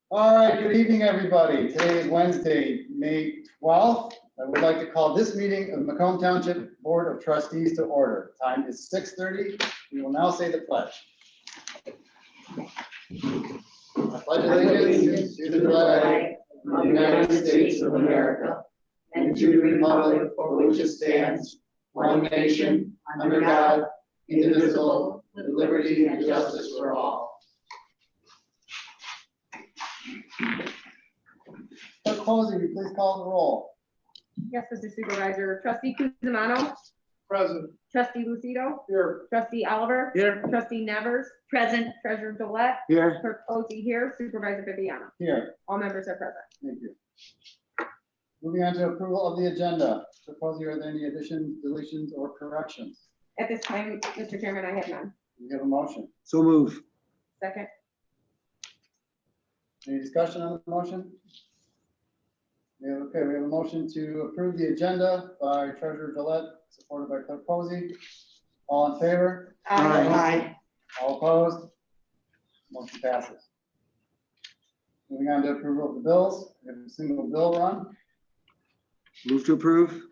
All right, good evening, everybody. Today is Wednesday, May 12th. I would like to call this meeting of Macomb Township Board of Trustees to order. Time is 6:30. We will now say the pledge. I pledge allegiance to the flag of the United States of America and to the republic for which it stands, one nation, under God, indivisible, with liberty and justice for all. Clerk Posey, will you please call the roll? Yes, Mr. Supervisor. Trustee Cusimano. Present. Trustee Lucido. Here. Trustee Oliver. Here. Trustee Nevers. Present. Treasurer Gillette. Here. Clerk Posey here. Supervisor Abeyance. Here. All members are present. Thank you. Moving on to approval of the agenda. Clerk Posey, are there any additions, deletions, or corrections? At this time, Mr. Chairman, I have none. We have a motion. So move. Second. Any discussion on the motion? We have a motion to approve the agenda by Treasurer Gillette, supported by Clerk Posey. All in favor? Aye. All opposed? Motion passes. Moving on to approval of the bills. We have a single bill run. Move to approve.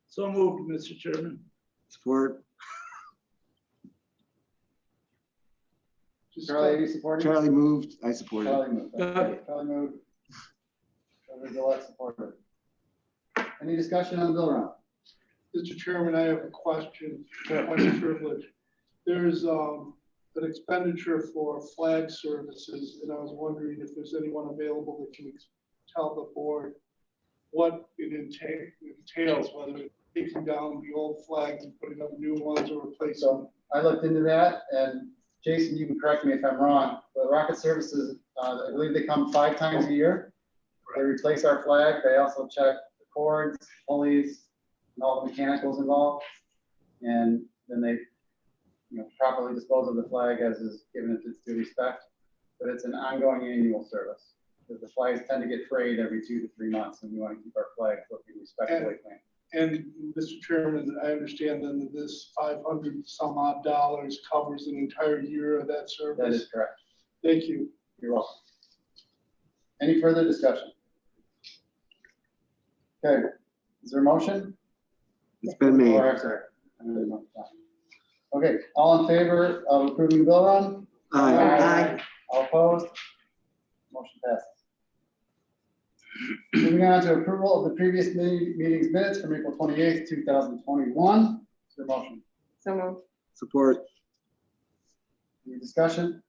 So moved, Mr. Chairman. Support. Charlie, are you supporting? Charlie moved. I support it. Charlie moved. Okay. Charlie moved. Treasurer Gillette supported. Any discussion on the bill run? Mr. Chairman, I have a question. Sure. On the privilege. There's an expenditure for flag services, and I was wondering if there's anyone available that can tell the board what it entails, whether it's taking down the old flags and putting up new ones or replacing them. So I looked into that, and Jason, you can correct me if I'm wrong, but Rocket Services, I believe they come 5 times a year. They replace our flag. They also check the cords, pulleys, and all the mechanicals involved. And then they, properly dispose of the flag as is given its due respect. But it's an ongoing annual service. Because the flags tend to get frayed every 2 to 3 months, and we want to keep our flags looking respectfully clean. And Mr. Chairman, I understand then that this $500 some odd covers an entire year of that service. That is correct. Thank you. You're welcome. Any further discussion? Okay, is there a motion? It's been made. Or, sorry. Okay, all in favor of approving the bill run? Aye. All opposed? Motion passes. Moving on to approval of the previous meeting's minutes from April 28th, 2021. Is there a motion? So moved. Support. Any discussion?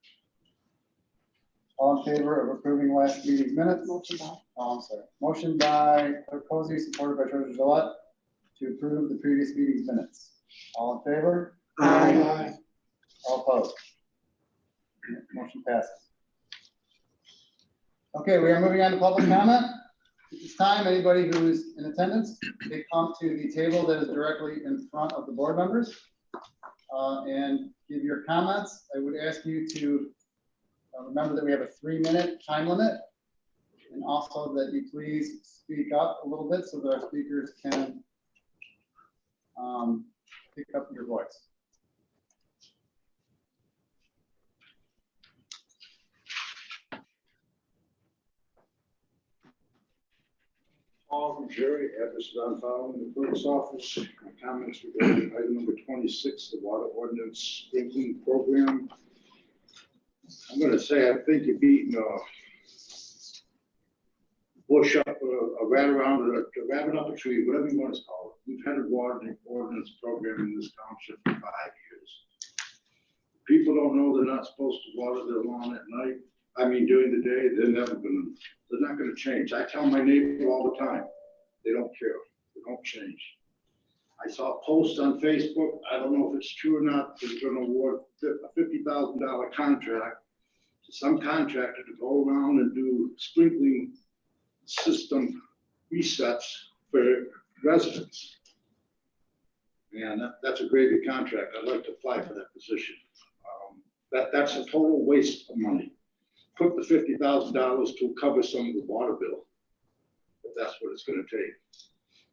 All in favor of approving last meeting's minutes? Motion by. Oh, I'm sorry. Motion by Clerk Posey, supported by Treasurer Gillette, to approve the previous meeting's minutes. All in favor? Aye. All opposed? Motion passes. Okay, we are moving on to public comment. At this time, anybody who is in attendance, they come to the table that is directly in front of the board members and give your comments. I would ask you to remember that we have a 3-minute time limit, and also that you please speak up a little bit so that our speakers can pick up your voice. Paul from Jerry, address is on file in the clerk's office. My comments regarding item number 26, the water ordinance sprinkling program. I'm going to say, I think you're beating a bush up, a rat around, a rabbit up a tree, whatever you want to call it. We've had a water ordinance program in this township for 5 years. People don't know they're not supposed to water their lawn at night. I mean, during the day, they're not going to change. I tell my neighbor all the time, they don't care. They don't change. I saw a post on Facebook. I don't know if it's true or not. They're going to award a $50,000 contract to some contractor to go around and do sprinkling system resets for residents. And that's a great contract. I'd like to apply for that position. That's a total waste of money. Put the $50,000 to cover some of the water bill, if that's what it's going to take.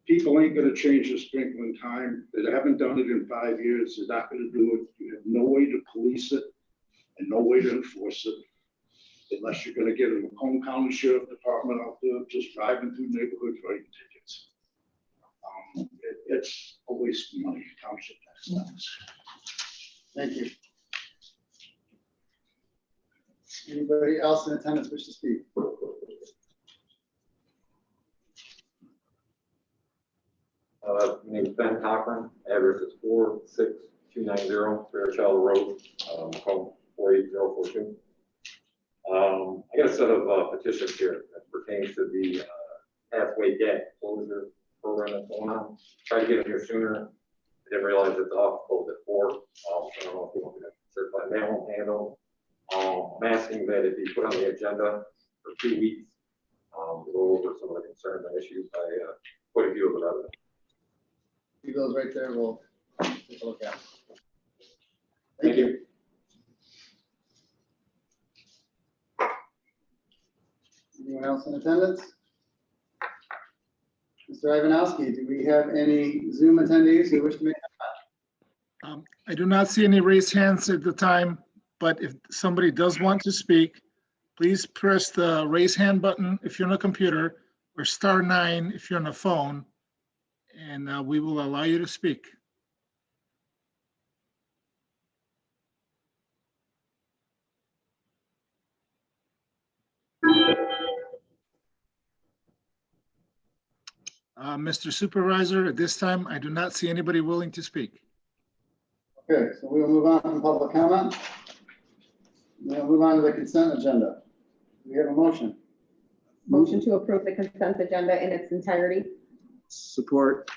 People ain't going to change the sprinkling time. They haven't done it in 5 years. They're not going to do it. You have no way to police it and no way to enforce it. unless you're gonna get a Macomb County Sheriff Department out there just driving through neighborhoods writing tickets. It's a waste of money, township tax dollars. Thank you. Anybody else in attendance wish to speak? My name is Ben Cochran, address is 46290 Fairchild Road, Macomb 48042. I got a set of petitions here that pertains to the halfway gap closure program that's going on. Tried to get it here sooner. I didn't realize it's off closed at 4. I don't know if you want me to certify mail handle. I'm asking that it be put on the agenda for 2 weeks to go over some of the concerns and issues by quite a few of the residents. See those right there, we'll take a look at. Thank you. Anyone else in attendance? Mr. Ivanowski, do we have any Zoom attendees who wish to make? I do not see any raised hands at the time, but if somebody does want to speak, please press the raise hand button if you're on a computer or *9 if you're on a phone, and we will allow you to speak. Mr. Supervisor, at this time, I do not see anybody willing to speak. Okay, so we will move on from public comment. We'll move on to the consent agenda. We have a motion. Motion to approve the consent agenda in its entirety. Support.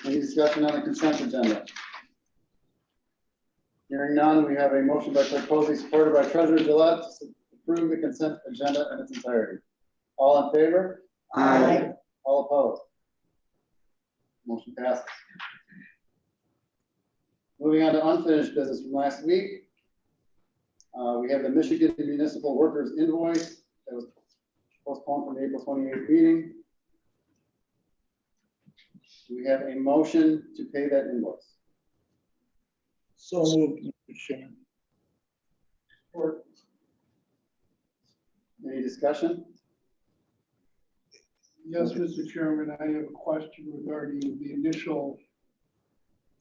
Any discussion on the consent agenda? Hearing none, we have a motion by Clerk Posey, supported by Treasurer Gillette, to approve the consent agenda in its entirety. All in favor? Aye. All opposed? Motion passes. Moving on to unfinished business from last week. We have the Michigan Municipal Workers Invoice that was postponed from the April 28th meeting. Do we have a motion to pay that invoice? So moved, Mr. Chairman. Or any discussion? Yes, Mr. Chairman, I have a question regarding the initial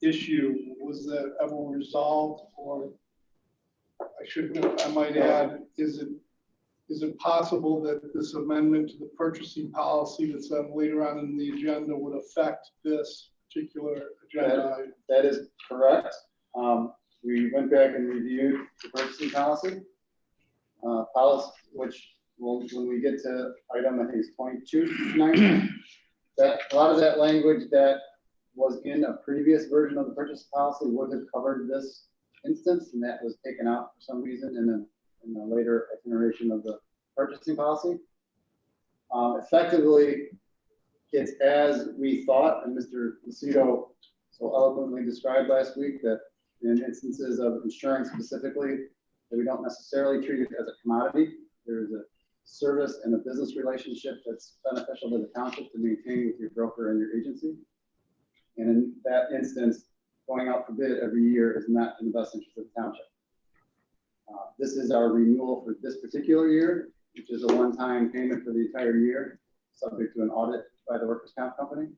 issue. Was that ever resolved, or I might add, is it possible that this amendment to the purchasing policy that's on later on in the agenda would affect this particular agenda item? That is correct. We went back and reviewed the purchasing policy, which when we get to item, I think it's 22 tonight, that a lot of that language that was in a previous version of the purchase policy would have covered this instance, and that was taken out for some reason in the later iteration of the purchasing policy. Effectively, it's as we thought, and Mr. Lucido so eloquently described last week, that in instances of insurance specifically, that we don't necessarily treat it as a commodity. There is a service and a business relationship that's beneficial to the township to maintain with your broker and your agency. And in that instance, going out for bid every year is not in the best interest of the township. This is our renewal for this particular year, which is a one-time payment for the entire year, subject to an audit by the workers' comp company.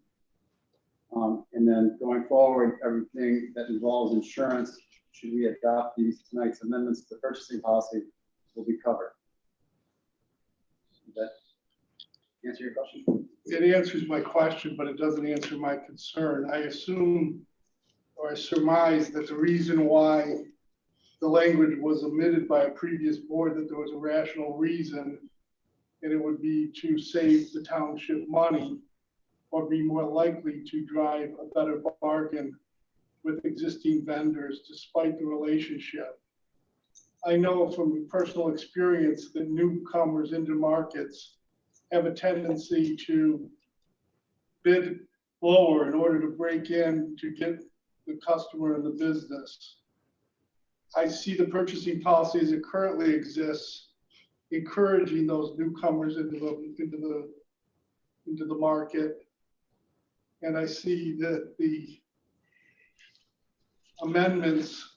And then going forward, everything that involves insurance, should we adopt tonight's amendments to the purchasing policy, will be covered. Does that answer your question? It answers my question, but it doesn't answer my concern. I assume, or I surmise, that the reason why the language was omitted by a previous board, that there was a rational reason, and it would be to save the township money or be more likely to drive a better bargain with existing vendors despite the relationship. I know from personal experience that newcomers into markets have a tendency to bid lower in order to break in to get the customer in the business. I see the purchasing policy as it currently exists, encouraging those newcomers into the market. And I see that the amendments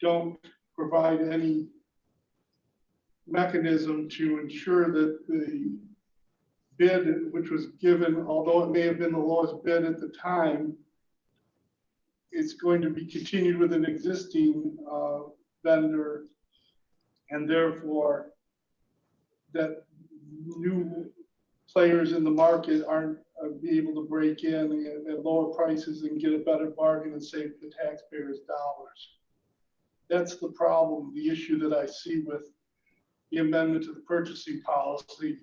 don't provide any mechanism to ensure that the bid, which was given, although it may have been the lowest bid at the time, it's going to be continued with an existing vendor, and therefore that new players in the market aren't be able to break in at lower prices and get a better bargain and save the taxpayers dollars. That's the problem, the issue that I see with the amendment to the purchasing policy.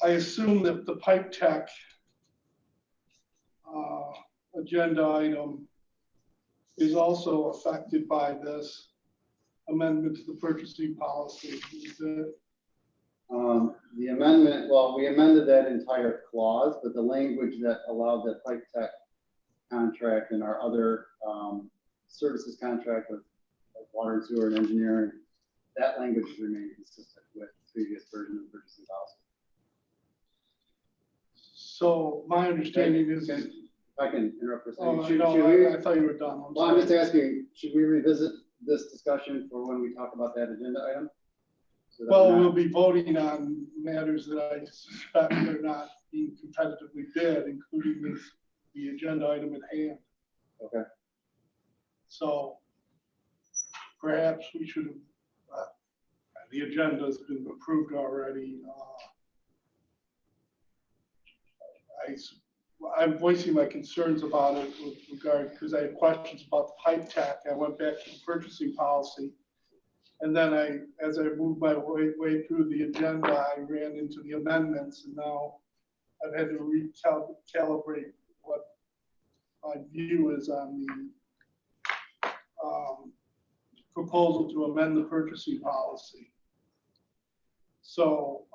I assume that the pipe tech agenda item is also affected by this amendment to the purchasing policy. Is that The amendment, well, we amended that entire clause, but the language that allowed that pipe tech contract and our other services contract with like water and sewer and engineering, that language has remained consistent with the previous version of the purchasing policy. so? My understanding is. If I can interrupt for a Oh, second. no, I thought you were done. Well, I'm just asking, should we revisit this discussion for when we talk about that agenda item? So that Well, we're not- we'll be voting on matters that I suspect are not being competitively bid, including the agenda item at hand. Okay. So perhaps we should have, the agenda's been approved already. I'm voicing my concerns about it with regard, because I had questions about the pipe tech. I went back to the purchasing policy. And then as I moved my way through the agenda, I ran into the amendments, and now I've had to recalibrate what my view is on the proposal to amend the purchasing policy. So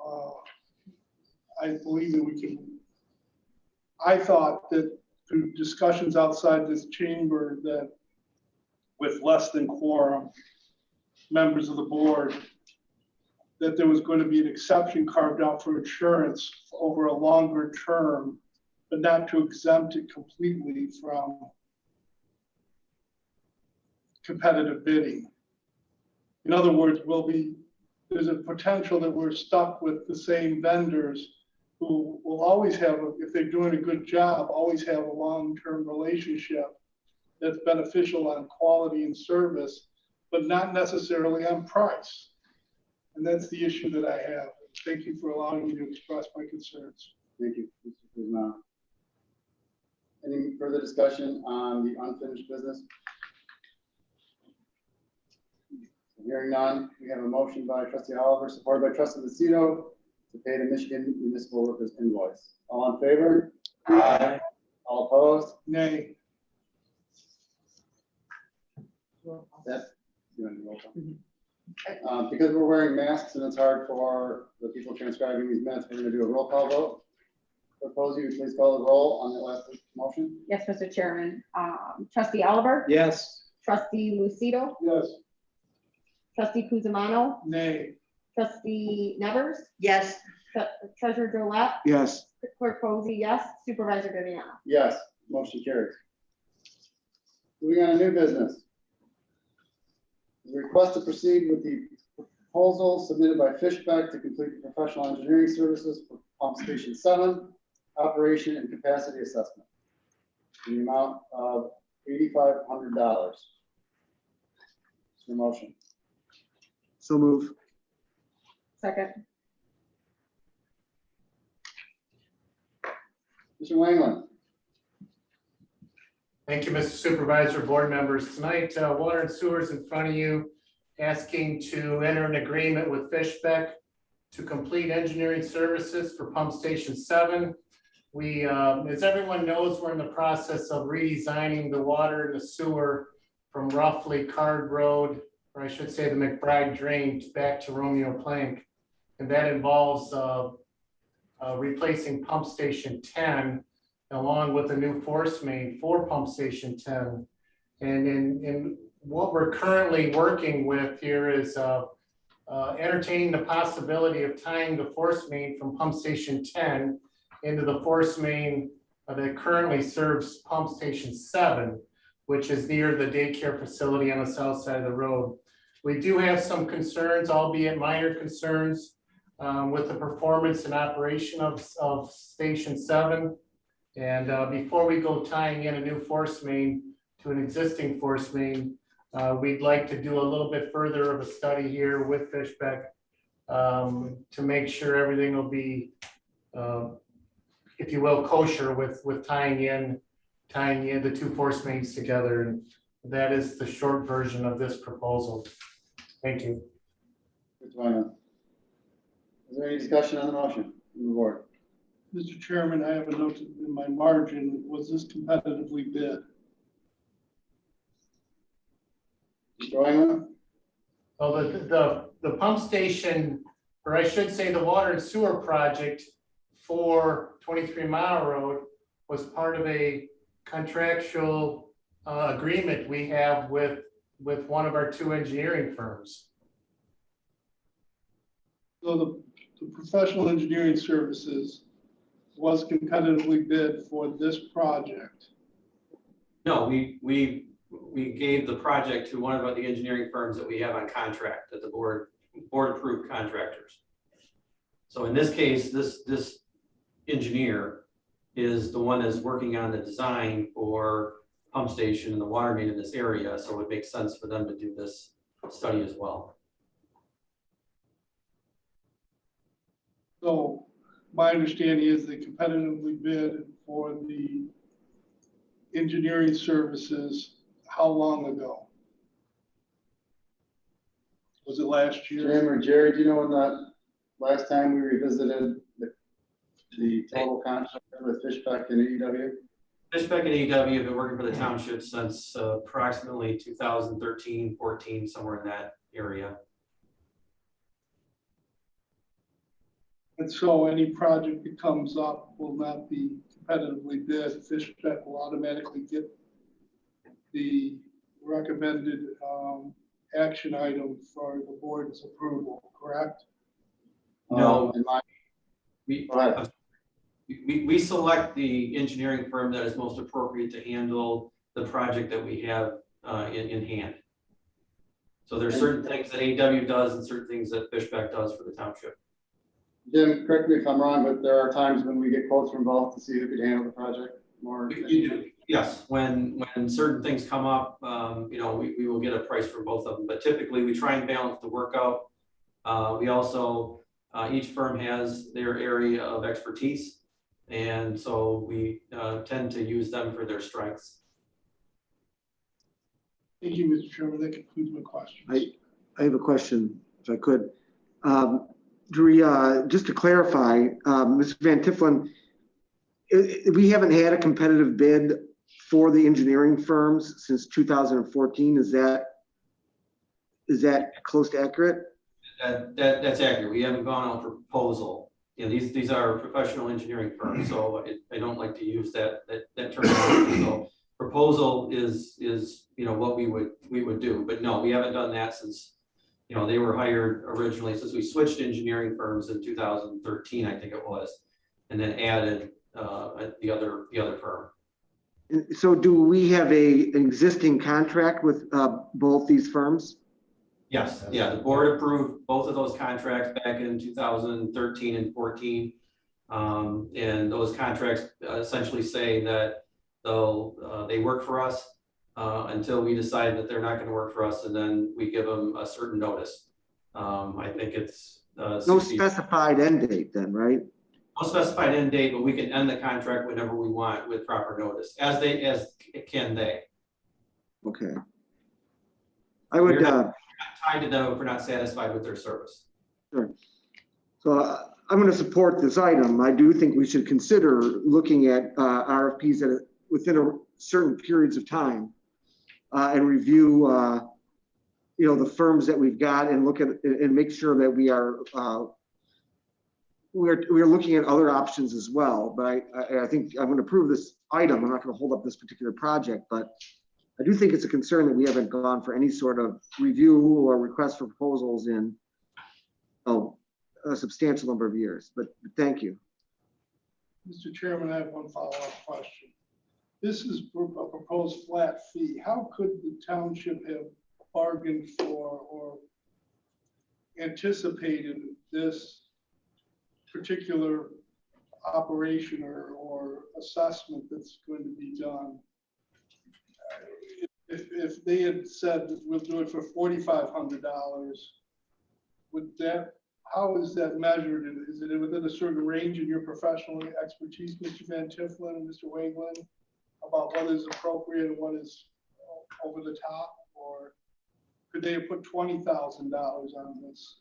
I believe that we can. I thought that through discussions outside this chamber, that with less than quorum members of the board, that there was going to be an exception carved out for insurance over a longer term, but not to exempt it completely from competitive bidding. In other words, there's a potential that we're stuck with the same vendors who will always have, if they're doing a good job, always have a long-term relationship that's beneficial on quality and service, but not necessarily on price. And that's the issue that I have. Thank you for allowing me to express my concerns. Thank you, Mr. Kuzma. Any further discussion on the unfinished business? Hearing none, we have a motion by trustee Oliver, supported by trustee Lucido, to pay the Michigan Municipal Workers invoice. All in favor? Aye. All opposed? Nay. That, you want to roll call? Because we're wearing masks and it's hard for the people transcribing these minutes, we're going to do a roll call vote. Propose you please call the roll on the last motion. Yes, Mr. Chairman. Trustee Oliver? Yes. Trustee Lucido? Yes. Trustee Kuzimano? Nay. Trustee Nevers? Yes. Treasurer Drollet? Yes. Clerk Posey, yes. Supervisor Viviano? Yes, motion carries. Moving on to new business. The request to proceed with the proposal submitted by Fishbeck to complete the professional engineering services for Pump Station 7, operation and capacity assessment, in the amount of $8,500. Is there a motion? So move. Second. Mr. Wangland. Thank you, Mr. Supervisor, board members. Tonight, Water and Sewer is in front of you, asking to enter an agreement with Fishbeck to complete engineering services for Pump Station 7. We, as everyone knows, we're in the process of redesigning the water and the sewer from roughly Card Road, or I should say the McBride Drain, back to Romeo Plank. And that involves replacing Pump Station 10 along with a new force main for Pump Station 10. And in what we're currently working with here is entertaining the possibility of tying the force main from Pump Station 10 into the force main that currently serves Pump Station 7, which is near the daycare facility on the south side of the road. We do have some concerns, albeit minor concerns, with the performance and operation of Station 7. And before we go tying in a new force main to an existing force main, we'd like to do a little bit further of a study here with Fishbeck to make sure everything will be, if you will, kosher with tying in the two force mains together. And that is the short version of this proposal. Thank you. Is there any discussion on the motion from the board? Mr. Chairman, I have a note in my margin. Was this competitively bid? Mr. Wyman? Well, the pump station, or I should say the water and sewer project for 23 Mile Road was part of a contractual agreement we have with one of our two engineering firms. So the professional engineering services was competitively bid for this project. No, we gave the project to one of the engineering firms that we have on contract, that the board approved contractors. So in this case, this engineer is the one that's working on the design for pump station and the water main in this area. So it makes sense for them to do this study as well. So my understanding is they competitively bid for the engineering services how long ago? Was it last year? Jim or Jerry, do you know when the last time we revisited the total contract with Fishbeck and AEW? Fishbeck and AEW have been working for the township since approximately 2013, 14, somewhere in that area. And so any project that comes up will not be competitively bid. Fishbeck will automatically get the recommended action item for the board's approval, correct? No, In my, go ahead. we select the engineering firm that is most appropriate to handle the project that we have in hand. So there's certain things that AEW does and certain things that Fishbeck does for the township. Jim, correct me if I'm wrong, but there are times when we get quotes from both to see who could handle the project more. You do. Yes, when certain things come up, you know, we will get a price for both of them, but typically we try and balance the work out. We also, each firm has their area of expertise, and so we tend to use them for their strengths. Thank you, Mr. Chairman. That concludes my questions. I have a question, if I could. Just to clarify, Mr. Van Tiffelen, we haven't had a competitive bid for the engineering firms since 2014. Is that close to accurate? That's accurate. We haven't gone out for proposal. You know, these are professional engineering firms, so I don't like to use that terminology. So proposal is you know what we would do, but no, we haven't done that since, you know, they were hired originally, since we switched engineering firms in 2013, I think it was, and then added the other firm. So do we have an existing contract with both these firms? Yes, yeah, the board approved both of those contracts back in 2013 and 14. And those contracts essentially say that they work for us until we decide that they're not going to work for us, and then we give them a certain notice. I think it's No specified end date then, right? No specified end date, but we can end the contract whenever we want with proper notice, as can they. Okay. I would. We're not tied to them if we're not satisfied with their service. Sure. So I'm going to support this item. I do think we should consider looking at RFPs within certain periods of time and review, you know, the firms that we've got and look at and make sure that we are we're looking at other options as well. But I think I'm going to approve this item. I'm not going to hold up this particular project, but I do think it's a concern that we haven't gone for any sort of review or request for proposals in a substantial number of years. But thank you. Mr. Chairman, I have one follow-up question. This is a proposed flat fee. How could the township have bargained for or anticipated this particular operation or assessment that's going to be done. If they had said that we'll do it for $4,500, would that, how is that measured? Is it within a certain range in your professional expertise, Mr. Van Tifflin and Mr. Wanglin, about what is appropriate and what is over the top? Or could they have put $20,000 on this?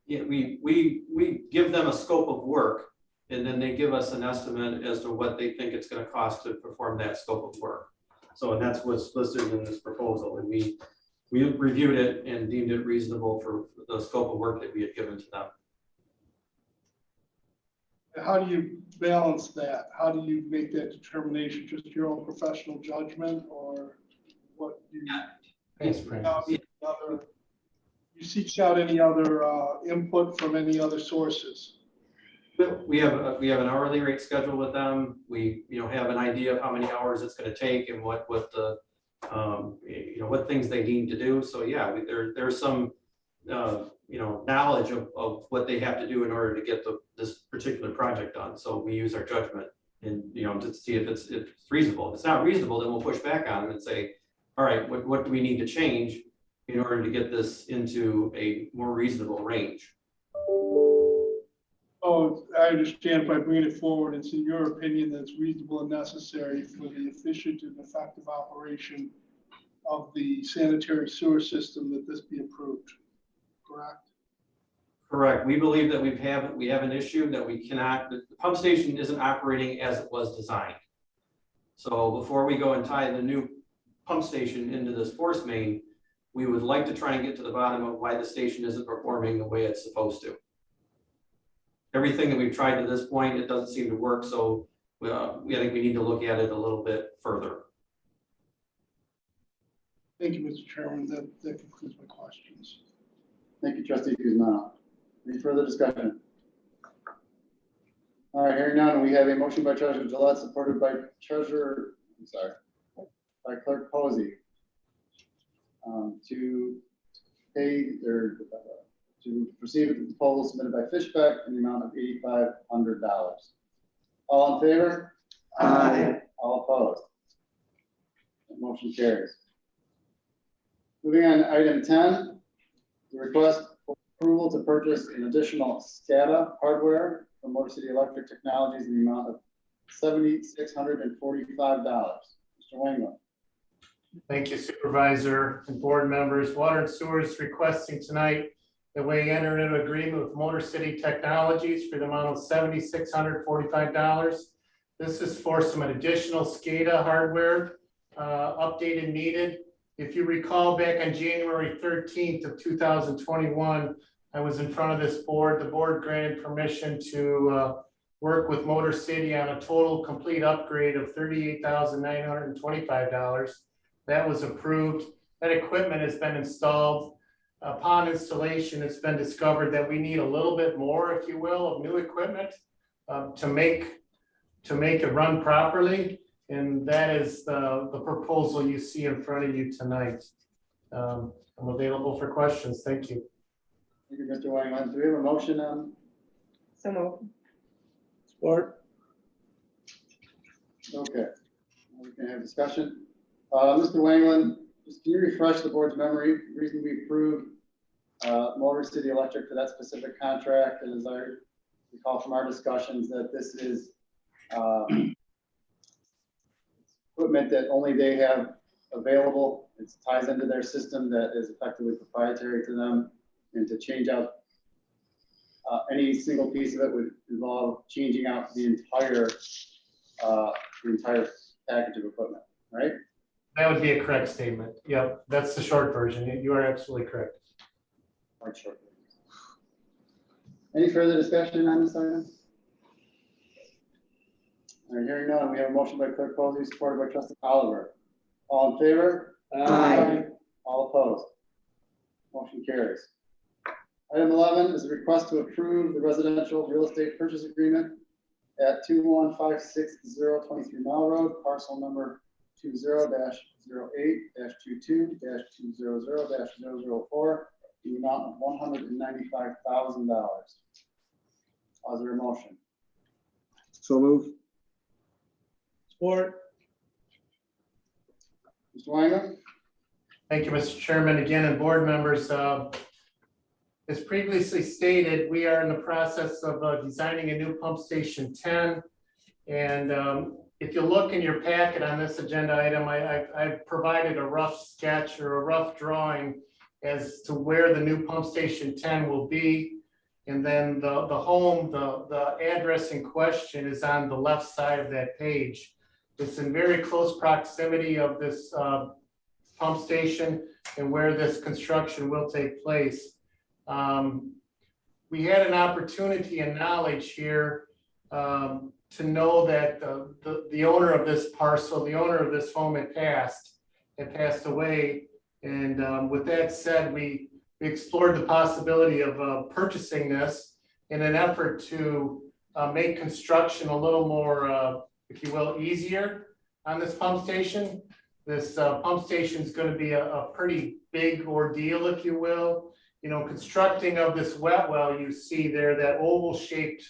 Yeah, we give them a scope of work, and then they give us an estimate as to what they think it's gonna cost to perform that scope of work. So, and that's what's listed in this proposal, and we reviewed it and deemed it reasonable for the scope of work that we had given to them. How do you balance that? How do you make that determination? Just your own professional judgment, or what do you? Thanks, Brent. You seek out any other input from any other sources? We have an hourly rate schedule with them. We, have an idea of how many hours it's gonna take and what the, what things they need to do. So yeah, there's some, knowledge of what they have to do in order to get this particular project done. So we use our judgment and, to see if it's reasonable. If it's not reasonable, then we'll push back on them and say, all right, what do we need to change in order to get this into a more reasonable range? Oh, I understand. By bringing it forward, it's in your opinion that it's reasonable and necessary for the efficient and effective operation of the sanitary sewer system that this be approved, correct? Correct. We believe that we have an issue that we cannot, the pump station isn't operating as it was designed. So before we go and tie the new pump station into this force main, we would like to try and get to the bottom of why the station isn't performing the way it's supposed to. Everything that we've tried to this point, it doesn't seem to work. So I think we need to look at it a little bit further. Thank you, Mr. Chairman. That concludes my questions. Thank you, Trustee Kuzma. Any further discussion? All right, hearing none, we have a motion by Treasurer Gillette, supported by by Clerk Posey, to pay or to proceed with the proposal submitted by Fishbeck in the amount of $8,500. All in favor? Aye. All opposed? That motion carries. Moving on to item 10, the request for approval to purchase an additional SCADA hardware from Motor City Electric Technologies in the amount of $7,645. Mr. Wangler. Thank you, Supervisor and board members. Water and Sewer is requesting tonight that we enter into an agreement with Motor City Technologies for the amount of $7,645. This is for some additional SCADA hardware, updated needed. If you recall, back on January 13th of 2021, I was in front of this board. The board granted permission to work with Motor City on a total complete upgrade of $38,925. That was approved. That equipment has been installed. Upon installation, it's been discovered that we need a little bit more, if you will, of new equipment to make it run properly. And that is the proposal you see in front of you tonight. I'm available for questions. Thank you. Thank you, Mr. Wangler. Do we have a motion on? So moved. Support. Okay, we can have discussion. Mr. Wangland, just can you refresh the board's memory? The reason we approved Motor City Electric for that specific contract, and as I recall from our discussions, that this is equipment that only they have available. It ties into their system that is effectively proprietary to them, and to change out any single piece of it would involve changing out the entire package of equipment, right? That would be a correct statement. Yep, that's the short version. You are absolutely correct. Quite short. Any further discussion on this item? All right, hearing none, we have a motion by Clerk Posey, supported by Trustee Oliver. All in favor? Aye. All opposed? Motion carries. Item 11 is a request to approve the residential real estate purchase agreement at 21560 23 Mile Road, parcel number 20-08-22-200-200-004 in the amount of $195,000. Is there a motion? So move. Support. Mr. Langer? Thank you, Mr. Chairman, again, and board members. As previously stated, we are in the process of designing a new pump station 10. And if you look in your packet on this agenda item, I've provided a rough sketch or a rough drawing as to where the new pump station 10 will be. And then the address in question is on the left side of that page. It's in very close proximity of this pump station and where this construction will take place. We had an opportunity and knowledge here to know that the owner of this parcel, the owner of this home had passed away. And with that said, we explored the possibility of purchasing this in an effort to make construction a little more, if you will, easier on this pump station. This pump station is going to be a pretty big ordeal, if you will. You know, constructing of this wet well you see there, that oval shaped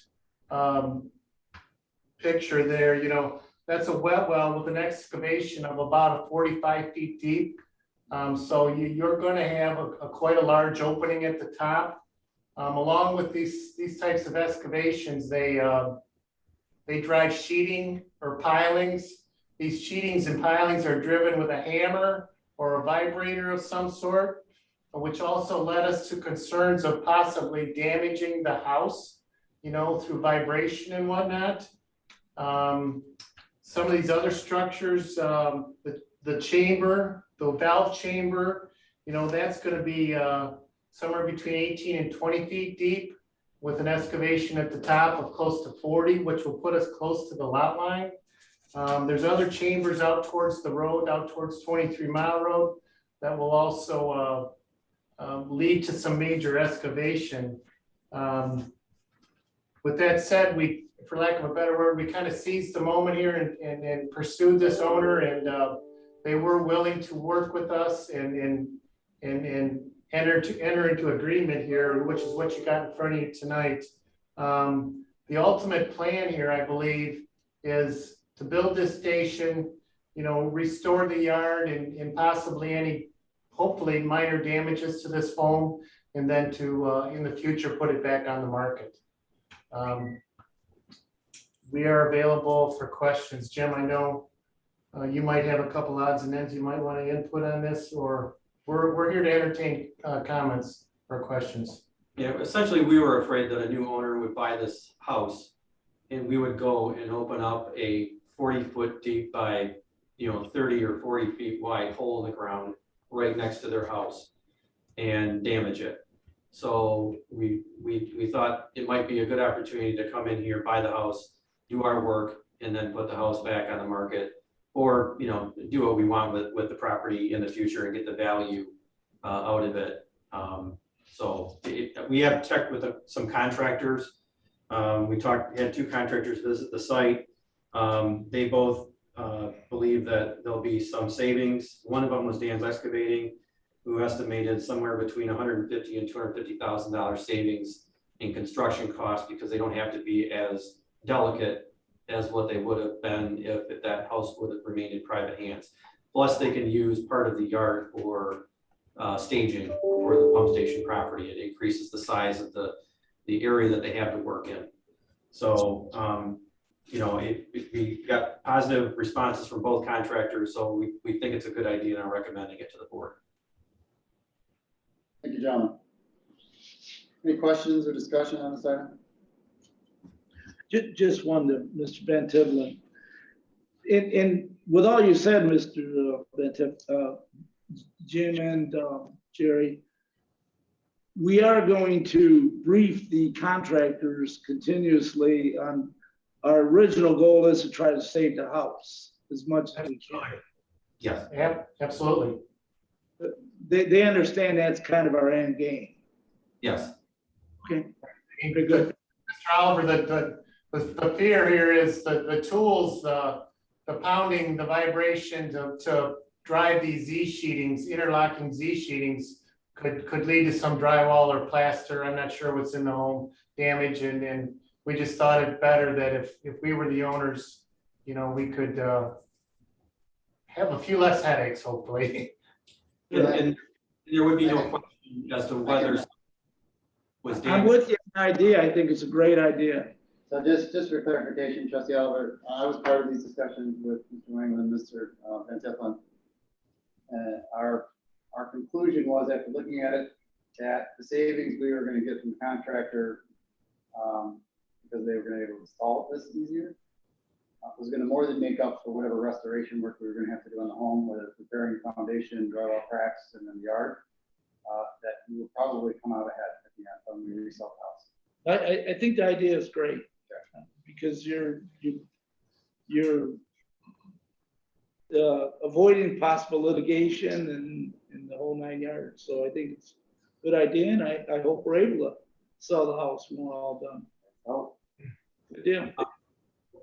picture there, you know, that's a wet well with an excavation of about 45 feet deep. So you're going to have quite a large opening at the top. Along with these types of excavations, they drive sheeting or pilings. These sheetings and pilings are driven with a hammer or a vibrator of some sort, which also led us to concerns of possibly damaging the house, you know, through vibration and whatnot. Some of these other structures, the chamber, the valve chamber, you know, that's going to be somewhere between 18 and 20 feet deep with an excavation at the top of close to 40, which will put us close to the lot line. There's other chambers out towards the road, out towards 23 Mile Road, that will also lead to some major excavation. With that said, we, for lack of a better word, we kind of seized the moment here and pursued this owner, and they were willing to work with us and enter into agreement here, which is what you got in front of you tonight. The ultimate plan here, I believe, is to build this station, you know, restore the yard and possibly any, hopefully, minor damages to this home, and then to, in the future, put it back on the market. We are available for questions. Jim, I know you might have a couple odds and ends you might want to input on this, or we're here to entertain comments or questions. Yeah, essentially, we were afraid that a new owner would buy this house and we would go and open up a 40-foot deep by, you know, 30 or 40 feet wide hole in the ground right next to their house and damage it. So we thought it might be a good opportunity to come in here, buy the house, do our work, and then put the house back on the market, or, you know, do what we want with the property in the future and get the value out of it. We have checked with some contractors. We had two contractors visit the site. They both believe that there'll be some savings. One of them was Dan's Excavating, who estimated somewhere between $150,000 and $250,000 savings in construction costs, because they don't have to be as delicate as what they would have been if that house would have remained in private hands. Plus, they can use part of the yard for staging for the pump station property. It increases the size of the area that they have to work in. So, you know, we got positive responses from both contractors, so we think it's a good idea and are recommending it to the board. Thank you, gentlemen. Any questions or discussion on this item? Just one to Mr. Van Tiffelen. And with all you said, Mr. Van Tiffelen, Jim and Jerry, we are going to brief the contractors continuously on our original goal is to try to save the house as much as we can. Yes. Yeah, absolutely. They understand that's kind of our end game. Yes. Okay. Very good. Mr. Oliver, the fear here is the tools the pounding, the vibration to drive these Z sheetings, interlocking Z sheetings could lead to some drywall or plaster. I'm not sure what's in the home damage, and we just thought it better that if we were the owners, you know, we could have a few less headaches, hopefully. And there would be no question as to whether was I'm damaged. with you on the idea. I think it's a great idea. So just for clarification, Trustee Oliver, I was part of these discussions with Mr. Wang and Mr. Van Tiffelen. Our conclusion was, after looking at it, that the savings we were going to get from the contractor, because they were going to be able to install this easier, was going to more than make up for whatever restoration work we were going to have to do on the home, whether it's repairing foundation, drywall cracks, and then the yard. That we will probably come out ahead at the end when we resell the house. I think the idea is great, because you're avoiding possible litigation and the whole 9 yards. So I think it's a good idea, and I hope we're able to sell the house when we're all done. Oh, Good deal.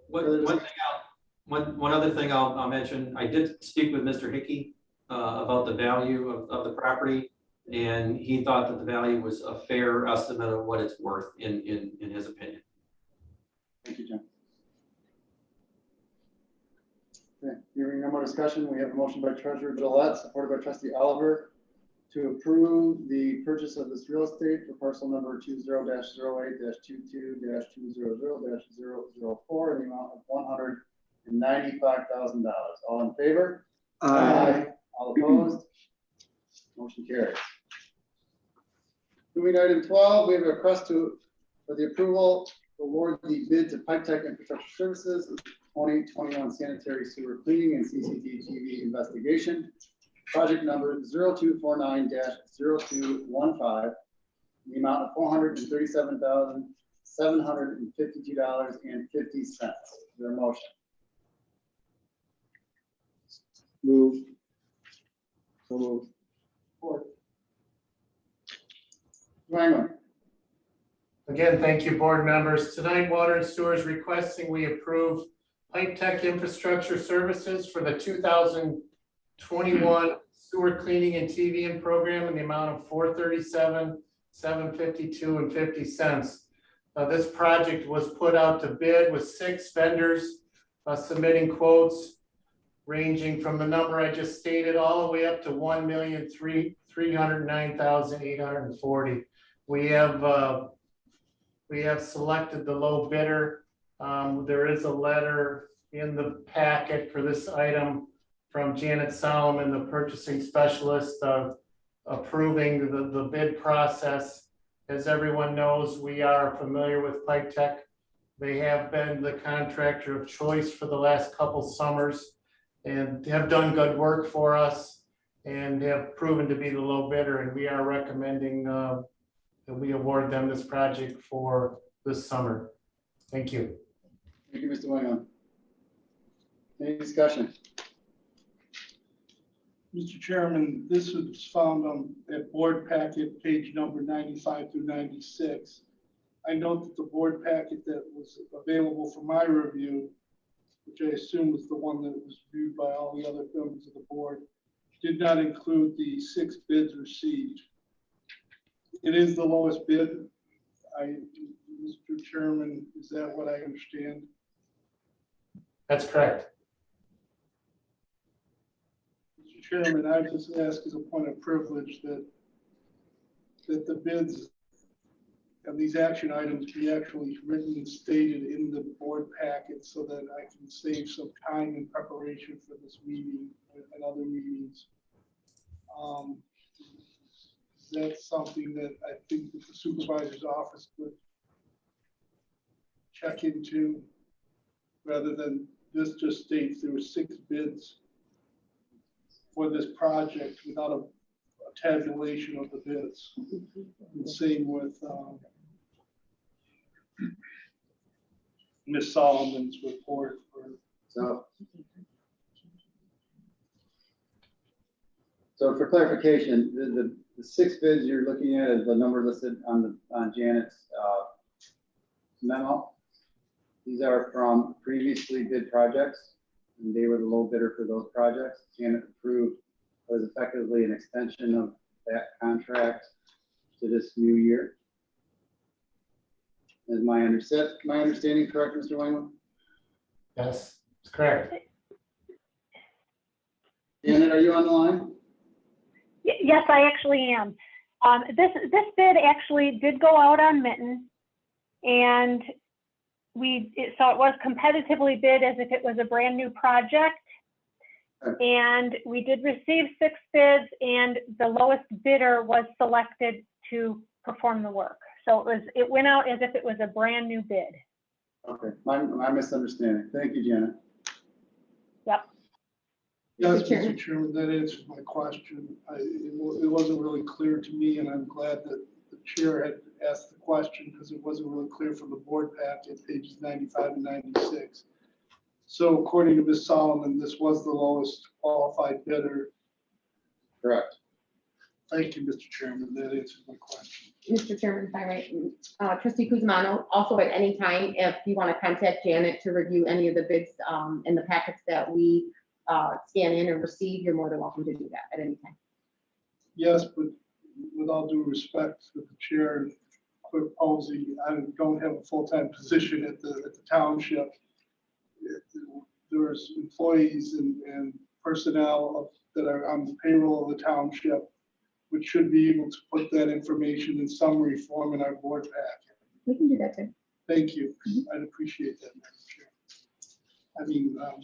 One other thing I'll mention, I did speak with Mr. Hickey about the value of the property, and he thought that the value was a fair estimate of what it's worth in his opinion. thank you, Jim. Okay, hearing no more discussion, we have a motion by Treasurer Gillette, supported by Trustee Oliver, to approve the purchase of this real estate for parcel number 20-08-22-200-004 in the amount of $195,000. All in favor? All opposed? Motion carries. Moving to item 12, we have a request for the approval to award the bid to Pipe Tech Infrastructure Services 2021 sanitary sewer cleaning and CCTV investigation. Project number 0249-0215, the amount of $437,752.50. Is there a motion? Move. So move. Wangler. Again, thank you, board members. Tonight, Water and Sewer is requesting we approve Pipe Tech Infrastructure Services for the 2021 sewer cleaning and TVM program in the amount of $437,752.50. This project was put out to bid with 6 vendors submitting quotes ranging from the number I just stated all the way up to $1,309,840. We have selected the low bidder. There is a letter in the packet for this item from Janet Solomon, the purchasing specialist, approving the bid process. As everyone knows, we are familiar with Pipe Tech. They have been the contractor of choice for the last couple summers and have done good work for us and have proven to be the low bidder. And we are recommending that we award them this project for this summer. Thank you. Thank you, Mr. Wangler. Any discussion? Mr. Chairman, this was found on at board packet, page number 95 through 96. I note that the board packet that was available for my review, which I assume was the one that was viewed by all the other members of the board, did not include the 6 bids received. It is the lowest bid. Mr. Chairman, is that what I understand? That's correct. Mr. Chairman, I just ask as a point of privilege that the bids and these action items be actually written and stated in the board packet so that I can save some time in preparation for this meeting and other meetings. That's something that I think that the supervisor's office could check into, rather than this just states there were 6 bids for this project without a tabulation of the bids. And same with Ms. Solomon's report. So for clarification, the 6 bids you're looking at is the number listed on Janet's memo. These are from previously bid projects. and they were the low bidder for those projects. Janet approved was effectively an extension of that contract to this new year. Is my understanding correct, Mr. Wayman? Yes, it's correct. Janet, are you on the line? Yes, I actually am. This bid actually did go out on Mitten, and so it was competitively bid as if it was a brand new project. And we did receive 6 bids, and the lowest bidder was selected to perform the work. So it went out as if it was a brand new bid. Okay, my misunderstanding. Thank you, Janet. Yep. Yes, Mr. Chairman. Mr. Chairman, that answered my question. It wasn't really clear to me, and I'm glad that the chair had asked the question because it wasn't really clear from the board packet, pages 95 and 96. So according to Ms. Solomon, this was the lowest qualified bidder. Correct. Thank you, Mr. Chairman. That answers my question. Mr. Chairman, if I might, Trustee Kuzmano, also at any time, if you want to contact Janet to review any of the bids in the packets that we scan in and receive, you're more than welcome to do that at any time. Yes, but with all due respect to the chair and Clerk Posey, I don't have a full-time position at the township. There's employees and personnel that are on the payroll of the township, which should be able to put that information in summary form in our board packet. We can do that too. Thank you. I'd appreciate that, Madam Chair.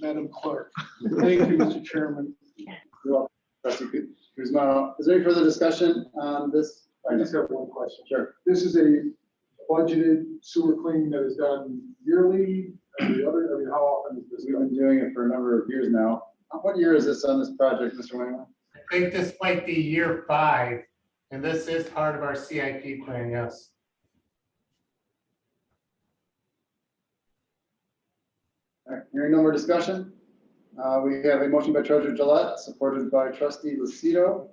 Madam Clerk. Thank you, Mr. Chairman. Trustee Kuzma, is there any further discussion on this? I just have one question. Sure. This is a budgeted sewer cleaning that is done yearly, every other, I mean, how often is this We've done? been doing it for a number of years now. What year is this on this project, Mr. Wayman? I think this might be year 5, and this is part of our CIP plan, yes. All right, hearing no more discussion. We have a motion by Treasurer Gillette, supported by Trustee Lucido,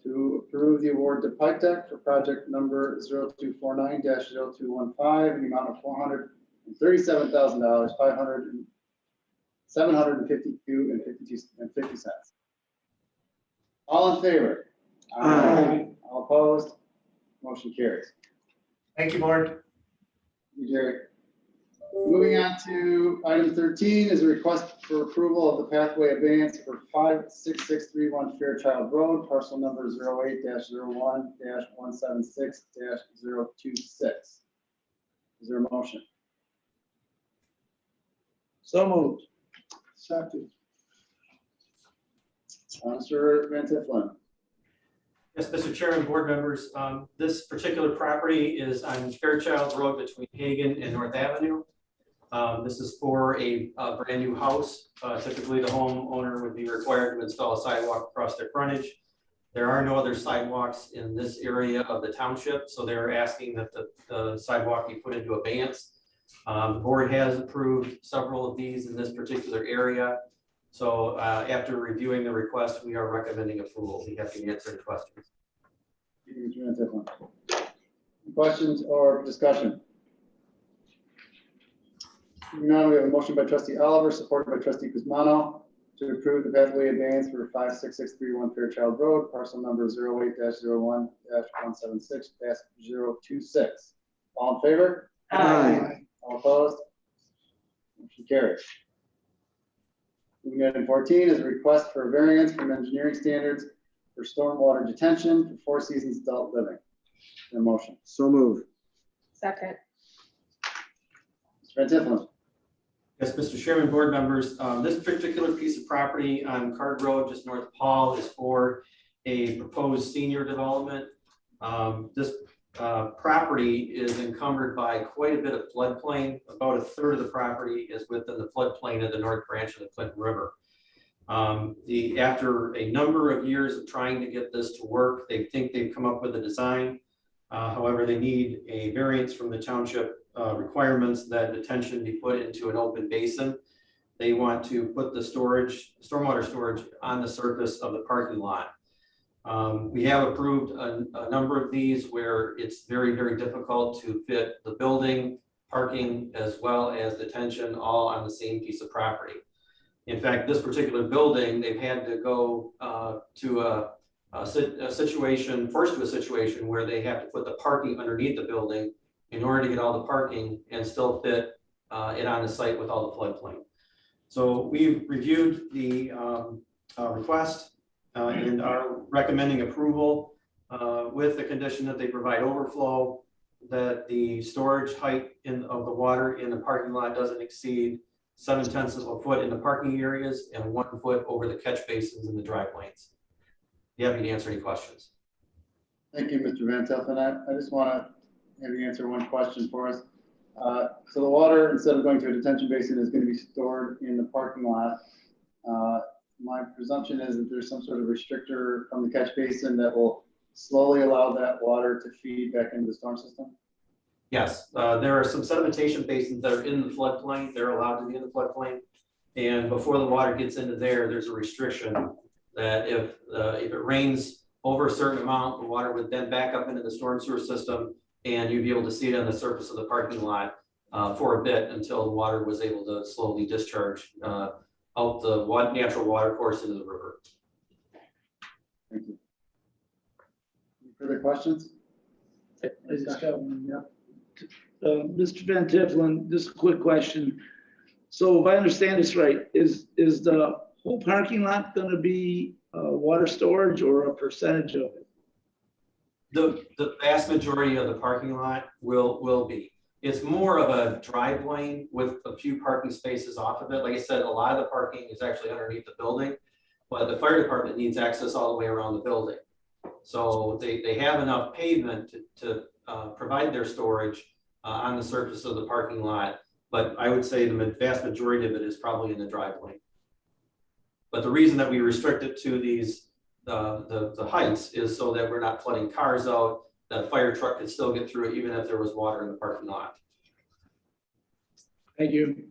to approve the award to Pike Tech for project number 0249-0215 in the amount of $437,000, $752.50. All in favor? Aye. All opposed? Motion carries. Thank you, board. Thank you, Jerry. Moving on to item 13 is a request for approval of the pathway abeyance for 56631 Fairchild Road, parcel number 08-01-176-026. Is there a motion? So moved. Second. Mr. Van Tifflin. Yes, Mr. Chairman, board members, this particular property is on Fairchild Road between Hagan and North Avenue. This is for a brand new house. Typically, the homeowner would be required to install a sidewalk across their frontage. There are no other sidewalks in this area of the township, so they're asking that the sidewalk be put into abeyance. The board has approved several of these in this particular area. So after reviewing the request, we are recommending approval. We have to answer any questions. Thank you, Mr. Van Tifflin. Questions or discussion? Now we have a motion by Trustee Oliver, supported by Trustee Kuzmano, to approve the pathway abeyance for 56631 Fairchild Road, parcel number 08-01-176-026. All in favor? Aye. All opposed? Motion carries. Moving to item 14 is a request for a variance from engineering standards for stormwater detention for Four Seasons Adult Living. A motion. So moved. Second. Mr. Van Tifflin. Yes, Mr. Chairman, board members, this particular piece of property on Card Road, just north of Paul, is for a proposed senior development. This property is encumbered by quite a bit of floodplain. About a third of the property is within the floodplain of the North Branch of the Clinton River. After a number of years of trying to get this to work, they think they've come up with a design. However, they need a variance from the township requirements that detention be put into an open basin. They want to put the stormwater storage on the surface of the parking lot. We have approved a number of these where it's very, very difficult to fit the building, parking, as well as detention all on the same piece of property. In fact, this particular building, they've had to go to a situation where they have to put the parking underneath the building in order to get all the parking and still fit it on the site with all the floodplain. So we've reviewed the request and are recommending approval with the condition that they provide overflow, that the storage height of the water in the parking lot doesn't exceed 0.7 of a foot in the parking areas and 1 foot over the catch basins in the drive lanes. You happy to answer any questions? Thank you, Mr. Van Tiffin. I just want to have you answer one question for us. So the water, instead of going to a detention basin, is going to be stored in the parking lot. My presumption is that there's some sort of restrictor from the catch basin that will slowly allow that water to feed back into the storm system? Yes, there are some sedimentation basins that are in the floodplain. They're allowed to be in the floodplain. And before the water gets into there, there's a restriction that if it rains over a certain amount, the water would then back up into the storm sewer system, and you'd be able to see it on the surface of the parking lot for a bit until the water was able to slowly discharge out the natural water course into the river. Thank you. Any further questions? I just got one, yeah. Mr. Van Tifflin, just a quick question. So if I understand this right, is the whole parking lot going to be water storage or a percentage of it? The vast majority of the parking lot will be. It's more of a drive lane with a few parking spaces off of it. Like I said, a lot of the parking is actually underneath the building, but the fire department needs access all the way around the building. So they have enough pavement to provide their storage on the surface of the parking lot. But I would say the vast majority of it is probably in the drive lane. But the reason that we restrict it to these the heights is so that we're not flooding cars out. The fire truck could still get through it even if there was water in the parking lot. Thank you.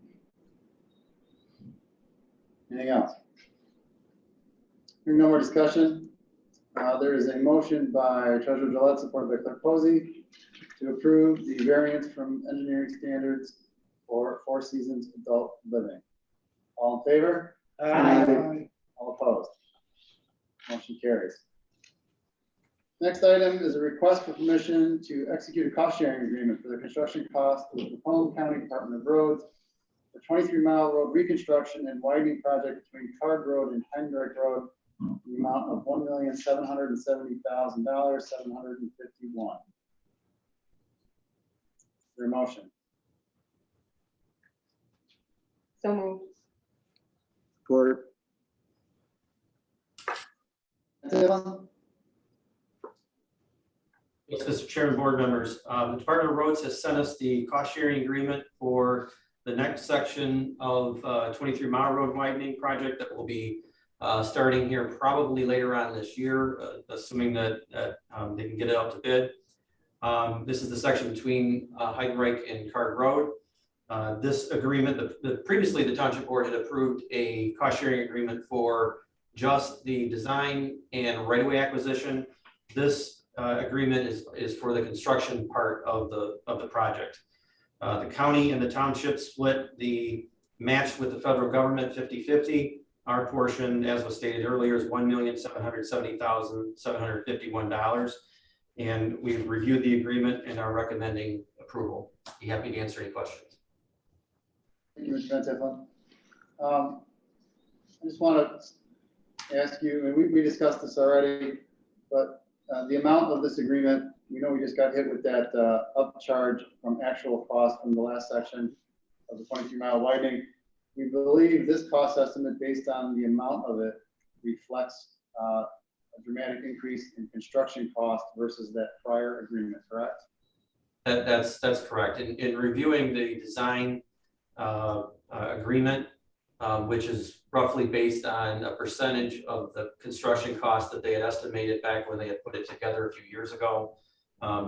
Anything else? Hearing no more discussion, there is a motion by Treasurer Gillette, supported by Clerk Posey, to approve the variance from engineering standards for Four Seasons adult living. All in favor? Aye. All opposed? Motion carries. Next item is a request for permission to execute a cost sharing agreement for the construction cost of the Macomb County Department of Roads for 23-mile road reconstruction and widening project between Card Road and Hendrick Road, the amount of $1,770,751. Your motion. So moved. Support. Yes, Mr. Chairman, board members, the Department of Roads has sent us the cost sharing agreement for the next section of 23-mile road widening project that will be starting here probably later on this year, assuming that they can get it out to bid. This is the section between Heidenreich and Card Road. This agreement, previously the Township Board had approved a cost sharing agreement for just the design and right-of-way acquisition. This agreement is for the construction part of the project. The county and the township split the match with the federal government 50-50. Our portion, as was stated earlier, is $1,770,751. And we've reviewed the agreement and are recommending approval. Be happy to answer any questions. Thank you, Mr. Van Tifflin. I just want to ask you, and we discussed this already, but the amount of this agreement, we know we just got hit with that upcharge from actual cost from the last section of the 23-mile widening. We believe this cost estimate, based on the amount of it, reflects a dramatic increase in construction cost versus that prior agreement, correct? That's correct. In reviewing the design agreement, which is roughly based on a percentage of the construction cost that they had estimated back when they had put it together a few years ago.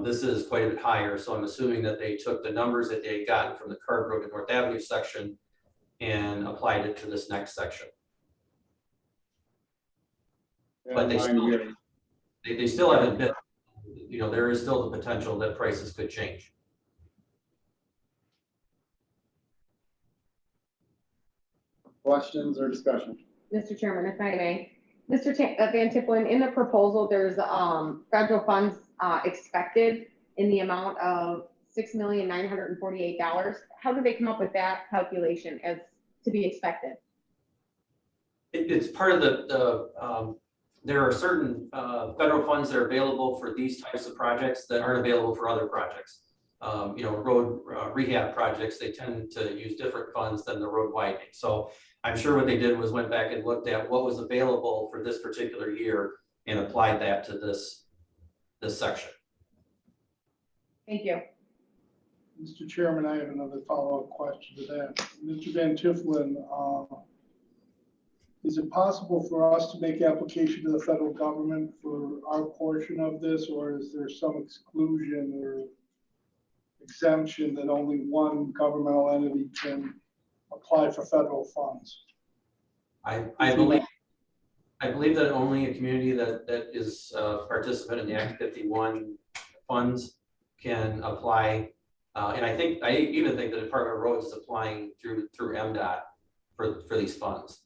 This is quite a bit higher. So I'm assuming that they took the numbers that they had gotten from the Card Road and North Avenue section and applied it to this next section. But they still haven't bid. You know, there is still the potential that prices could change. Questions or discussion? Mr. Chairman, if I may. Mr. Van Tifflin, in the proposal, there's federal funds expected in the amount of $6,948,000. How did they come up with that calculation as to be expected? It's part of there are certain federal funds that are available for these types of projects that aren't available for other projects. Road rehab projects, they tend to use different funds than the road widening. So I'm sure what they did was went back and looked at what was available for this particular year and applied that to this section. Thank you. Mr. Chairman, I have another follow-up question to that. Mr. Van Tifflin, is it possible for us to make application to the federal government for our portion of this, or is there some exclusion or exemption that only one governmental entity can apply for federal funds? I believe that only a community that is a participant in the Act 51 funds can apply. And I even think the Department of Roads is applying through MDOT for these funds.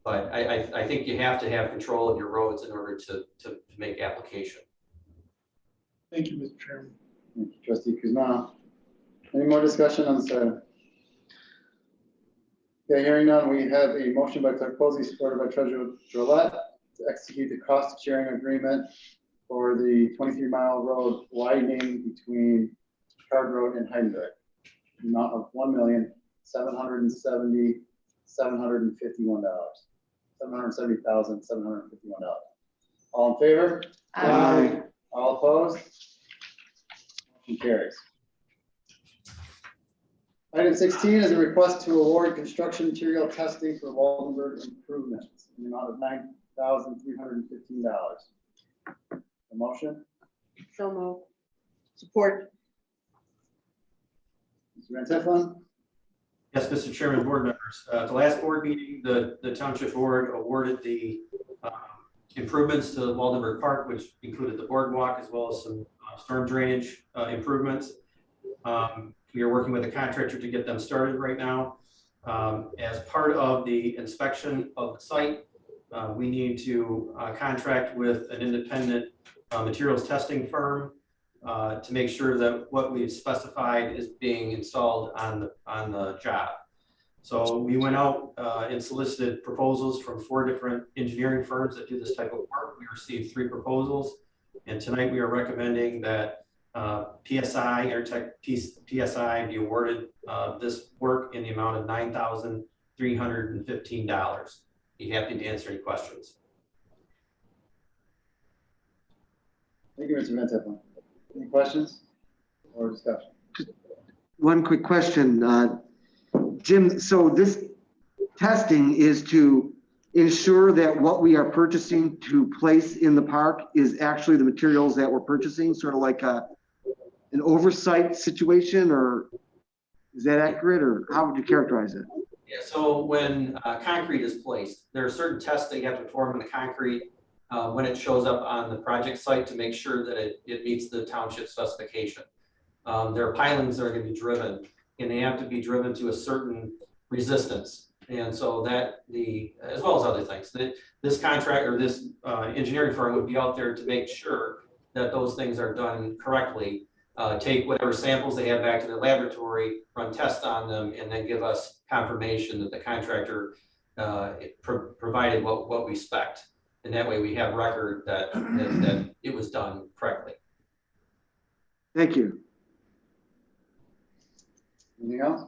But I think you have to have control of your roads in order to make application. Thank you, Mr. Chairman. Thank you, Trustee Kuzma. Any more discussion on this item? Okay, hearing none, we have a motion by Clerk Posey, supported by Treasurer Drollet, to execute the cost sharing agreement for the 23-mile road widening between Card Road and Heidenberg. The amount of $1,770,751. $770,751. All in favor? Aye. All opposed? Motion carries. Item 16 is a request to award construction material testing for Waldenburg improvements in the amount of $9,315. A motion? So moved. Support. Mr. Van Tifflin? Yes, Mr. Chairman, board members. At the last board meeting, the Township Board awarded the improvements to Waldenburg Park, which included the boardwalk as well as some storm drainage improvements. We are working with a contractor to get them started right now. As part of the inspection of the site, we need to contract with an independent materials testing firm to make sure that what we've specified is being installed on the job. So we went out and solicited proposals from 4 different engineering firms that do this type of work. We received 3 proposals, and tonight we are recommending that PSI, Intertech PSI, be awarded this work in the amount of $9,315. Be happy to answer any questions. Thank you, Mr. Van Tifflin. Any questions or discussion? One quick question, Jim. So this testing is to ensure that what we are purchasing to place in the park is actually the materials that we're purchasing, sort of like an oversight situation, or is that accurate, or how would you characterize it? Yeah, so when concrete is placed, there are certain tests that you have to perform in the concrete when it shows up on the project site to make sure that it meets the township specification. There are pilings that are going to be driven, and they have to be driven to a certain resistance. And so that as well as other things, that this contract or this engineering firm would be out there to make sure that those things are done correctly. Take whatever samples they have back to the laboratory, run tests on them, and then give us confirmation that the contractor provided what we spec'd. And that way we have record that it was done correctly. Thank you. Anything else?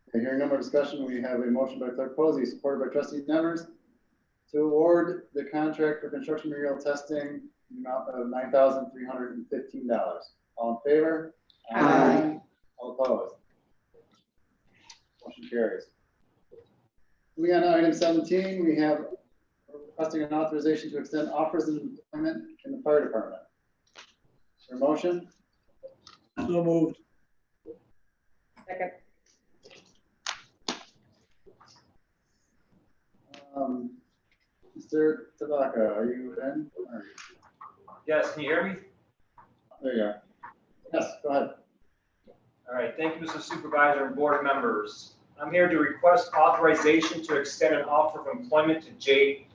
Okay, hearing no more discussion, we have a motion by Clerk Posey, supported by Trustee Nevers, to award the contract for construction material testing in the amount of $9,315. All in favor? Aye. All opposed? Motion carries. Moving on to item 17, we have requesting an authorization to extend offers of employment in the fire department. Is there a motion? So moved. Second. Mr. Tabaka, are you in? Yes, can you hear me? There you are. Yes, go ahead. All right, thank you, Mr. Supervisor and board members. I'm here to request authorization to extend an offer of employment to Jay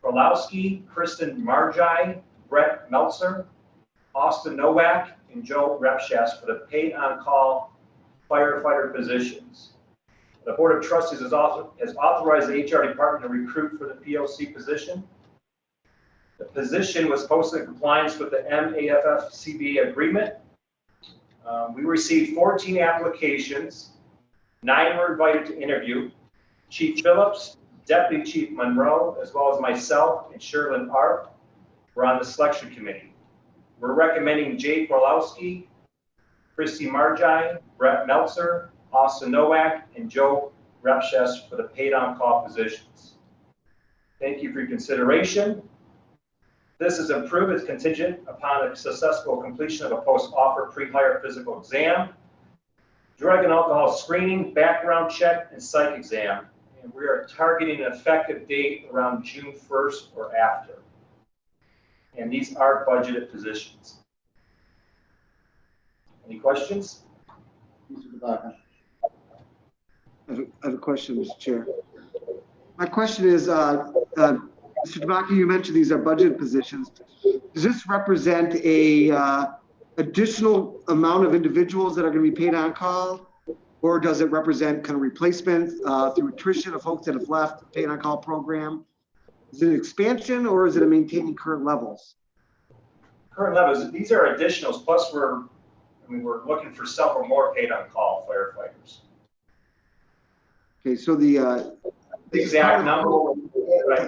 Krolowski, Kristen Margi, Brett Meltzer, Austin Nowak, and Joe Repshas for the paid on-call firefighter positions. The Board of Trustees has authorized the HR department to recruit for the POC position. The position was posted in compliance with the MAFF-CBA agreement. We received 14 applications. 9 were invited to interview. Chief Phillips, Deputy Chief Monroe, as well as myself and Sherlyn Arp were on the selection committee. We're recommending Jay Krolowski, Christy Margi, Brett Meltzer, Austin Nowak, and Joe Repshas for the paid on-call positions. Thank you for your consideration. This is approved as contingent upon a successful completion of a post-offer pre-hire physical exam, drug and alcohol screening, background check, and psych exam. And we are targeting an effective date around June 1st or after. And these are budgeted positions. Any questions? Mr. DeBaca. I have a question, Mr. Chair. My question is, Mr. DeBaca, you mentioned these are budget positions. Does this represent a additional amount of individuals that are going to be paid on call? Or does it represent kind of replacement through attrition of folks that have left the paid on call program? Is it an expansion or is it a maintaining current levels? Current levels, these are additionals, plus we're looking for several more paid on call firefighters. Okay, so the exact number. Right.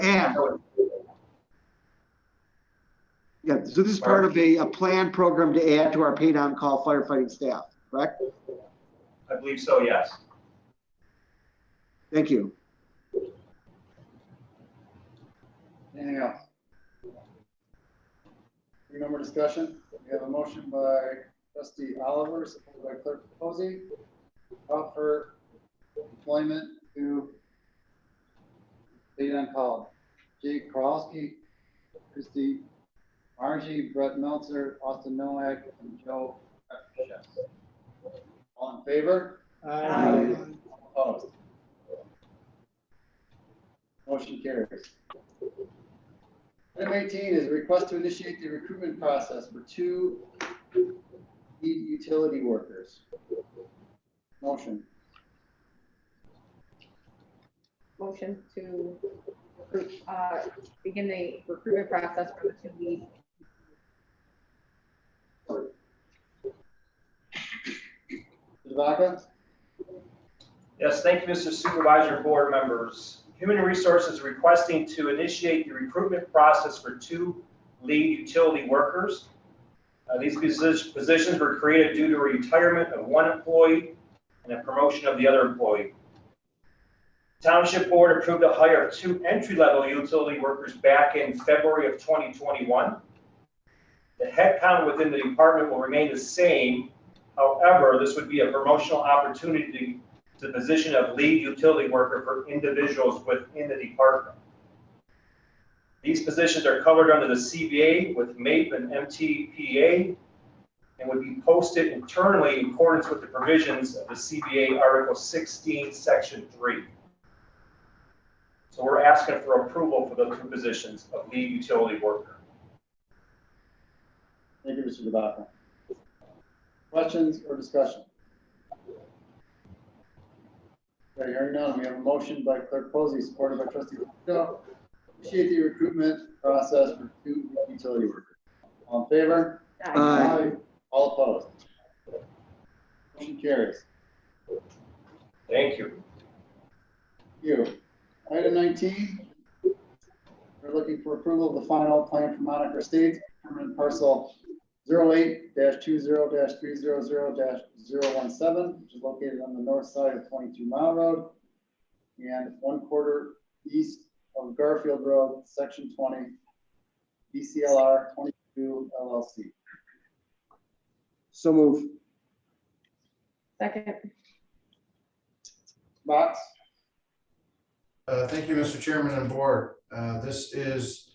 Yeah, so this is part of a planned program to add to our paid on call firefighting staff, correct? I believe so, yes. Thank you. Anything else? Any more discussion? We have a motion by Trustee Oliver, supported by Clerk Posey, offer employment to paid on call. Jay Krolowski, Christy Margie, Brett Meltzer, Austin Nowak, and Joe Repshas. All in favor? Aye. Opposed? Motion carries. Item 18 is a request to initiate the recruitment process for 2 lead utility workers. Motion. Motion to begin the recruitment process for the 2 lead. Mr. Vaca? Yes, thank you, Mr. Supervisor and board members. Human Resources requesting to initiate the recruitment process for 2 lead utility workers. These positions were created due to a retirement of 1 employee and a promotion of the other employee. Township Board approved a hire of 2 entry-level utility workers back in February of 2021. The headcount within the department will remain the same. However, this would be a promotional opportunity to the position of lead utility worker for individuals within the department. These positions are covered under the CBA with MAPE and MTPA and would be posted internally in accordance with the provisions of the CBA Article 16, Section 3. So we're asking for approval for the 2 positions of lead utility worker. Thank you, Mr. DeBaca. Questions or discussion? Okay, hearing none, we have a motion by Clerk Posey, supported by Trustee Lucido, initiate the recruitment process for 2 utility workers. All in favor? Aye. All opposed? Motion carries. Thank you. You. Item 19, we're looking for approval of the final plan for Monarch Estates, permanent parcel 08-200-300-017, which is located on the north side of 22 Mile Road and 1/4 east of Garfield Road, Section 20, BCLR 22 LLC. So move. Second. Box. Thank you, Mr. Chairman and Board. This is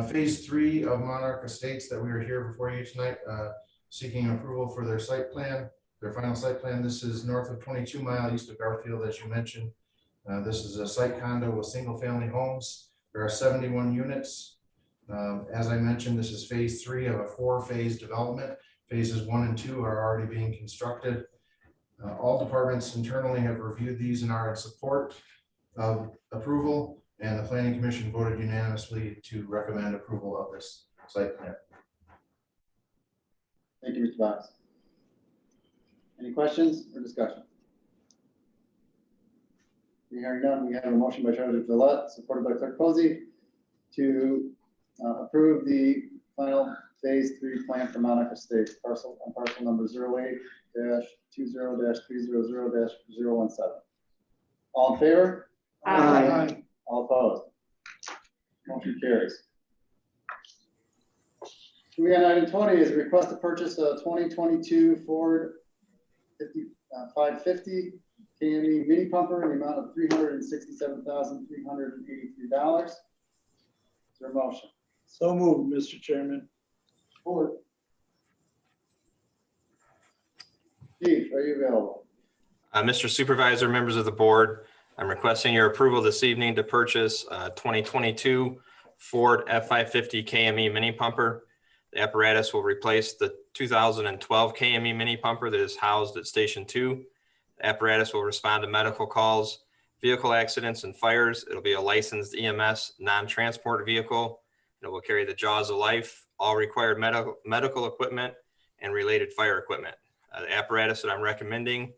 Phase 3 of Monarch Estates that we are here before you tonight, seeking approval for their site plan. their final site plan. This is north of 22 Mile, east of Garfield, as you mentioned. This is a site condo with single-family homes. There are 71 units. As I mentioned, this is phase 3 of a 4-phase development. Phases 1 and 2 are already being constructed. All departments internally have reviewed these and are in support of approval, and the Planning Commission voted unanimously to recommend approval of this site plan. Thank you, Mr. Box. Any questions or discussion? Hearing none, we have a motion by Treasurer Gillette, supported by Clerk Posey, to approve the final phase 3 plan for Monarch Estates, parcel number 08-20-300-017. All in favor? Aye. All opposed? Motion carries. Moving on, item 20 is a request to purchase a 2022 Ford 550 KME mini pumper in the amount of $367,383. Is there a motion? So moved, Mr. Chairman. Support. Chief, are you available? Mr. Supervisor, members of the board, I'm requesting your approval this evening to purchase a 2022 Ford F550 KME mini pumper. The apparatus will replace the 2012 KME mini pumper that is housed at Station 2. The apparatus will respond to medical calls, vehicle accidents, and fires. It'll be a licensed EMS non-transport vehicle. It will carry the Jaws of Life, all required medical equipment, and related fire equipment. The apparatus that I'm recommending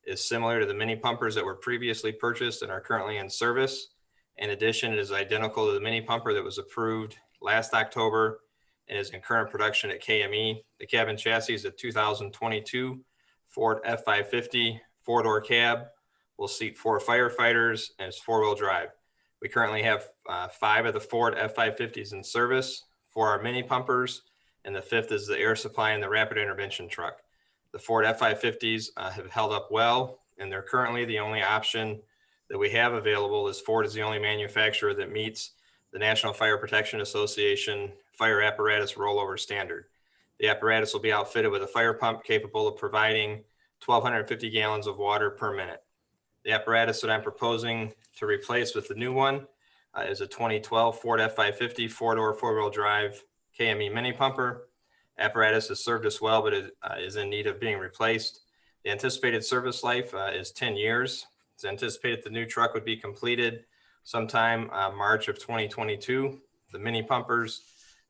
is similar to the mini pumpers that were previously purchased and are currently in service. In addition, it is identical to the mini pumper that was approved last October and is in current production at KME. The cabin chassis is a 2022 Ford F550 4-door cab. Will seat 4 firefighters and it's 4-wheel drive. We currently have 5 of the Ford F550s in service, 4 are mini pumpers, and the 5th is the air supply and the rapid intervention truck. The Ford F550s have held up well, and they're currently the only option that we have available. Is Ford is the only manufacturer that meets the National Fire Protection Association fire apparatus rollover standard. The apparatus will be outfitted with a fire pump capable of providing 1,250 gallons of water per minute. The apparatus that I'm proposing to replace with the new one is a 2012 Ford F550 4-door 4-wheel drive KME mini pumper. Apparatus has served us well, but it is in need of being replaced. The anticipated service life is 10 years. It's anticipated the new truck would be completed sometime March of 2022. The mini pumpers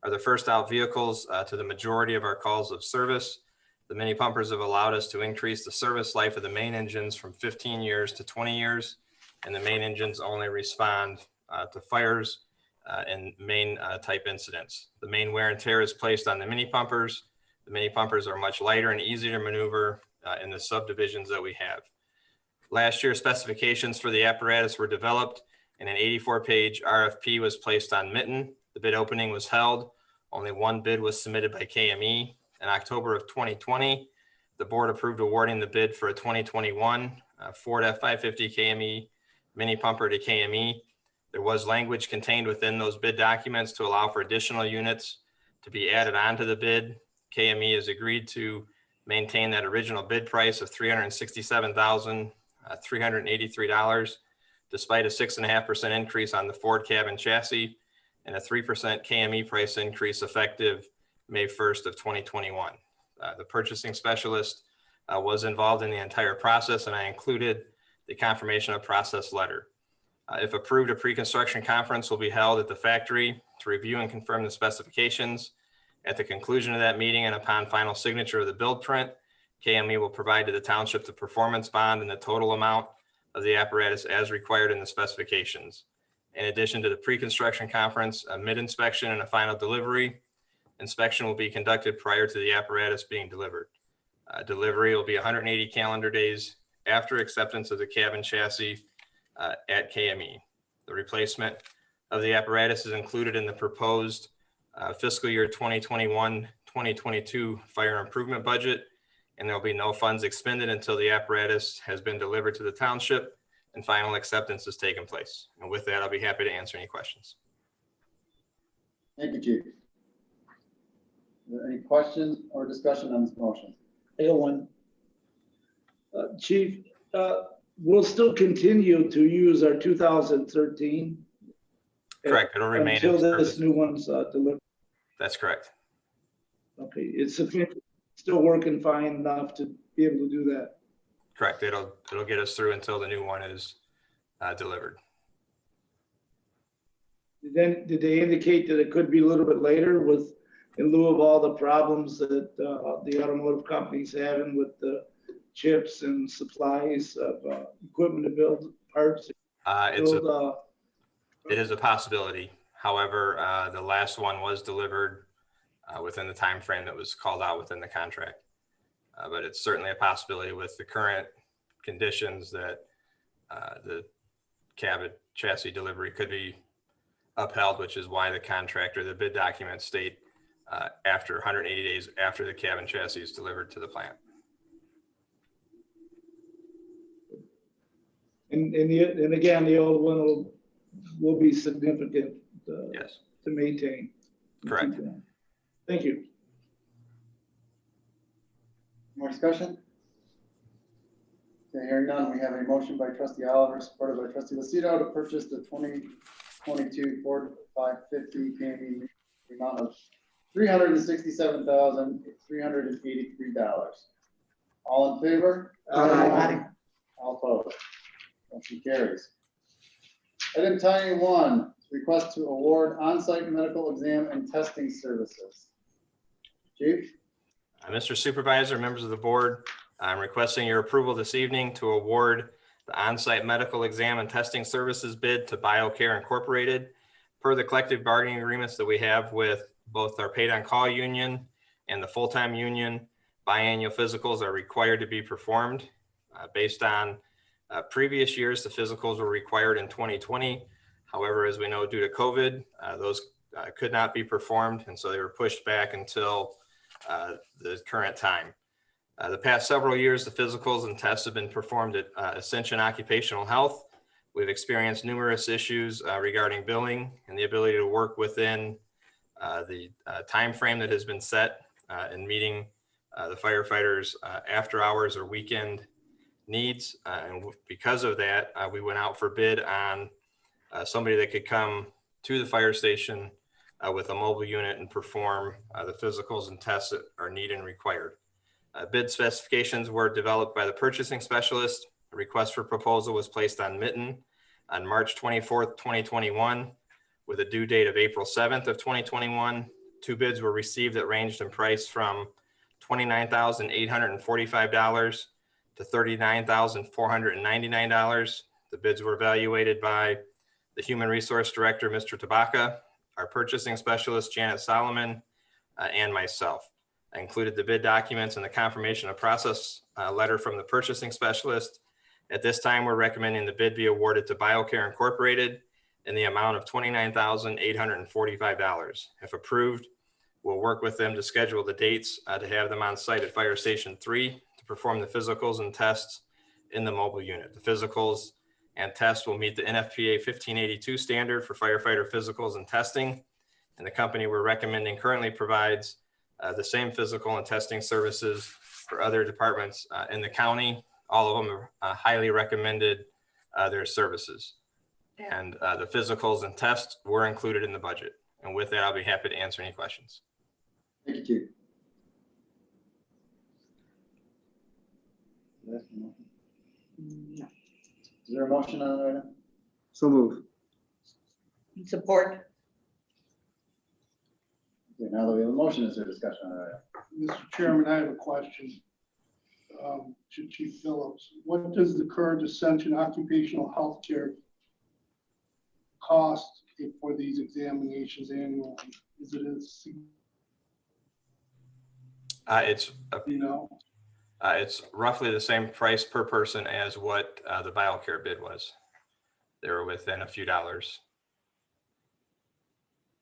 are the first out vehicles to the majority of our calls of service. The mini pumpers have allowed us to increase the service life of the main engines from 15 years to 20 years, and the main engines only respond to fires and main type incidents. The main wear and tear is placed on the mini pumpers. The mini pumpers are much lighter and easier to maneuver in the subdivisions that we have. Last year, specifications for the apparatus were developed and an 84-page RFP was placed on Mitten. The bid opening was held. Only one bid was submitted by KME. In October of 2020, the board approved awarding the bid for a 2021 Ford F550 KME mini pumper to KME. There was language contained within those bid documents to allow for additional units to be added onto the bid. KME has agreed to maintain that original bid price of $367,383, despite a 6.5% increase on the Ford cabin chassis and a 3% KME price increase effective May 1st of 2021. The purchasing specialist was involved in the entire process, and I included the confirmation of process letter. If approved, a pre-construction conference will be held at the factory to review and confirm the specifications. At the conclusion of that meeting and upon final signature of the build print, KME will provide to the township the performance bond and the total amount of the apparatus as required in the specifications. In addition to the pre-construction conference, a mid-inspection and a final delivery. Inspection will be conducted prior to the apparatus being delivered. Delivery will be 180 calendar days after acceptance of the cabin chassis at KME. The replacement of the apparatus is included in the proposed fiscal year 2021-2022 fire improvement budget, and there will be no funds expended until the apparatus has been delivered to the township and final acceptance has taken place. And with that, I'll be happy to answer any questions. Thank you, Chief. Are there any questions or discussion on this motion? I got one. Chief, we'll still continue to use our 2013. Correct. It'll remain in Until this service. new one's delivered. That's correct. Okay, it's sufficient, still working fine enough to be able to do that. Correct. It'll get us through until the new one is delivered. Then, did they indicate that it could be a little bit later with, in lieu of all the problems that the automotive companies having with the chips and supplies of equipment to build parts? It is a possibility. However, the last one was delivered within the time frame that was called out within the contract. But it's certainly a possibility with the current conditions that the cab and chassis delivery could be upheld, which is why the contract or the bid documents state after 180 days after the cab and chassis is delivered to the plant. And again, the old one will be significant Yes. to maintain. Correct. Thank you. More discussion? Okay, hearing none, we have a motion by trustee Oliver, supported by trustee Lucido, to purchase the 2022 Ford 550 KME, the amount of $367,383. All in favor? Aye. All opposed? Motion carries. Item 21, request to award on-site medical exam and testing services. Chief? Mr. Supervisor, members of the board, I'm requesting your approval this evening to award the on-site medical exam and testing services bid to BioCare Incorporated. Per the collective bargaining agreements that we have with both our paid-on-call union and the full-time union, biannual physicals are required to be performed. Based on previous years, the physicals were required in 2020. However, as we know, due to COVID, those could not be performed, and so they were pushed back until the current time. The past several years, the physicals and tests have been performed at Ascension Occupational Health. We've experienced numerous issues regarding billing and the ability to work within the time frame that has been set in meeting the firefighters' after hours or weekend needs. And because of that, we went out for bid on somebody that could come to the fire station with a mobile unit and perform the physicals and tests that are needed and required. Bid specifications were developed by the purchasing specialist. A request for proposal was placed on Mitten on March 24th, 2021, with a due date of April 7th of 2021. Two bids were received that ranged in price from $29,845 to $39,499. The bids were evaluated by the Human Resource Director, Mr. Tabaka, our purchasing specialist, Janet Solomon, and myself. I included the bid documents and the confirmation of process letter from the purchasing specialist. At this time, we're recommending the bid be awarded to BioCare Incorporated in the amount of $29,845. If approved, we'll work with them to schedule the dates to have them on site at Fire Station 3 to perform the physicals and tests in the mobile unit. The physicals and tests will meet the NFPA 1582 standard for firefighter physicals and testing. And the company we're recommending currently provides the same physical and testing services for other departments in the county. All of them are highly recommended their services. And the physicals and tests were included in the budget. And with that, I'll be happy to answer any questions. Thank you, Chief. Is there a motion on that item? So move. Support. Okay, now that we have a motion, is there discussion on that item? Mr. Chairman, I have a question to Chief Phillips. What does the current Ascension Occupational Health Care cost for these examinations annually? Is it It's roughly the same price per person as what the BioCare bid was. They were within a few dollars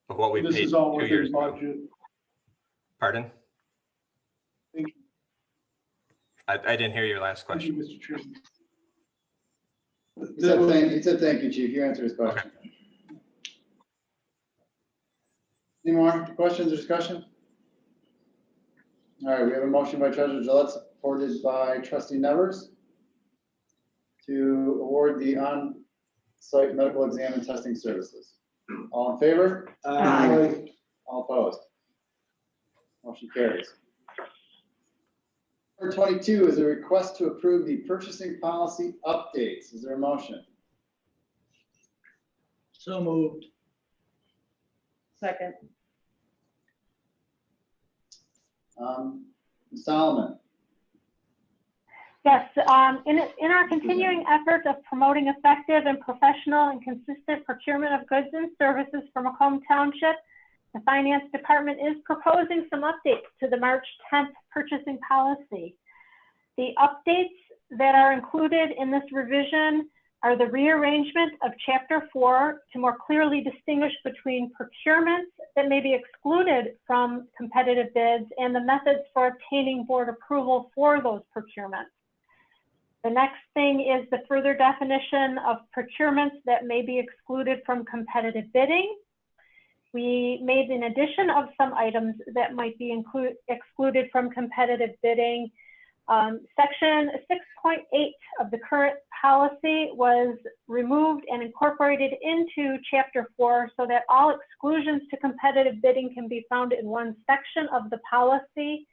of what we This paid is all 2 years within ago. budget. Pardon? Thank you. I didn't hear your last Thank you, question. Mr. Chairman. He said thank you, Chief. You answered his question. Any more questions or discussion? All right, we have a motion by Treasurer Gillette, supported by Trustee Nevers. to award the on-site medical exam and testing services. All in favor? Aye. All opposed? Motion carries. Number 22 is a request to approve the purchasing policy updates. Is there a motion? So moved. Second. Ms. Solomon? Yes, in our continuing effort of promoting effective and professional and consistent procurement of goods and services for Macomb Township, the Finance Department is proposing some updates to the March 10th purchasing policy. The updates that are included in this revision are the rearrangement of Chapter 4 to more clearly distinguish between procurements that may be excluded from competitive bids and the methods for obtaining board approval for those procurements. The next thing is the further definition of procurements that may be excluded from competitive bidding. We made an addition of some items that might be excluded from competitive bidding. Section 6.8 of the current policy was removed and incorporated into Chapter 4 so that all exclusions to competitive bidding can be found in one section of the policy.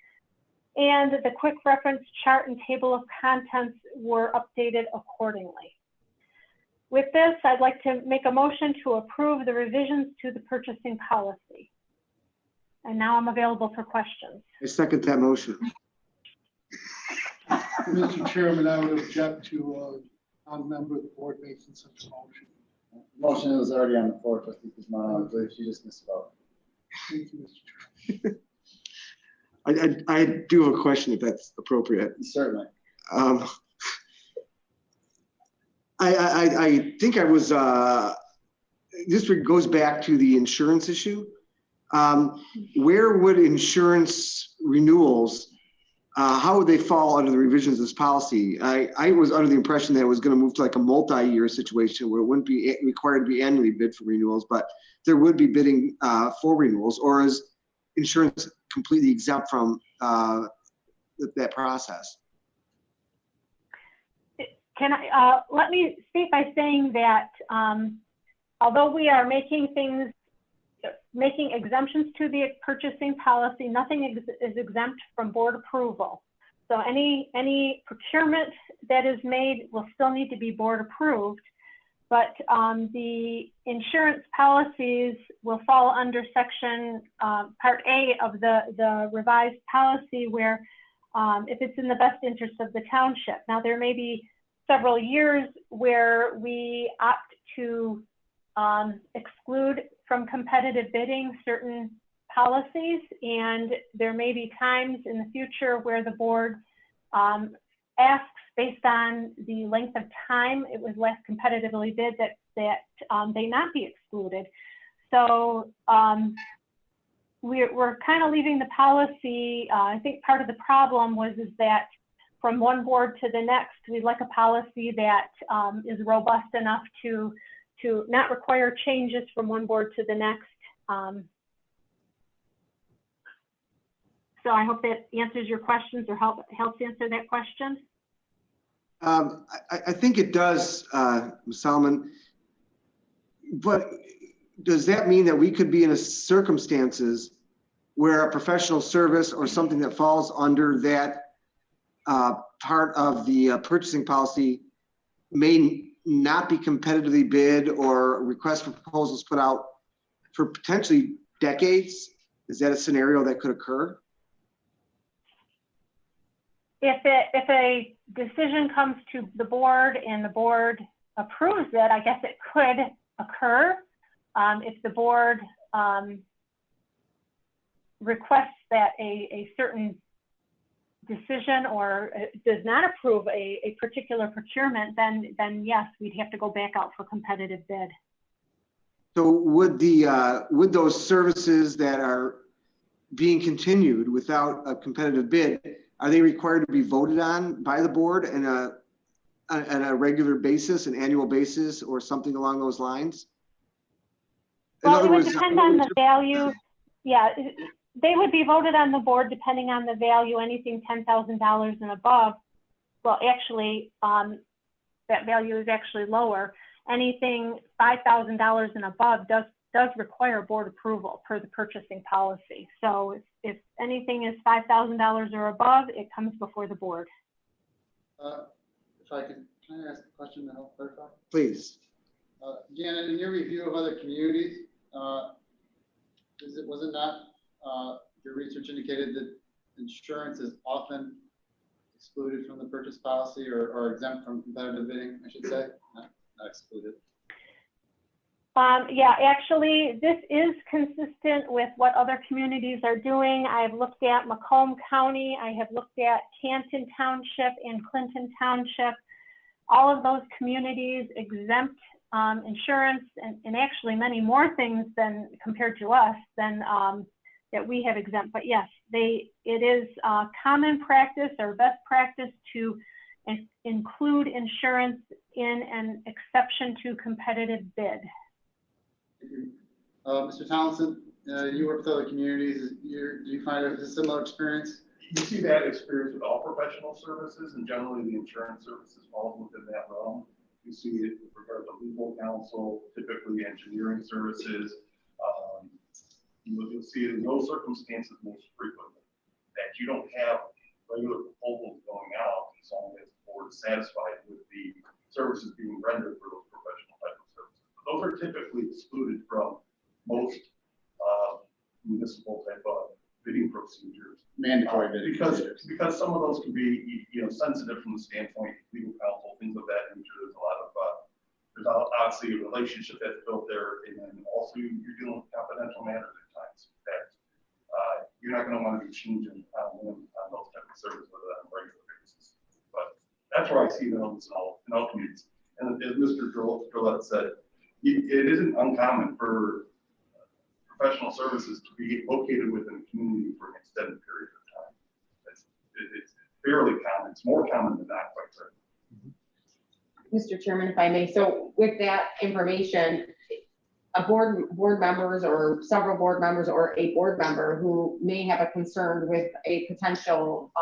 And the quick reference chart and table of contents were updated accordingly. With this, I'd like to make a motion to approve the revisions to the purchasing policy. And now I'm available for questions. I second that motion. Mr. Chairman, I would object to a member of the board making such a motion. Motion was already on the floor, trustee Kuzma. I believe she just missed about. Thank you, Mr. Chairman. I do have a question if that's appropriate. Certainly. I think I was, this goes back to the insurance issue. Where would insurance renewals, how would they fall under the revisions of this policy? I was under the impression that it was going to move to like a multi-year situation where it wouldn't be required to be annually bid for renewals, but there would be bidding for renewals, or is insurance completely exempt from that process? Can I, let me speak by saying that although we are making exemptions to the purchasing policy, nothing is exempt from board approval. So any procurement that is made will still need to be board approved, but the insurance policies will fall under section part A of the revised policy, where if it's in the best interest of the township. Now there may be several years where we opt to exclude from competitive bidding certain policies, and there may be times in the future where the board asks, based on the length of time it was less competitively bid, that they not be excluded. So we're kind of leaving the policy. I think part of the problem is that from one board to the next, we'd like a policy that is robust enough to not require changes from one board to the next. So I hope that answers your questions or helps answer that question. I think it does, Ms. Solomon, but does that mean that we could be in a circumstances where a professional service or something that falls under that part of the purchasing policy may not be competitively bid or request for proposals put out for potentially decades? Is that a scenario that could occur? If a decision comes to the board and the board approves it, I guess it could occur. If the board requests that a certain decision or does not approve a particular procurement, then yes, we'd have to go back out for competitive bid. So would those services that are being continued without a competitive bid, are they required to be voted on by the board on a regular basis, an annual basis, or something along those lines? Well, it would depend on the value. Yeah, they would be voted on the board depending on the value, anything $10,000 and above. Well, actually, that value is actually lower. Anything $5,000 and above does require board approval per the purchasing policy. So if anything is $5,000 or above, it comes before the board. If I could, can I ask a question to help clarify? Please. Janet, in your review of other communities, was it not, your research indicated that insurance is often excluded from the purchase policy or exempt from competitive bidding, I should say, not excluded? Yeah, actually, this is consistent with what other communities are doing. I've looked at Macomb County, I have looked at Canton Township and Clinton Township. All of those communities exempt insurance and actually many more things than compared to us than that we have exempt. But yes, it is common practice or best practice to include insurance in an exception to competitive bid. Mr. Townsend, you work with other communities. Do you find a similar experience? You see that experience with all professional services, and generally the insurance services falls within that realm. You see it with regard to legal counsel, typically engineering services. You'll see it in those circumstances most frequently, that you don't have regular proposals going out as long as the board is satisfied with the services being rendered for those professional type of services. But those are typically excluded from most municipal type of bidding procedures. Mandatory bidding because some of those can be sensitive from the standpoint of legal counsel, things of that nature. There's a lot of there's obviously a relationship that's built there, and then also you're dealing with confidential matters at times that you're not going to want to be changing on those type of services on a regular basis. But that's where I see them in all communities. And as Mr. Drollet said, it isn't uncommon for professional services to be located within a community for an extended period of time. It's fairly common. It's more common than not, quite frankly. Mr. Chairman, if I may, so with that information, a board members or several board members or a board member who may have a concern with a potential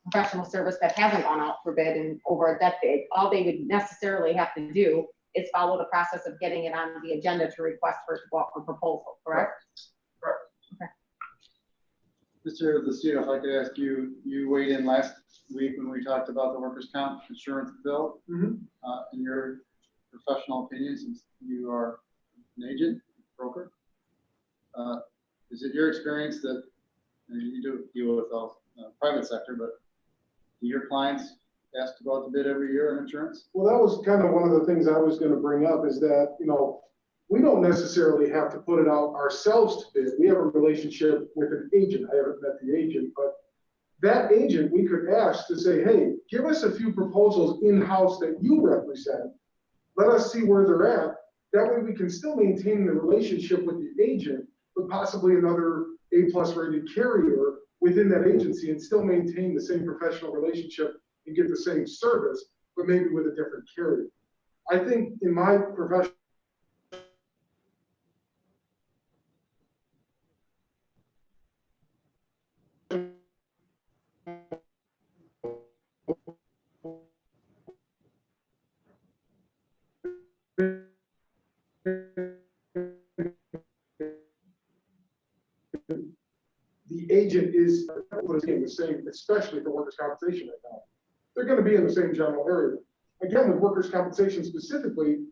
professional service that hasn't gone out for bid in over a decade, all they would necessarily have to do is follow the process of getting it on the agenda to request for it to go out for proposal, correct? Correct. Okay. Mr. Lucio, if I could ask you, you weighed in last week when we talked about the workers' comp insurance bill. In your professional opinion, since you are an agent, broker, is it your experience that you do deal with all private sector, but do your clients ask to go out to bid every year on insurance? Well, that was kind of one of the things I was going to bring up, is that, we don't necessarily have to put it out ourselves to bid. We have a relationship with an agent. I haven't met the agent, but that agent, we could ask to say, hey, give us a few proposals in-house that you represent. Let us see where they're at. That way we can still maintain the relationship with the agent, but possibly another A+ rated carrier within that agency and still maintain the same professional relationship and get the same service, but maybe with a different carrier. I think in my profession, the agent is the same, especially for workers' compensation right now. They're going to be in the same general area. Again, with workers' compensation specifically,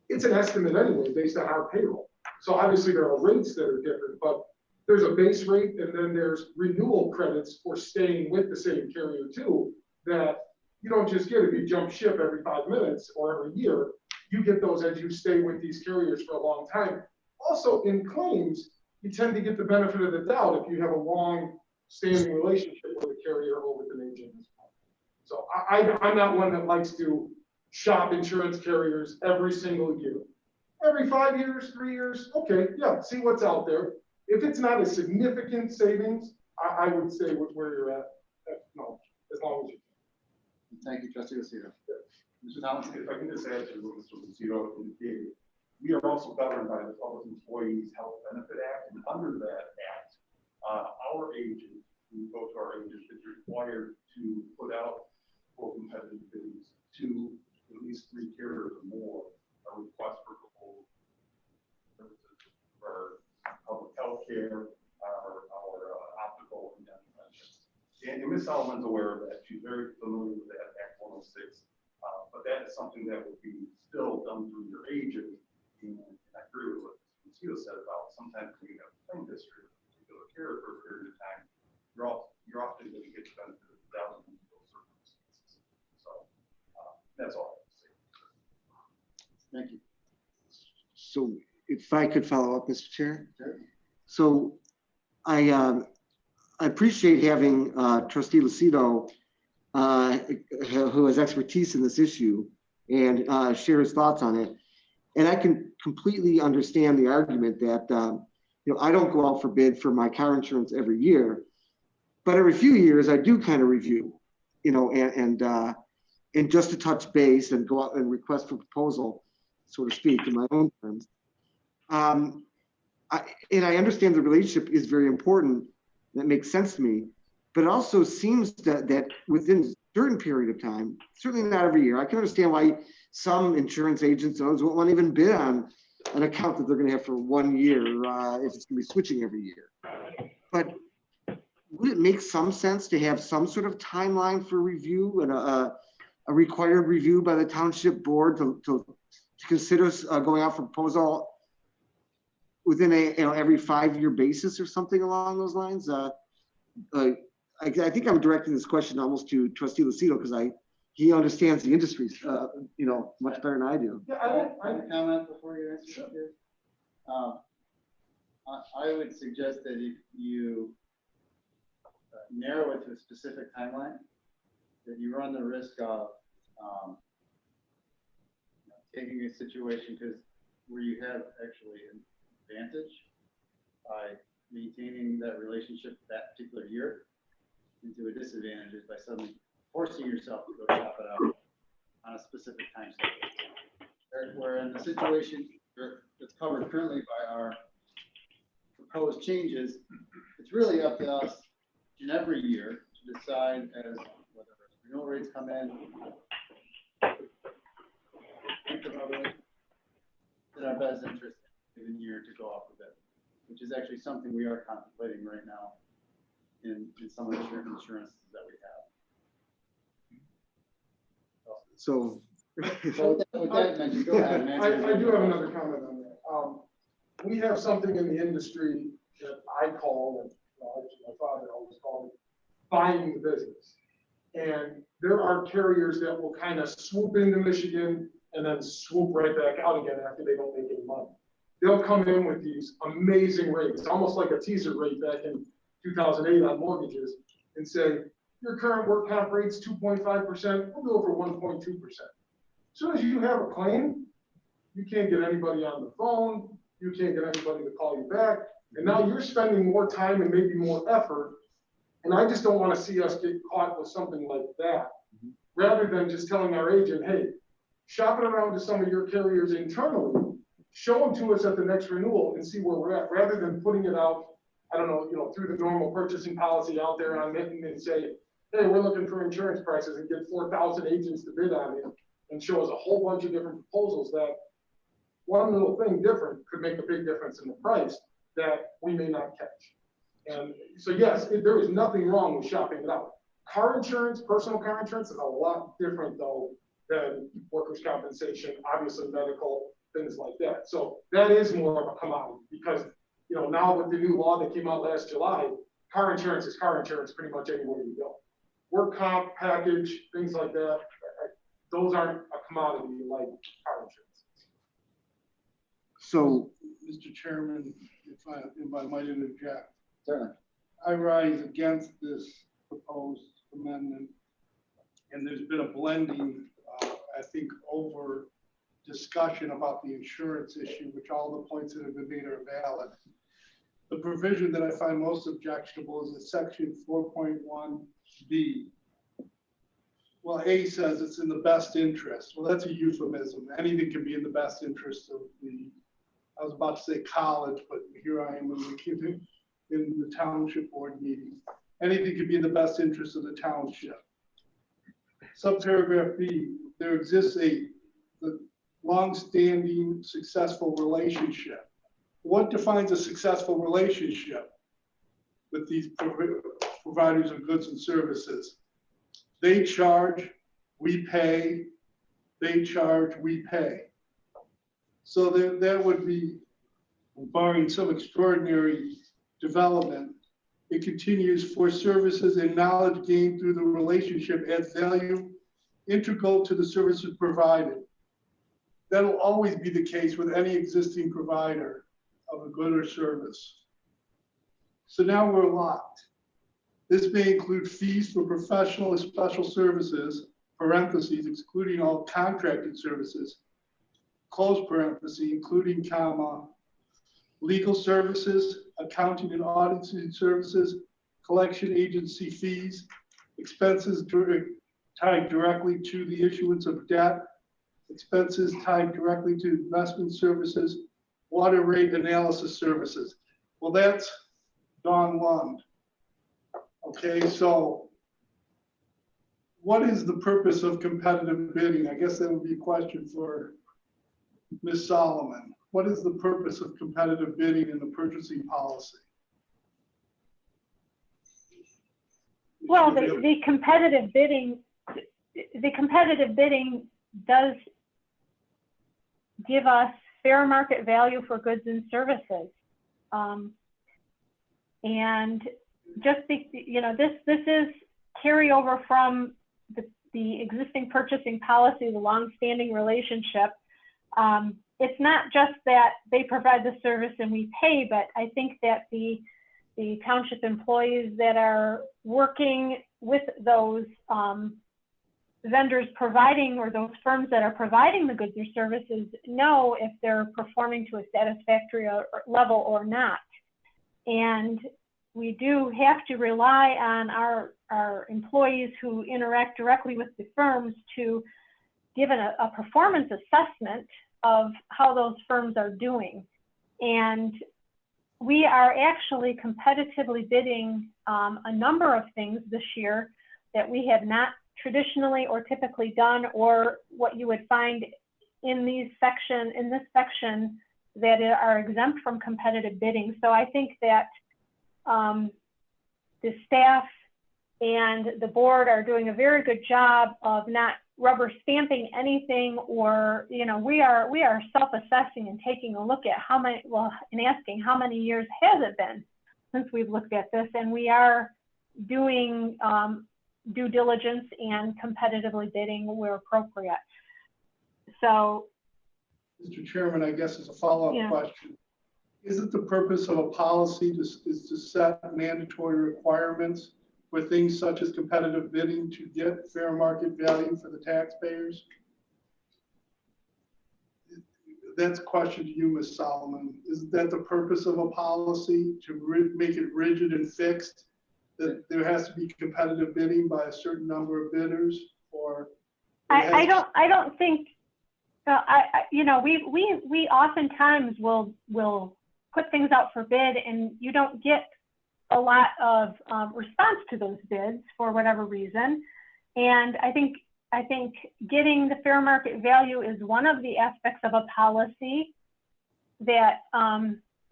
it's an estimate anyway based on our payroll. So obviously there are rates that are different, but there's a base rate and then there's renewal credits for staying with the same carrier too, that you don't just get if you jump ship every 5 minutes or every year. You get those as you stay with these carriers for a long time. Also in claims, you tend to get the benefit of the doubt if you have a long standing relationship with a carrier or with an agent. So I'm not one that likes to shop insurance carriers every single year. Every 5 years, 3 years, okay, yeah, see what's out there. If it's not a significant savings, I would stay with where you're at. No, as long as you can. Thank you, Trustee Lucio. Mr. Thomas, If I can just add to what Mr. Lucio indicated, we are also governed by the Public Employees Health Benefit Act, and under that act, our agent, we go to our agent, is required to put out for competitive bids to at least 3 carriers or more, a request for proposal services for public health care, our optical and dental benefits. And Ms. Sullivan's aware of that. She's very familiar with that Act 106. But that is something that would be still done through your agent. And I agree with what Lucio said about sometimes when you have a claim history of a particular carrier for a period of time, you're often going to get the benefit of the doubt in those circumstances. So that's all I have to say. Thank you. So if I could follow up, Mr. Chair. Sure. So I appreciate having Trustee Lucido, who has expertise in this issue, and share his thoughts on it. And I can completely understand the argument that, I don't go out for bid for my car insurance every year, but every few years I do kind of review, and just to touch base and go out and request for proposal, so to speak, in my own terms. And I understand the relationship is very important. That makes sense to me, but it also seems that within a certain period of time, certainly not every year, I can understand why some insurance agents won't even bid on an account that they're going to have for 1 year if it's going to be switching every year. But would it make some sense to have some sort of timeline for review and a required review by the township board to consider going out for proposal within every 5-year basis or something along those lines? I think I'm directing this question almost to Trustee Lucido because he understands the industry, much better than I do. Yeah, I can comment before you answer. Sure. I would suggest that if you narrow it to a specific timeline, that you run the risk of taking a situation where you have actually an advantage by maintaining that relationship that particular year into a disadvantage by suddenly forcing yourself to go shop it out on a specific time schedule. Where in the situation that's covered currently by our proposed changes, it's really up to us in every year to decide as whether renewal rates come in, in our best interest in a year to go off the bid, which is actually something we are contemplating right now in some of the insurances that we have. So, with that mentioned, go ahead. I do have another comment on that. We have something in the industry that I call, and actually my father always called it, buying the business. And there are carriers that will kind of swoop into Michigan and then swoop right back out again after they don't make any money. They'll come in with these amazing rates, almost like a teaser rate back in 2008 on mortgages, and say, your current work comp rate's 2.5%, we'll go for 1.2%. As soon as you have a claim, you can't get anybody on the phone, you can't get anybody to call you back, and now you're spending more time and maybe more effort, and I just don't want to see us get caught with something like that, rather than just telling our agent, hey, shop it around to some of your carriers internally, show them to us at the next renewal and see where we're at, rather than putting it out, I don't know, through the normal purchasing policy out there on it and say, hey, we're looking for insurance prices and get 4,000 agents to bid on it and show us a whole bunch of different proposals that one little thing different could make a big difference in the price that we may not catch. And so, yes, there is nothing wrong with shopping it out. Car insurance, personal car insurance is a lot different though than workers' compensation, obviously medical, things like that. So that is more of a commodity because, now with the new law that came out last July, car insurance is car insurance pretty much anywhere you go. Work comp, package, things like that, those aren't a commodity like car insurance. So, Mr. Chairman, if I might interject. Certainly. I rise against this proposed amendment, and there's been a blending, I think, over discussion about the insurance issue, which all the points that have been made are valid. The provision that I find most objectionable is the section 4.1B. Well, A says it's in the best interest. Well, that's a euphemism. Anything can be in the best interest of I was about to say college, but here I am in the township board meeting. Anything could be in the best interest of the township. Subparagraph B, there exists the long-standing successful relationship. What defines a successful relationship with these providers of goods and services? They charge, we pay, they charge, we pay. So that would be, barring some extraordinary development, it continues for services and knowledge gained through the relationship adds value integral to the services provided. That'll always be the case with any existing provider of a good or service. So now we're locked. This may include fees for professional and special services, parentheses, excluding all contracted services, close parentheses, including comma, legal services, accounting and auditing services, collection agency fees, expenses tied directly to the issuance of debt, expenses tied directly to investment services, water rate analysis services. Well, that's Don Lund. Okay, so what is the purpose of competitive bidding? I guess that would be a question for Ms. Solomon. What is the purpose of competitive bidding in the purchasing policy? Well, the competitive bidding does give us fair market value for goods and services. And just this is carryover from the existing purchasing policy, the long-standing relationship. It's not just that they provide the service and we pay, but I think that the township employees that are working with those vendors providing, or those firms that are providing the goods or services, know if they're performing to a satisfactory level or not. And we do have to rely on our employees who interact directly with the firms to give a performance assessment of how those firms are doing. And we are actually competitively bidding a number of things this year that we have not traditionally or typically done, or what you would find in this section that are exempt from competitive bidding. So I think that the staff and the board are doing a very good job of not rubber stamping anything, or we are self-assessing and taking a look at how many, and asking how many years has it been since we've looked at this, and we are doing due diligence and competitively bidding where appropriate. So, Mr. Chairman, I guess as a follow-up question, isn't the purpose of a policy is to set mandatory requirements for things such as competitive bidding to get fair market value for the taxpayers? That's a question to you, Ms. Solomon. Isn't that the purpose of a policy, to make it rigid and fixed, that there has to be competitive bidding by a certain number of bidders? Or I don't think, we oftentimes will put things out for bid and you don't get a lot of response to those bids for whatever reason. And I think getting the fair market value is one of the aspects of a policy that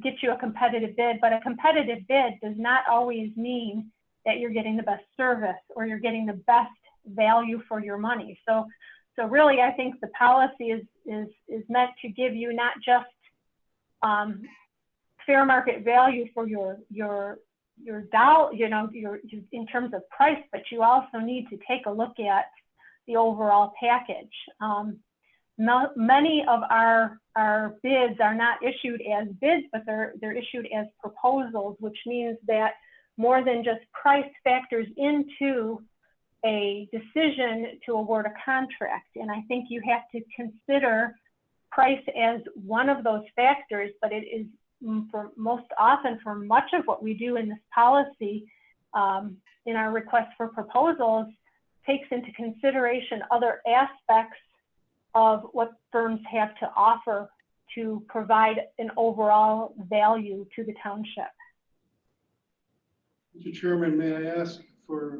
gets you a competitive bid, but a competitive bid does not always mean that you're getting the best service or you're getting the best value for your money. So really, I think the policy is meant to give you not just fair market value for your dollar, in terms of price, but you also need to take a look at the overall package. Many of our bids are not issued as bids, but they're issued as proposals, which means that more than just price factors into a decision to award a contract. And I think you have to consider price as one of those factors, but it is for most often, for much of what we do in this policy, in our request for proposals, takes into consideration other aspects of what firms have to offer to provide an overall value to the township. Mr. Chairman, may I ask for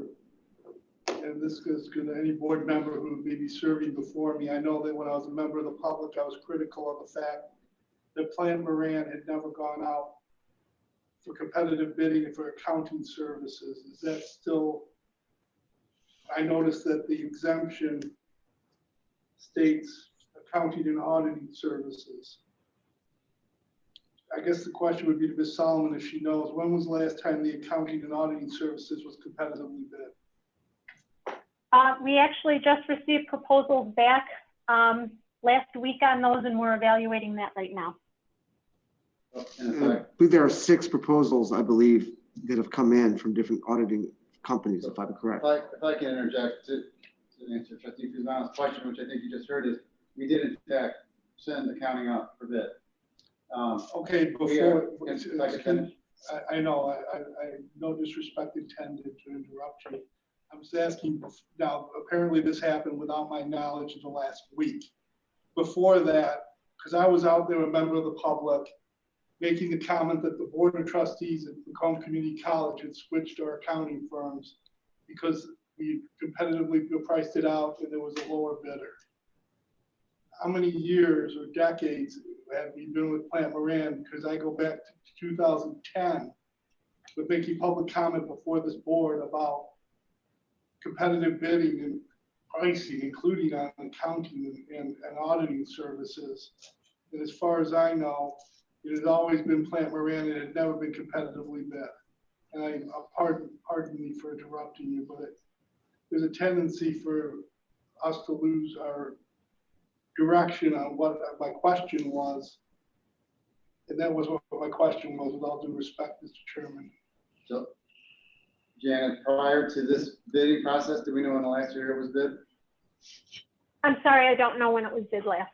and this is going to any board member who may be serving before me. I know that when I was a member of the public, I was critical of the fact that Plant Moran had never gone out for competitive bidding and for accounting services. Is that still? I noticed that the exemption states accounting and auditing services. I guess the question would be to Ms. Solomon, if she knows, when was the last time the accounting and auditing services was competitively bid? We actually just received proposals back last week on those, and we're evaluating that right now. I believe there are 6 proposals, I believe, that have come in from different auditing companies, if I'm correct. If I can interject to answer Trustee Kuzmano's question, which I think you just heard, is we did in fact send accounting out for bid. Okay, before, if I could finish. I know, I no disrespect intended to interrupt you. I was asking, now, apparently this happened without my knowledge in the last week. Before that, because I was out there, a member of the public, making the comment that the Board of Trustees at Macomb Community College had switched our accounting firms because we competitively priced it out and there was a lower bidder. How many years or decades have we been with Plant Moran? Because I go back to 2010 with making public comment before this board about competitive bidding and pricing, including on accounting and auditing services. And as far as I know, it has always been Plant Moran and it had never been competitively bid. And pardon me for interrupting you, but there's a tendency for us to lose our direction on what my question was. And that was what my question was, with all due respect, Mr. Chairman. So, Janet, prior to this bidding process, do we know when the last year it was bid? I'm sorry, I don't know when it was bid last.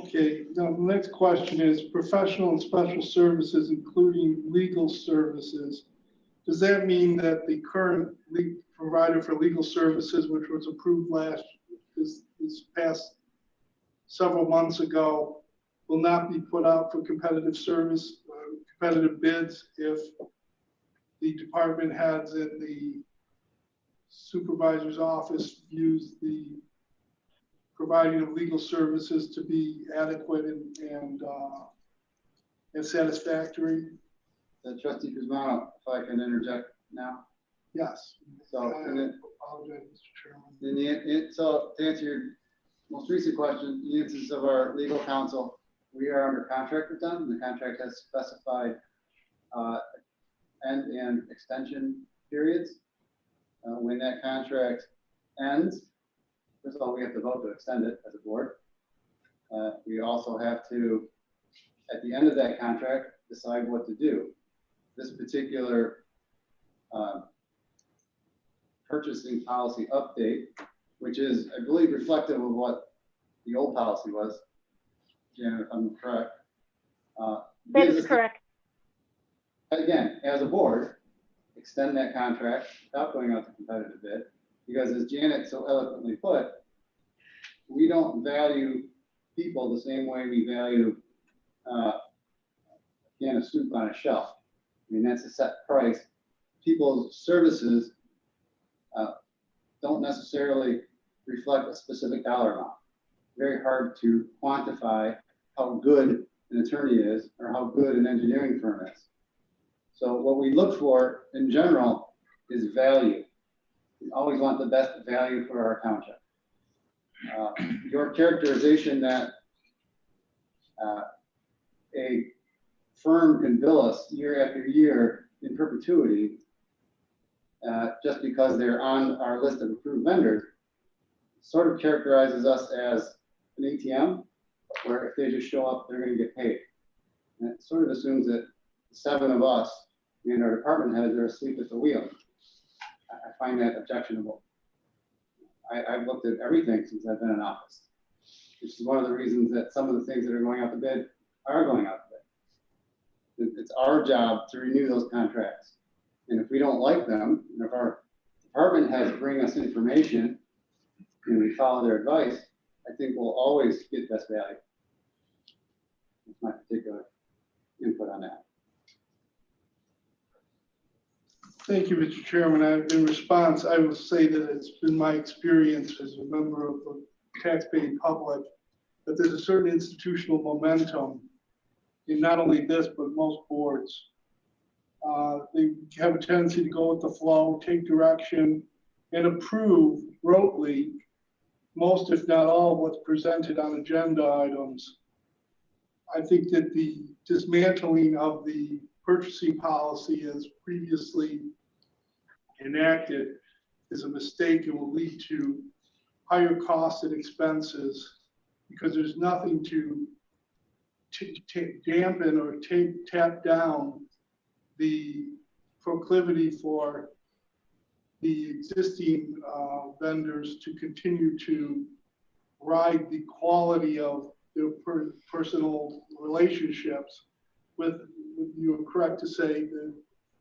Okay, now the next question is professional and special services, including legal services. Does that mean that the current provider for legal services, which was approved this past several months ago, will not be put out for competitive bids if the department heads in the supervisor's office views the providing of legal services to be adequate and satisfactory? Trustee Kuzmano, if I can interject now. Yes. So, I apologize, Mr. Chairman. So to answer your most recent question, in the instance of our legal counsel, we are under contract with them, and the contract has specified end and extension periods. When that contract ends, first of all, we have to vote to extend it as a board. We also have to, at the end of that contract, decide what to do. This particular purchasing policy update, which is, I believe, reflective of what the old policy was, Janet, if I'm correct. That is correct. Again, as a board, extend that contract without going out to competitive bid, because as Janet so eloquently put, we don't value people the same way we value a can of soup on a shelf. I mean, that's a set price. People's services don't necessarily reflect a specific dollar amount. Very hard to quantify how good an attorney is or how good an engineering firm is. So what we look for in general is value. We always want the best value for our township. Your characterization that a firm can bill us year after year in perpetuity just because they're on our list of approved vendors sort of characterizes us as an ATM, where if they just show up, they're going to get paid. And it sort of assumes that the 7 of us and our department heads are asleep at the wheel. I find that objectionable. I've looked at everything since I've been in office, which is one of the reasons that some of the things that are going out to bid are going out to bid. It's our job to renew those contracts. And if we don't like them, and if our department heads bring us information and we follow their advice, I think we'll always get best value. That's my particular input on that. Thank you, Mr. Chairman. In response, I will say that it's been my experience as a member of the taxpaying public that there's a certain institutional momentum in not only this, but most boards. They have a tendency to go with the flow, take direction, and approve rotely most, if not all, of what's presented on agenda items. I think that the dismantling of the purchasing policy as previously enacted is a mistake and will lead to higher costs and expenses because there's nothing to dampen or tap down the proclivity for the existing vendors to continue to ride the quality of their personal relationships with, you are correct to say, the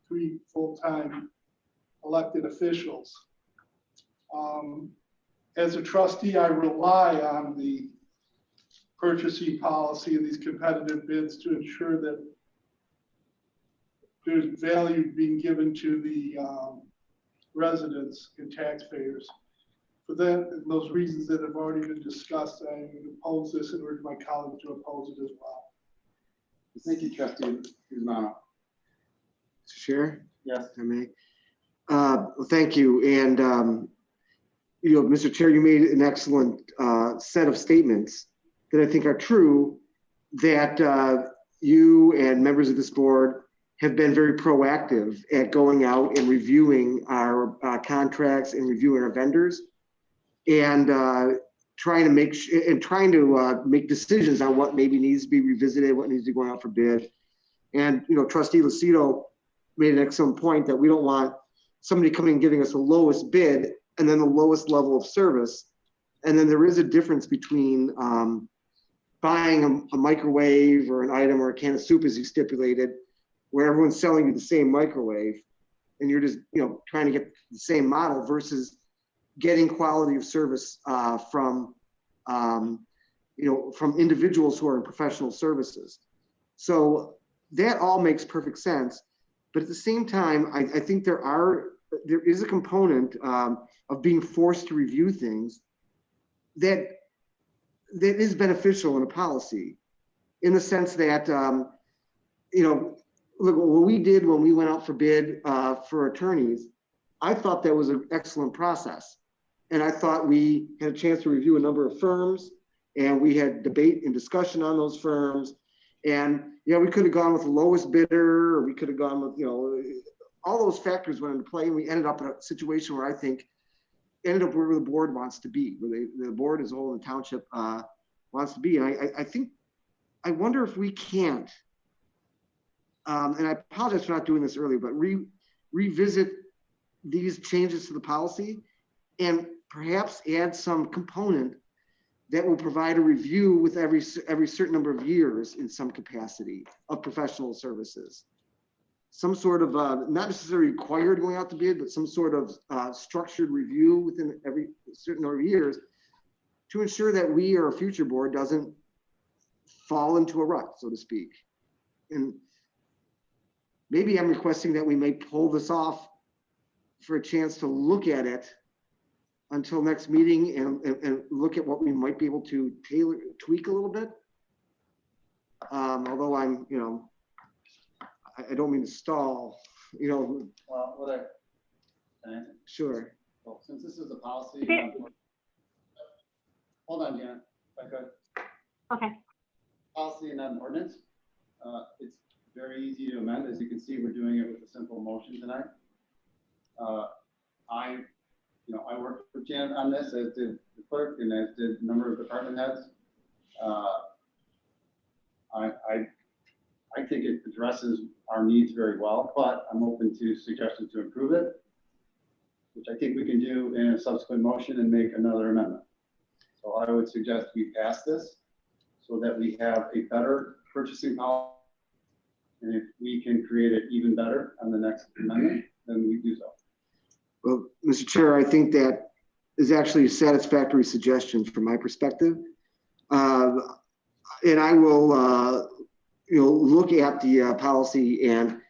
3 full-time elected officials. As a trustee, I rely on the purchasing policy and these competitive bids to ensure that there's value being given to the residents and taxpayers. For that, and those reasons that have already been discussed, I would oppose this and urge my colleagues to oppose it as well. Thank you, Trustee Guzmano. Chair? Yes. If I may. Well, thank you. And, Mr. Chair, you made an excellent set of statements that I think are true, that you and members of this board have been very proactive at going out and reviewing our contracts and reviewing our vendors and trying to make decisions on what maybe needs to be revisited, what needs to go out for bid. And, Trustee Lucido made an excellent point that we don't want somebody coming and giving us the lowest bid and then the lowest level of service. And then there is a difference between buying a microwave or an item or a can of soup, as you stipulated, where everyone's selling you the same microwave and you're just, trying to get the same model versus getting quality of service from individuals who are in professional services. So that all makes perfect sense. But at the same time, I think there is a component of being forced to review things that is beneficial in a policy, in the sense that, look, what we did when we went out for bid for attorneys, I thought that was an excellent process. And I thought we had a chance to review a number of firms and we had debate and discussion on those firms. And we could have gone with the lowest bidder, or we could have gone with, all those factors went into play, and we ended up in a situation where I think ended up where the board wants to be, where the board as a whole in the township wants to be. And I wonder if we can't, and I apologize for not doing this earlier, but revisit these changes to the policy and perhaps add some component that will provide a review with every certain number of years in some capacity of professional services. Some sort of, not necessarily required going out to bid, but some sort of structured review within every certain number of years to ensure that we or a future board doesn't fall into a rut, so to speak. And maybe I'm requesting that we may pull this off for a chance to look at it until next meeting and look at what we might be able to tweak a little bit. Although I'm, I don't mean to stall, Well, what Sure. well, since this is a policy. Okay. Hold on, Janet, if I could. Okay. Policy and not an ordinance. It's very easy to amend. As you can see, we're doing it with a simple motion tonight. I worked with Janet on this, as did the clerk and as did a number of department heads. I think it addresses our needs very well, but I'm open to suggestions to improve it, which I think we can do in a subsequent motion and make another amendment. So I would suggest we pass this so that we have a better purchasing policy. And if we can create it even better on the next amendment, then we do so. Well, Mr. Chair, I think that is actually a satisfactory suggestion from my perspective. And I will, look at the policy and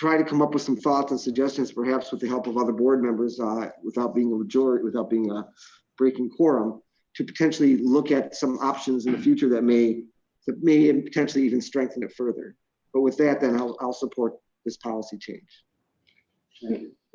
try to come up with some thoughts and suggestions, perhaps with the help of other board members, without being a majority, without being a breaking quorum, to potentially look at some options in the future that may potentially even strengthen it further. But with that, then I'll support this policy change.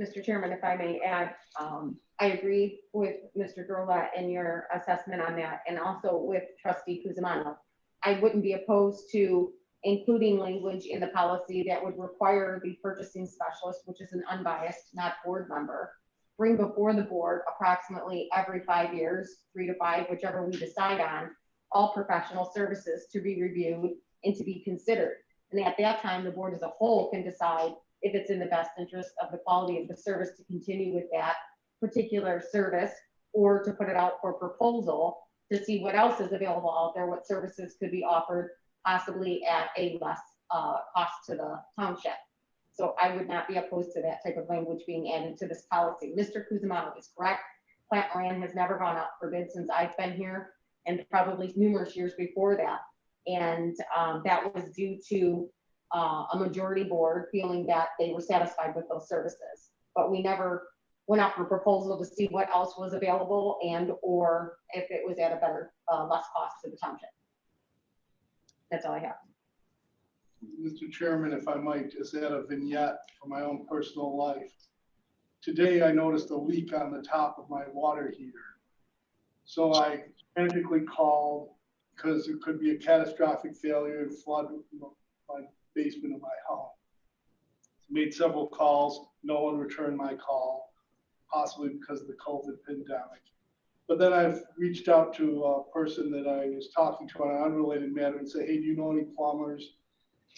Mr. Chairman, if I may add, I agree with Mr. Drola and your assessment on that, and also with Trustee Cusimano. I wouldn't be opposed to including language in the policy that would require the purchasing specialist, which is an unbiased, not board member, bring before the board approximately every 5 years, 3 to 5, whichever we decide on, all professional services to be reviewed and to be considered. And at that time, the board as a whole can decide if it's in the best interest of the quality of the service to continue with that particular service, or to put it out for proposal to see what else is available out there, what services could be offered possibly at a less cost to the township. So I would not be opposed to that type of language being added to this policy. Mr. Cusimano is correct. Plant Moran has never gone out for bid since I've been here, and probably numerous years before that. And that was due to a majority board feeling that they were satisfied with those services. But we never went out for proposal to see what else was available and or if it was at a better, less cost to the township. That's all I have. Mr. Chairman, if I might just add a vignette from my own personal life. Today, I noticed a leak on the top of my water heater. So I frantically called because it could be a catastrophic failure and flood my basement of my home. Made several calls. No one returned my call, possibly because of the COVID pandemic. But then I've reached out to a person that I was talking to on an unrelated matter and say, hey, do you know any plumbers?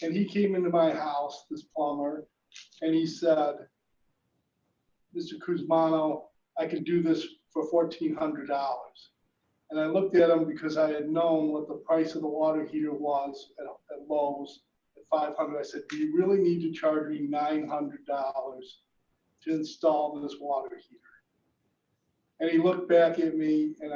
And he came into my house, this plumber, and he said, Mr. Cusimano, I can do this for $1,400. And I looked at him because I had known what the price of the water heater was at Lowe's at $500. I said, do you really need to charge me $900 to install this water heater? And he looked back at me, and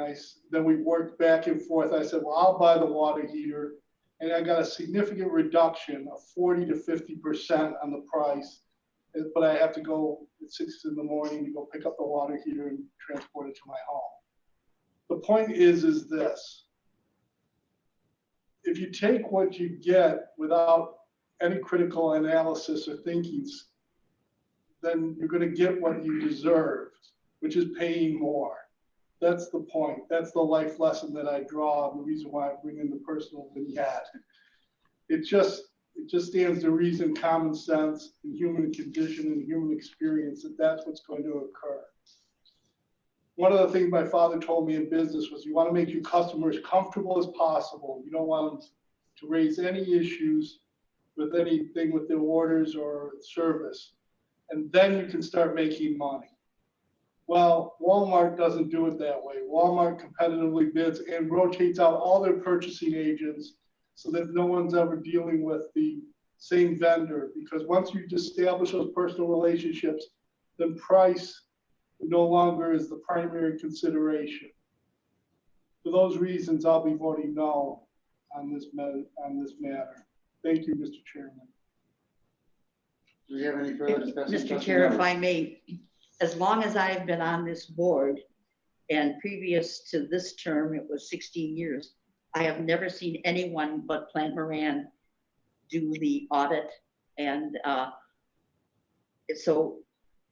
then we worked back and forth. I said, well, I'll buy the water heater. And I got a significant reduction of 40 to 50% on the price. But I have to go at 6 in the morning to go pick up the water heater and transport it to my home. The point is this. If you take what you get without any critical analysis or thinking, then you're going to get what you deserve, which is paying more. That's the point. That's the life lesson that I draw, and the reason why I bring in the personal vignette. It just stands to reason, common sense, and human condition and human experience that that's what's going to occur. One of the things my father told me in business was you want to make your customers comfortable as possible. You don't want them to raise any issues with anything with their orders or service. And then you can start making money. Well, Walmart doesn't do it that way. Walmart competitively bids and rotates out all their purchasing agents so that no one's ever dealing with the same vendor. Because once you establish those personal relationships, then price no longer is the primary consideration. For those reasons, I'll be voting no on this matter. Thank you, Mr. Chairman. Do we have any further discussion? Mr. Chair, if I may, as long as I've been on this board, and previous to this term, it was 16 years, I have never seen anyone but Plant Moran do the audit. And so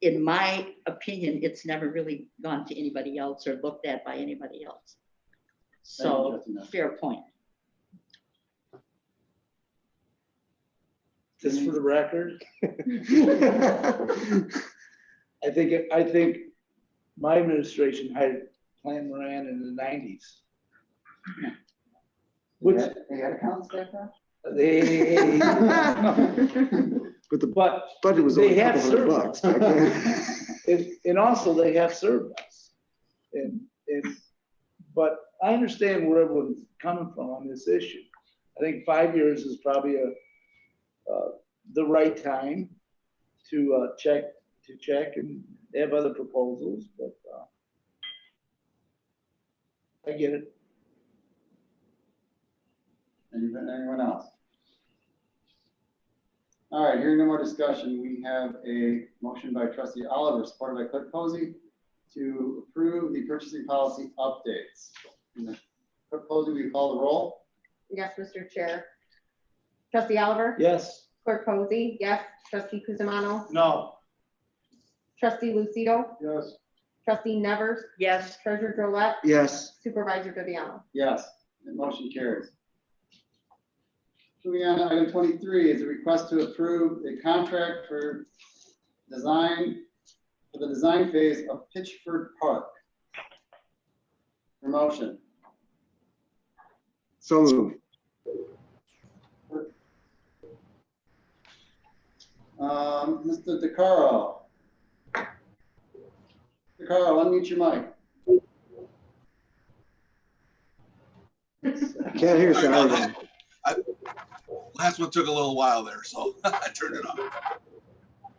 in my opinion, it's never really gone to anybody else or looked at by anybody else. So fair point. Just for the record. I think my administration hired Plant Moran in the 90s. Which they had accounts back then? They but the budget was only a couple $100 back then. and also they have served us. But I understand where everyone's coming from on this issue. I think 5 years is probably the right time to check and they have other proposals, but I get it. Anyone else? All right, hearing no more discussion, we have a motion by trustee Oliver, supported by clerk Posey, to approve the purchasing policy updates. Clerk Posey, will you call the roll? Yes, Mr. Chair. Trustee Oliver? Yes. Clerk Posey? Yes. Trustee Kuzma? No. Trustee Lucido? Yes. Trustee Nevers? Yes. Treasurer Drollet? Yes. Supervisor Viviano? Yes, the motion carries. Moving on to item 23 is a request to approve a contract for the design phase of Pitchford Park. Promotion. So moved. Mr. DeCaro. DeCaro, unmute your mic. Can't hear you. Either. Last one took a little while there, so I turned it off.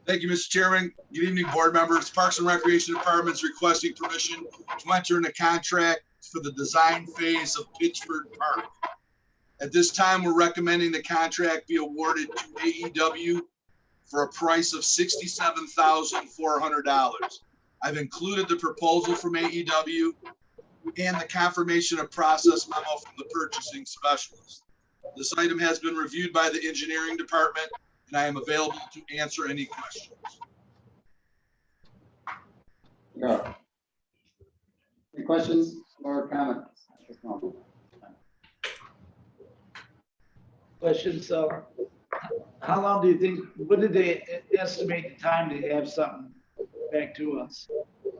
Thank you, Mr. Chairman. Good evening, board members. Parks and Recreation Department is requesting permission to enter into contract for the design phase of Pitchford Park. At this time, we're recommending the contract be awarded to AEW for a price of $67,400. I've included the proposal from AEW and the confirmation of process memo from the purchasing specialist. This item has been reviewed by the engineering department, and I am available to answer any questions. Yeah. Any questions or comments at this moment? Questions, how long do you think, what did they estimate the time to have something back to us?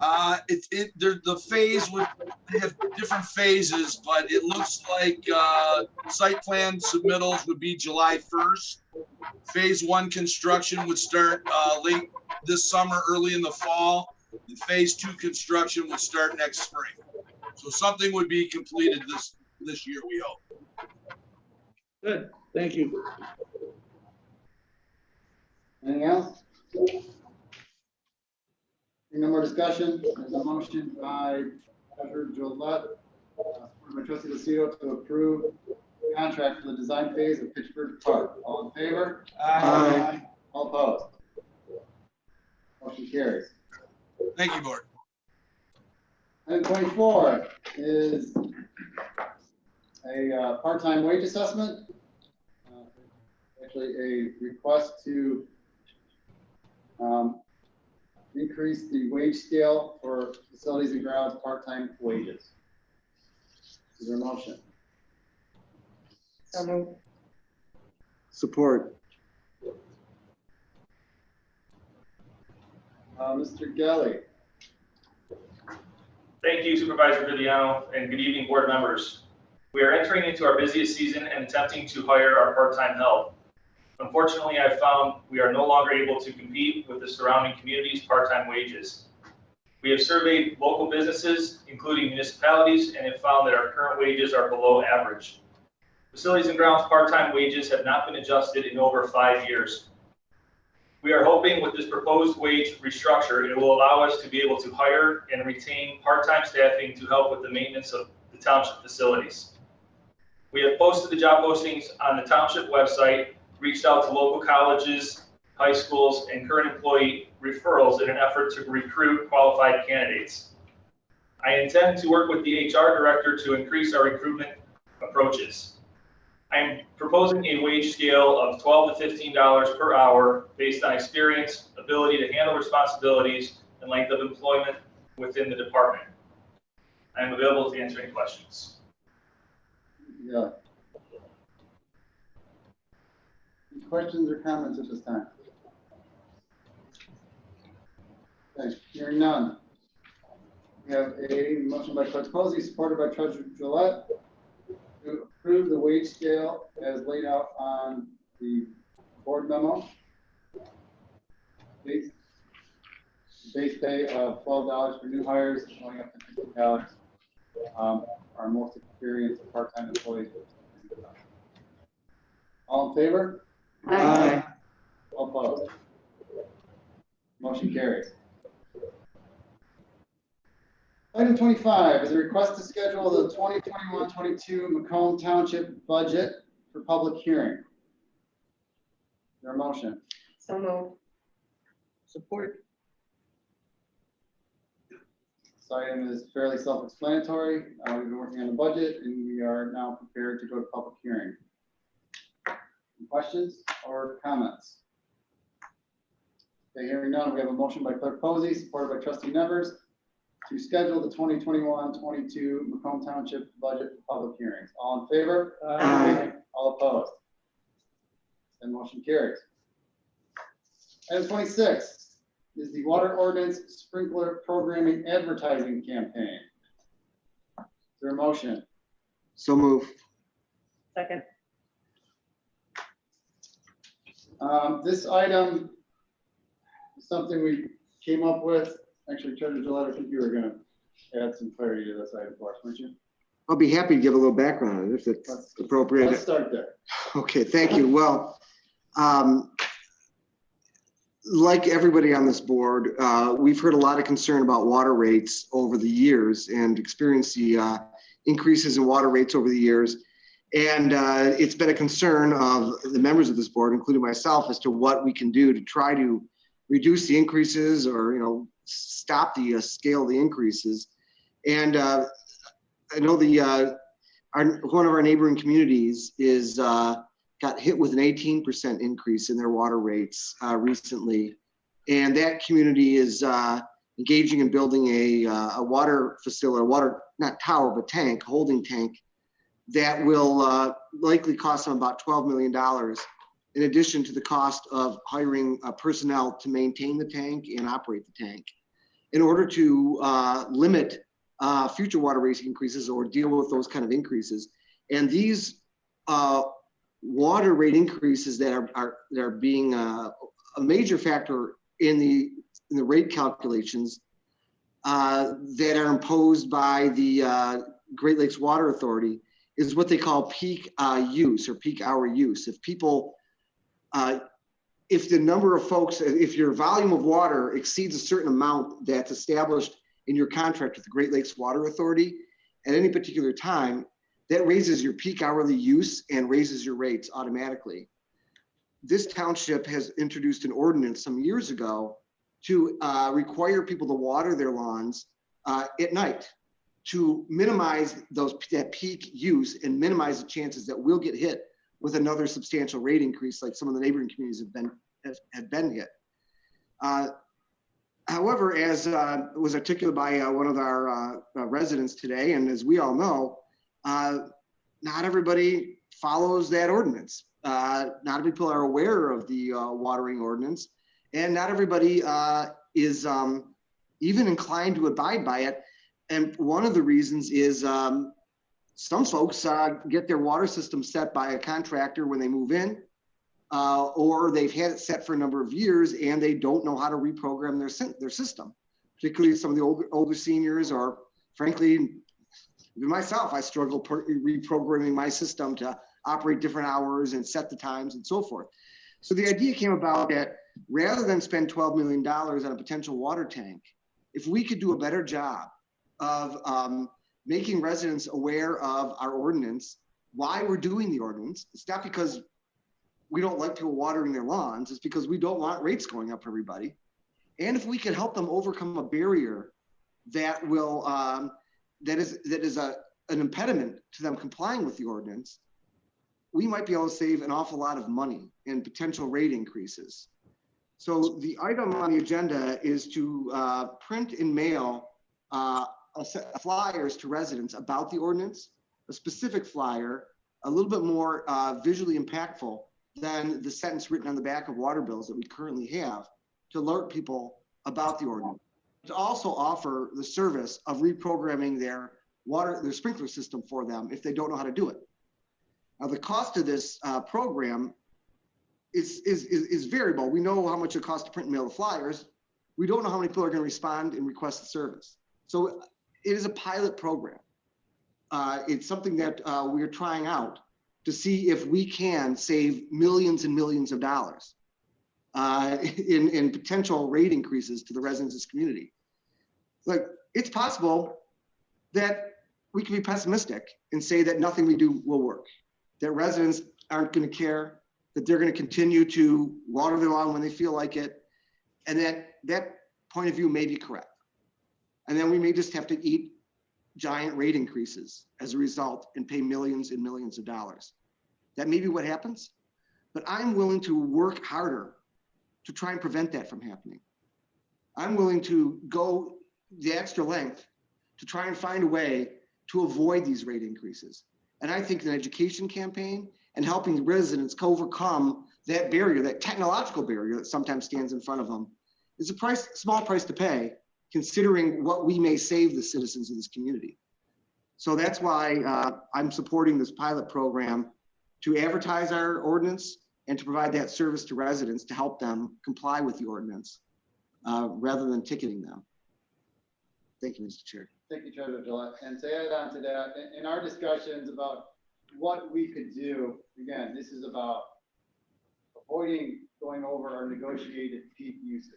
The phase would have different phases, but it looks like site plan submittals would be July 1st. Phase 1 construction would start late this summer, early in the fall. And phase 2 construction would start next spring. So something would be completed this year, we hope. Good, thank you. Anything else? No more discussion. There's a motion by Treasurer Drollet, supported by Trustee Lucido, to approve the contract for the design phase of Pitchford Park. All in favor? Aye. All opposed? Motion carries. Thank you, board. Item 24 is a part-time wage assessment. Actually, a request to increase the wage scale for facilities and grounds part-time wages. Is there a motion? So moved. Support. Mr. Gelli. Thank you, Supervisor Viviano, and good evening, board members. We are entering into our busiest season and attempting to hire our part-time help. Unfortunately, I've found we are no longer able to compete with the surrounding community's part-time wages. We have surveyed local businesses, including municipalities, and have found that our current wages are below average. Facilities and grounds part-time wages have not been adjusted in over 5 years. We are hoping with this proposed wage restructure, it will allow us to be able to hire and retain part-time staffing to help with the maintenance of the township facilities. We have posted the job postings on the township website, reached out to local colleges, high schools, and current employee referrals in an effort to recruit qualified candidates. I intend to work with the HR director to increase our recruitment approaches. I am proposing a wage scale of $12 to $15 per hour based on experience, ability to handle responsibilities, and length of employment within the department. I am available to answer any questions. Yeah. Any questions or comments at this time? Okay, hearing none. We have a motion by Clerk Posey, supported by Treasurer Gillette, to approve the wage scale as laid out on the board memo. Base pay of $12 for new hires, going up to $15. Our most experienced part-time employees. All in favor? Aye. All opposed? Motion carries. Item 25 is a request to schedule the 2021-22 Macomb Township budget for public hearing. there a motion? So moved. Support. This item is fairly self-explanatory. We've been working on the budget and we are now prepared to go to public hearing. Any questions or comments? Okay, hearing none, we have a motion by Clerk Posey, supported by Trustee Nevers, to schedule the 2021-22 Macomb Township budget public hearings. All in favor? Aye. All opposed? And motion carries. Item 26 is the Water Ordinance Sprinkler Programming Advertising Campaign. Is there a motion? So move. Second. This item is something we came up with. Actually, Treasurer Gillette, I think you were going to add some clarity to this item for us, weren't you? I'll be happy to give a little background on it if it's appropriate. Let's start there. Okay, thank you. Well, like everybody on this board, we've heard a lot of concern about water rates over the years and experienced the increases in water rates over the years. And it's been a concern of the members of this board, including myself, as to what we can do to try to reduce the increases or, stop the scale of the increases. And I know one of our neighboring communities is got hit with an 18% increase in their water rates recently. And that community is engaging in building a water facility, a water, not tower, but tank, holding tank, that will likely cost them about $12 million, in addition to the cost of hiring personnel to maintain the tank and operate the tank, in order to limit future water rate increases or deal with those kind of increases. And these water rate increases that are being a major factor in the rate calculations that are imposed by the Great Lakes Water Authority is what they call peak use or peak hour use. If people, if the number of folks, if your volume of water exceeds a certain amount that's established in your contract with the Great Lakes Water Authority at any particular time, that raises your peak hourly use and raises your rates automatically. This township has introduced an ordinance some years ago to require people to water their lawns at night to minimize that peak use and minimize the chances that we'll get hit with another substantial rate increase like some of the neighboring communities have been hit. However, as was articulated by one of our residents today, and as we all know, not everybody follows that ordinance. Not every people are aware of the watering ordinance, and not everybody is even inclined to abide by it. And one of the reasons is some folks get their water system set by a contractor when they move in, or they've had it set for a number of years and they don't know how to reprogram their system, particularly some of the older seniors, or frankly, even myself, I struggle reprogramming my system to operate different hours and set the times and so forth. So the idea came about that rather than spend $12 million on a potential water tank, if we could do a better job of making residents aware of our ordinance, why we're doing the ordinance. It's not because we don't like people watering their lawns, it's because we don't want rates going up for everybody. And if we can help them overcome a barrier that will, that is an impediment to them complying with the ordinance, we might be able to save an awful lot of money in potential rate increases. So the item on the agenda is to print and mail flyers to residents about the ordinance, a specific flyer, a little bit more visually impactful than the sentence written on the back of water bills that we currently have, to alert people about the ordinance. To also offer the service of reprogramming their sprinkler system for them if they don't know how to do it. Now, the cost of this program is variable. We know how much it costs to print and mail the flyers. We don't know how many people are going to respond and request the service. So it is a pilot program. It's something that we are trying out to see if we can save millions and millions of dollars in potential rate increases to the residents of this community. Like, it's possible that we can be pessimistic and say that nothing we do will work, that residents aren't going to care, that they're going to continue to water their lawn when they feel like it. And that point of view may be correct. And then we may just have to eat giant rate increases as a result and pay millions and millions of dollars. That may be what happens, but I'm willing to work harder to try and prevent that from happening. I'm willing to go the extra length to try and find a way to avoid these rate increases. And I think an education campaign and helping residents overcome that barrier, that technological barrier that sometimes stands in front of them, is a small price to pay, considering what we may save the citizens of this community. So that's why I'm supporting this pilot program to advertise our ordinance and to provide that service to residents to help them comply with the ordinance rather than ticketing them. Thank you, Mr. Chair. Thank you, Treasurer Gillette. And to add on to that, in our discussions about what we could do, again, this is about avoiding going over our negotiated peak usage.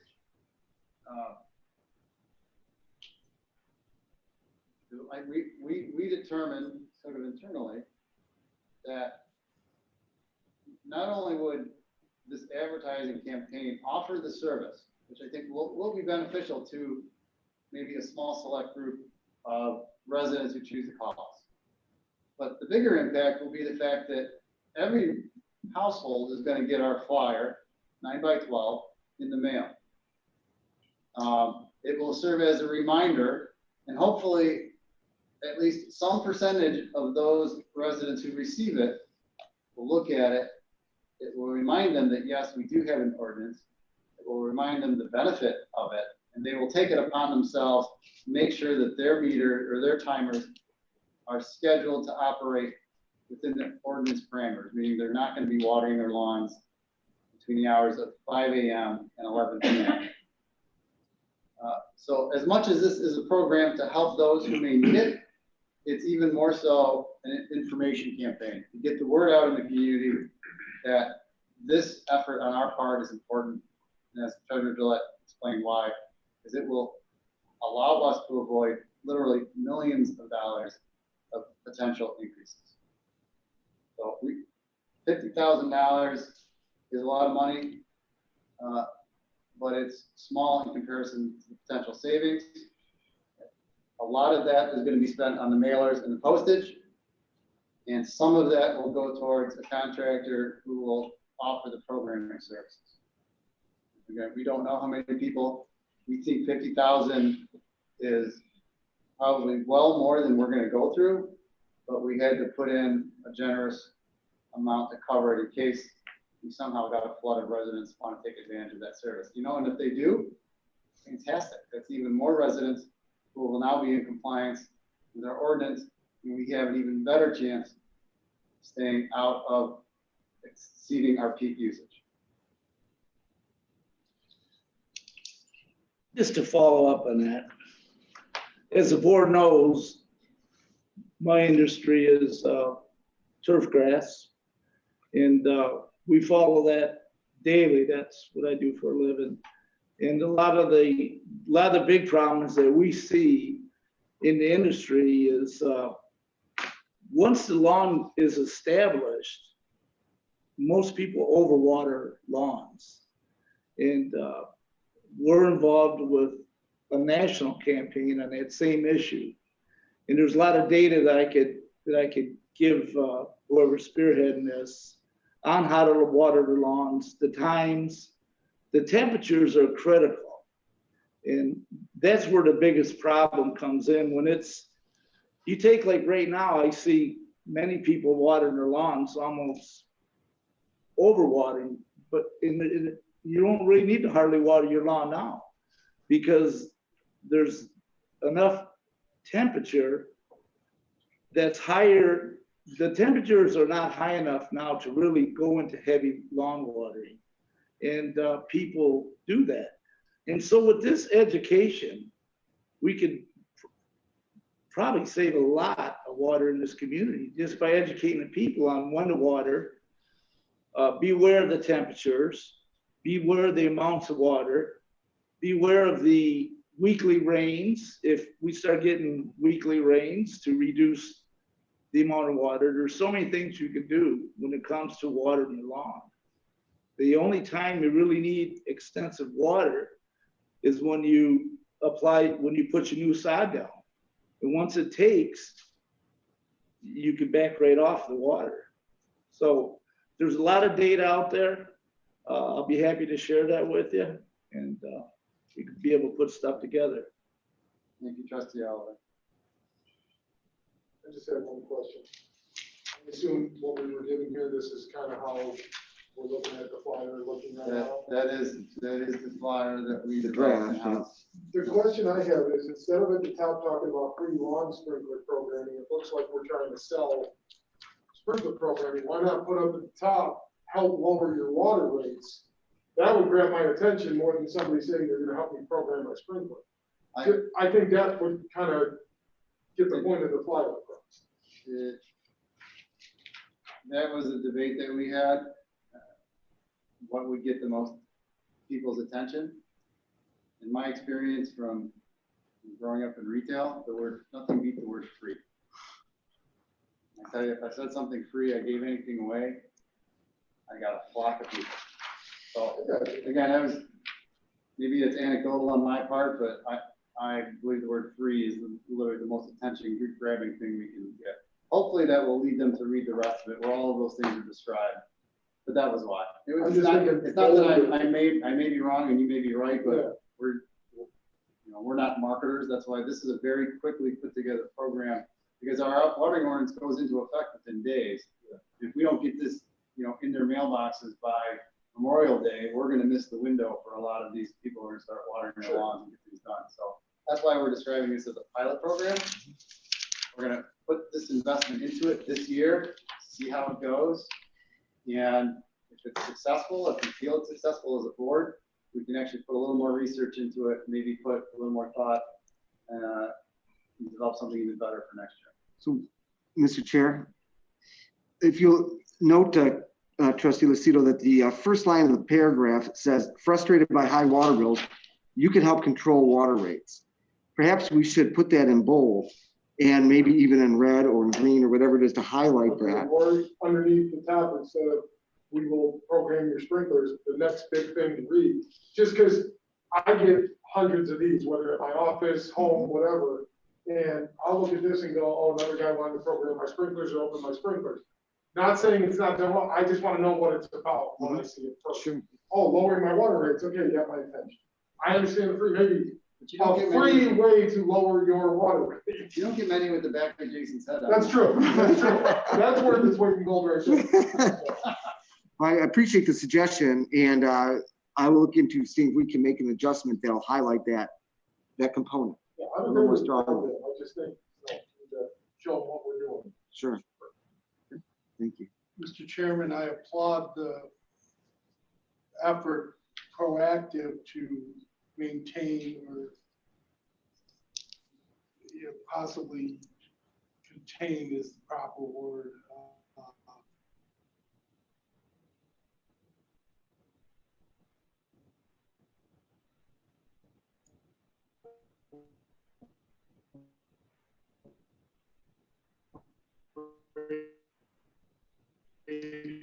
We determined sort of internally that not only would this advertising campaign offer the service, which I think will be beneficial to maybe a small select group of residents who choose to call us, but the bigger impact will be the fact that every household is going to get our flyer, 9x12, in the mail. It will serve as a reminder, and hopefully at least some percentage of those residents who receive it will look at it. It will remind them that, yes, we do have an ordinance. It will remind them the benefit of it, and they will take it upon themselves to make sure that their meter or their timers are scheduled to operate within the ordinance parameters, meaning they're not going to be watering their lawns between the hours of 5 a.m. and 11 p.m. So as much as this is a program to help those who may need it, it's even more so an information campaign to get the word out in the community that this effort on our part is important. And as Treasurer Gillette explained why, is it will allow us to avoid literally millions of dollars of potential increases. So $50,000 is a lot of money, but it's small in comparison to the potential savings. A lot of that is going to be spent on the mailers and the postage, and some of that will go towards a contractor who will offer the programming services. Again, we don't know how many people. We think 50,000 is probably well more than we're going to go through, but we had to put in a generous amount to cover it in case we somehow got a flood of residents who want to take advantage of that service. You know, and if they do, fantastic. That's even more residents who will now be in compliance with our ordinance, and we have an even better chance of staying out of exceeding our peak usage. Just to follow up on that, as the board knows, my industry is turf grass, and we follow that daily. That's what I do for a living. And a lot of the big problems that we see in the industry is once the lawn is established, most people overwater lawns. And we're involved with a national campaign on that same issue. And there's a lot of data that I could give whoever's spearheading this on how to water the lawns, the times, the temperatures are critical. And that's where the biggest problem comes in. When you take like right now, I see many people watering their lawns almost overwatering, but you don't really need to hardly water your lawn now because there's enough temperature that's higher. The temperatures are not high enough now to really go into heavy lawn watering, and people do that. And so with this education, we could probably save a lot of water in this community just by educating the people on when to water, beware of the temperatures, beware of the amounts of water, beware of the weekly rains. If we start getting weekly rains, to reduce the amount of water. There's so many things you can do when it comes to watering your lawn. The only time you really need extensive water is when you put your new sod down. And once it takes, you can back right off the water. So there's a lot of data out there. I'll be happy to share that with you, and we could be able to put stuff together. Thank you, Trustee Oliver. I just have one question. I assume what we were giving here, this is kind of how we're looking at the flyer, looking at now. That is the flyer that we The developed draft, in-house. The question I have is, instead of at the top talking about free lawn sprinkler programming, it looks like we're trying to sell sprinkler programming. Why not put up at the top, help lower your water rates? That would grab my attention more than somebody saying they're gonna help me program my sprinkler. I think that would kind of get the point of the flyer across. That was a debate that we had. What would get the most people's attention? In my experience from growing up in retail, nothing beat the word free. I tell you, if I said something free, I gave anything away, I got a flock of people. So again, maybe it's anecdotal on my part, but I believe the word free is literally the most attention grabbing thing we can get. Hopefully that will lead them to read the rest of it, where all of those things are described. But that was why. It's not that I may be wrong and you may be right, but we're not marketers. That's why this is a very quickly put together program, because our watering ordinance goes into effect within days. If we don't get this, in their mailboxes by Memorial Day, we're going to miss the window for a lot of these people who are going to start watering their lawns and get things done. So that's why we're describing this as a pilot program. We're going to put this investment into it this year, see how it goes. And if it's successful, if we feel it's successful as a board, we can actually put a little more research into it, maybe put a little more thought, and develop something even better for next year. So, Mr. Chair, if you'll note, Trustee Lucido, that the first line of the paragraph says, frustrated by high water bills, you can help control water rates. Perhaps we should put that in bold and maybe even in red or in green or whatever it is to highlight that. Or underneath the top, instead of we will program your sprinklers, the next big thing to read. Just because I get hundreds of these, whether at my office, home, whatever, and I'll look at this and go, oh, another guy wanted to program my sprinklers or open my sprinklers. Not saying it's not done well, I just want to know what it's about when I see it first. Sure. Oh, lowering my water rates, okay, you got my attention. I understand the free, maybe a free way to lower your water rate. You don't get many with the back of Jason's head. That's true. That's true. That's where this weight in gold right there. I appreciate the suggestion, and I will look into seeing if we can make an adjustment that'll highlight that component. Yeah, I don't know. I just think to show them what we're doing. Sure. Thank you. Mr. Chairman, I applaud the effort proactive to maintain or possibly contain is the proper word.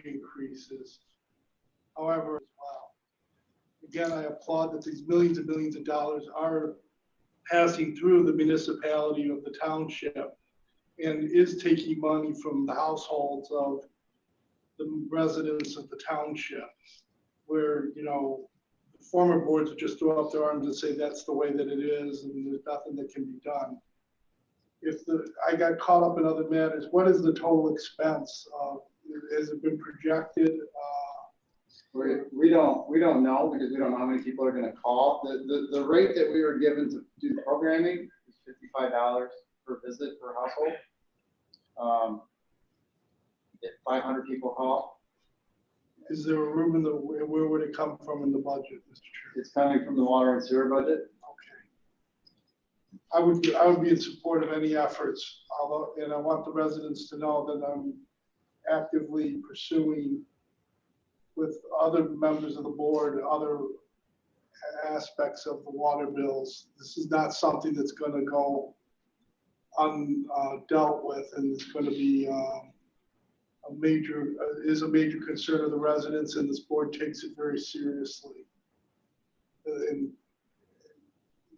Increases. However, as well. Again, I applaud that these millions and millions of dollars are passing through the municipality of the township and is taking money from the households of the residents of the township, where, the former boards would just throw up their arms and say that's the way that it is and there's nothing that can be done. I got caught up in other matters, what is the total expense? Has it been projected? We don't know, because we don't know how many people are going to call. The rate that we were given to do the programming is $55 per visit per household. If 500 people call. Is there a room where would it come from in the budget, Mr. Chair? It's coming from the water and sewer budget. I would be in support of any efforts, and I want the residents to know that I'm actively pursuing with other members of the board, other aspects of the water bills. This is not something that's going to go undealt with, and it's going to be is a major concern of the residents, and this board takes it very seriously. And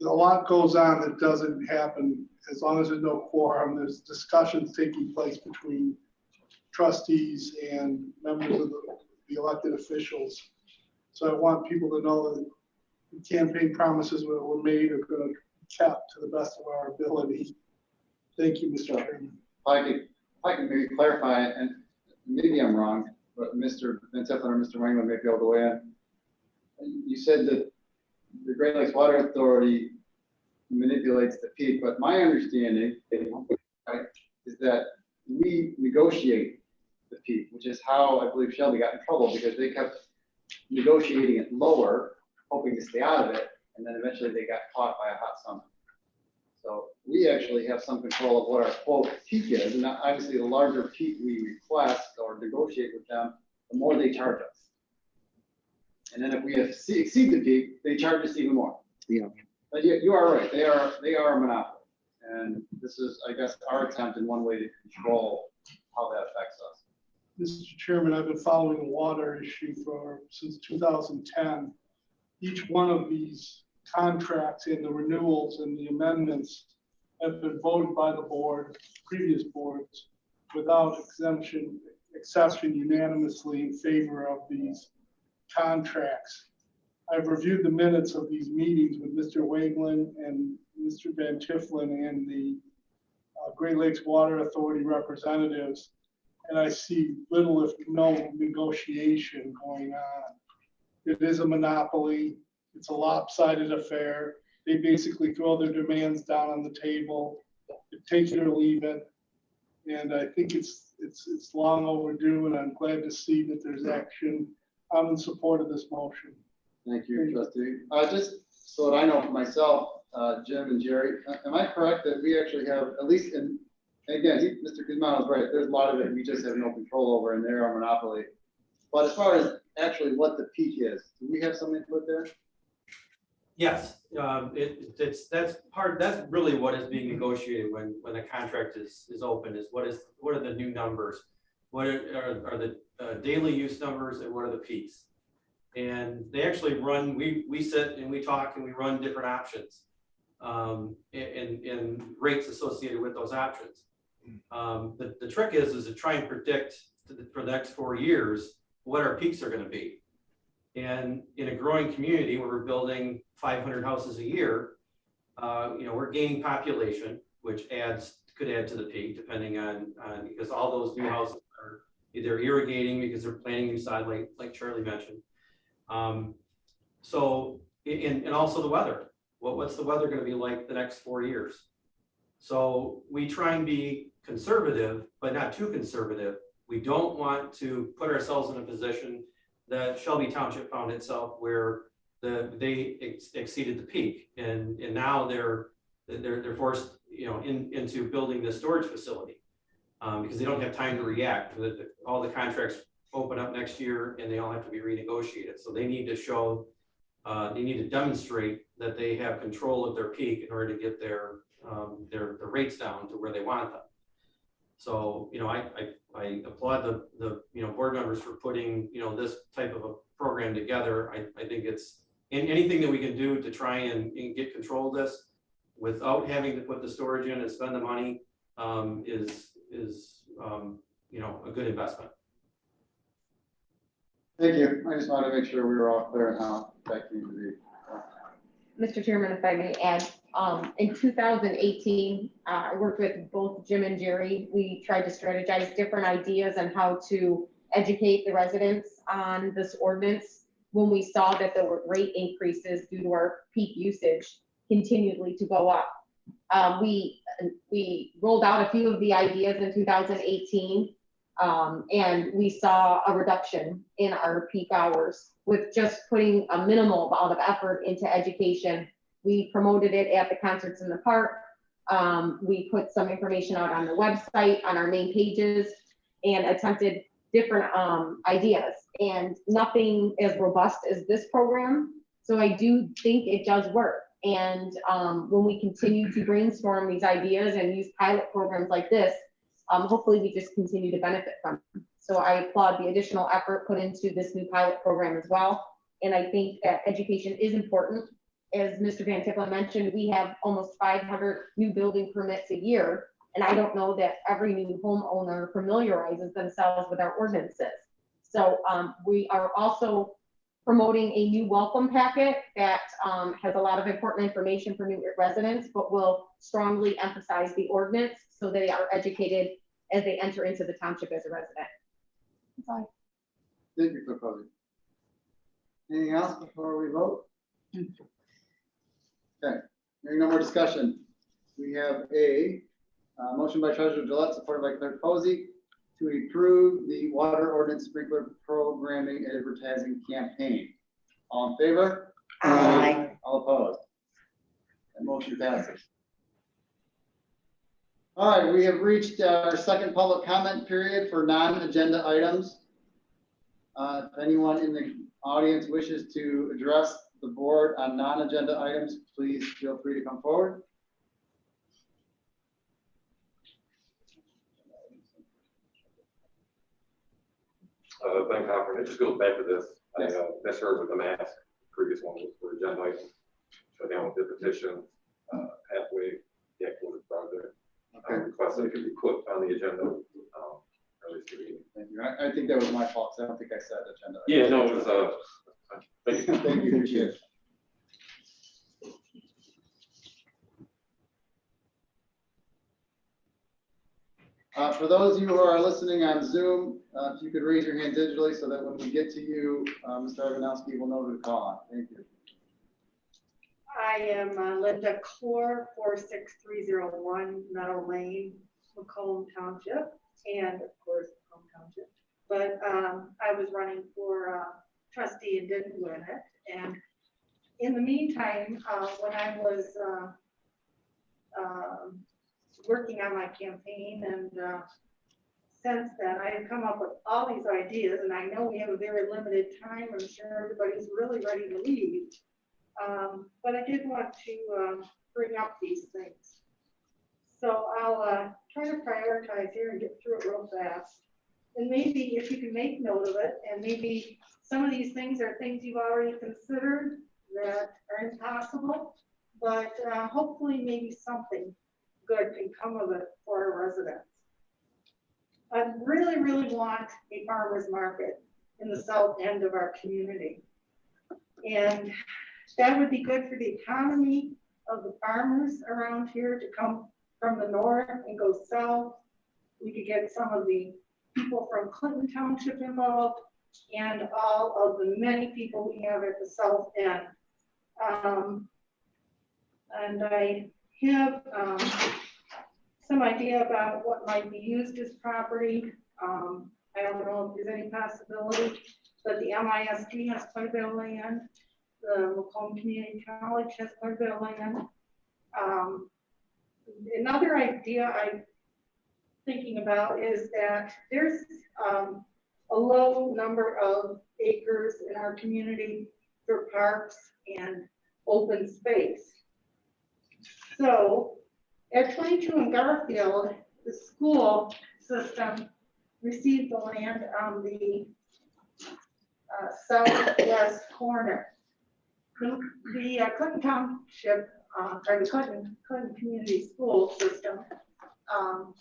a lot goes on that doesn't happen as long as there's no quorum. There's discussions taking place between trustees and members of the elected officials. So I want people to know that the campaign promises that were made are going to be kept to the best of our ability. Thank you, Mr. Chairman. If I can maybe clarify, and maybe I'm wrong, but Mr. Van Tiffelen or Mr. Wangman may be able to weigh in. You said that the Great Lakes Water Authority manipulates the peak, but my understanding, right, is that we negotiate the peak, which is how I believe Shelby got in trouble, because they kept negotiating it lower, hoping to stay out of it, and then eventually they got caught by a hot summer. So we actually have some control of what our quote peak is, and obviously the larger peak we request or negotiate with them, the more they charge us. And then if we exceed the peak, they charge us even more. Yeah. But you are right, they are a monopoly. And this is, I guess, our attempt in one way to control how that affects us. Mr. Chairman, I've been following the water issue since 2010. Each one of these contracts and the renewals and the amendments have been voted by the board, previous boards, without exception unanimously in favor of these contracts. I've reviewed the minutes of these meetings with Mr. Wangland and Mr. Van Tiffelen and the Great Lakes Water Authority representatives, and I see little if no negotiation going on. It is a monopoly. It's a lopsided affair. They basically throw their demands down on the table. Take it or leave it. And I think it's long overdue, and I'm glad to see that there's action. I'm in support of this motion. Thank you, Trustee. Just so that I know for myself, Jim and Jerry, am I correct that we actually have, at least in, and again, Mr. Guzman was right, there's a lot of it we just have no control over, and they're our monopoly. But as far as actually what the peak is, do we have some input there? Yes, that's really what is being negotiated when the contract is open, is what are the new numbers? What are the daily use numbers, and what are the peaks? And they actually run, we sit and we talk and we run different options and rates associated with those options. The trick is to try and predict for the next 4 years what our peaks are going to be. And in a growing community where we're building 500 houses a year, we're gaining population, which could add to the peak, depending on because all those new houses are either irrigating because they're planting new sod, like Charlie mentioned. And also the weather. What's the weather going to be like the next 4 years? So we try and be conservative, but not too conservative. We don't want to put ourselves in a position that Shelby Township found itself where they exceeded the peak, and now they're forced into building this storage facility because they don't have time to react. All the contracts open up next year and they all have to be renegotiated. So they need to show, they need to demonstrate that they have control of their peak in order to get their rates down to where they want them. So, I applaud the board members for putting, this type of a program together. I think it's anything that we can do to try and get control of this without having to put the storage in and spend the money is a good investment. Thank you. I just wanted to make sure we were all clear on how that came to be. Mr. Chairman, if I may add, in 2018, I worked with both Jim and Jerry. We tried to strategize different ideas on how to educate the residents on this ordinance when we saw that there were rate increases due to our peak usage continually to go up. We rolled out a few of the ideas in 2018, and we saw a reduction in our peak hours with just putting a minimal amount of effort into education. We promoted it at the concerts in the park. We put some information out on the website, on our main pages, and attempted different ideas, and nothing as robust as this program. So I do think it does work. And when we continue to brainstorm these ideas and use pilot programs like this, hopefully we just continue to benefit from them. So I applaud the additional effort put into this new pilot program as well. And I think that education is important. As Mr. Van Tippel mentioned, we have almost 500 new building permits a year. And I don't know that every new homeowner familiarizes themselves with our ordinances. So we are also promoting a new welcome packet that has a lot of important information for new residents, but will strongly emphasize the ordinance so they are educated as they enter into the township as a resident. Thank you, Clerk Posey. Anything else before we vote? Okay, hearing no more discussion. We have a motion by Treasurer Gillette, supported by Clerk Posey, to approve the water ordinance sprinkler programming advertising campaign. All in favor? Aye. All opposed? That motion passes. All right, we have reached our second public comment period for non-agenda items. If anyone in the audience wishes to address the board on non-agenda items, please feel free to come forward. Ben Cochran, it just goes back to this. I misheard with the mask. Previous one was for agenda item. So down with the petition, halfway, the exclusive project. Request that it could be put on the agenda. Thank you. I think that was my fault, so I don't think I said agenda. Yeah, no, it was, thank you. Thank you, appreciate it. For those of you who are listening on Zoom, if you could raise your hand digitally so that when we get to you, Mr. Ivanowski will know who to call on. Thank you. I am Linda Clore, 46301 Meadow Lane, Macomb Township, and of course, Macomb Township. But I was running for trustee and didn't win it. And in the meantime, when I was working on my campaign, and since then I have come up with all these ideas, and I know we have a very limited time. I'm sure everybody's really ready to leave. But I did want to bring up these things. So I'll try to prioritize here and get through it real fast. And maybe if you can make note of it, and maybe some of these things are things you've already considered that are impossible, but hopefully maybe something good can come of it for our residents. I really, really want a farmer's market in the south end of our community. And that would be good for the economy of the farmers around here to come from the north and go south. We could get some of the people from Clinton Township involved and all of the many people we have at the south end. And I have some idea about what might be used as property. I don't know if there's any possibility, but the MISD has quite a bit of land. The Macomb Community College has quite a bit of land. Another idea I'm thinking about is that there's a low number of acres in our community for parks and open space. So at 22 in Garfield, the school system received the land on the southwest corner. The Clinton Township, or the Clinton Community School System,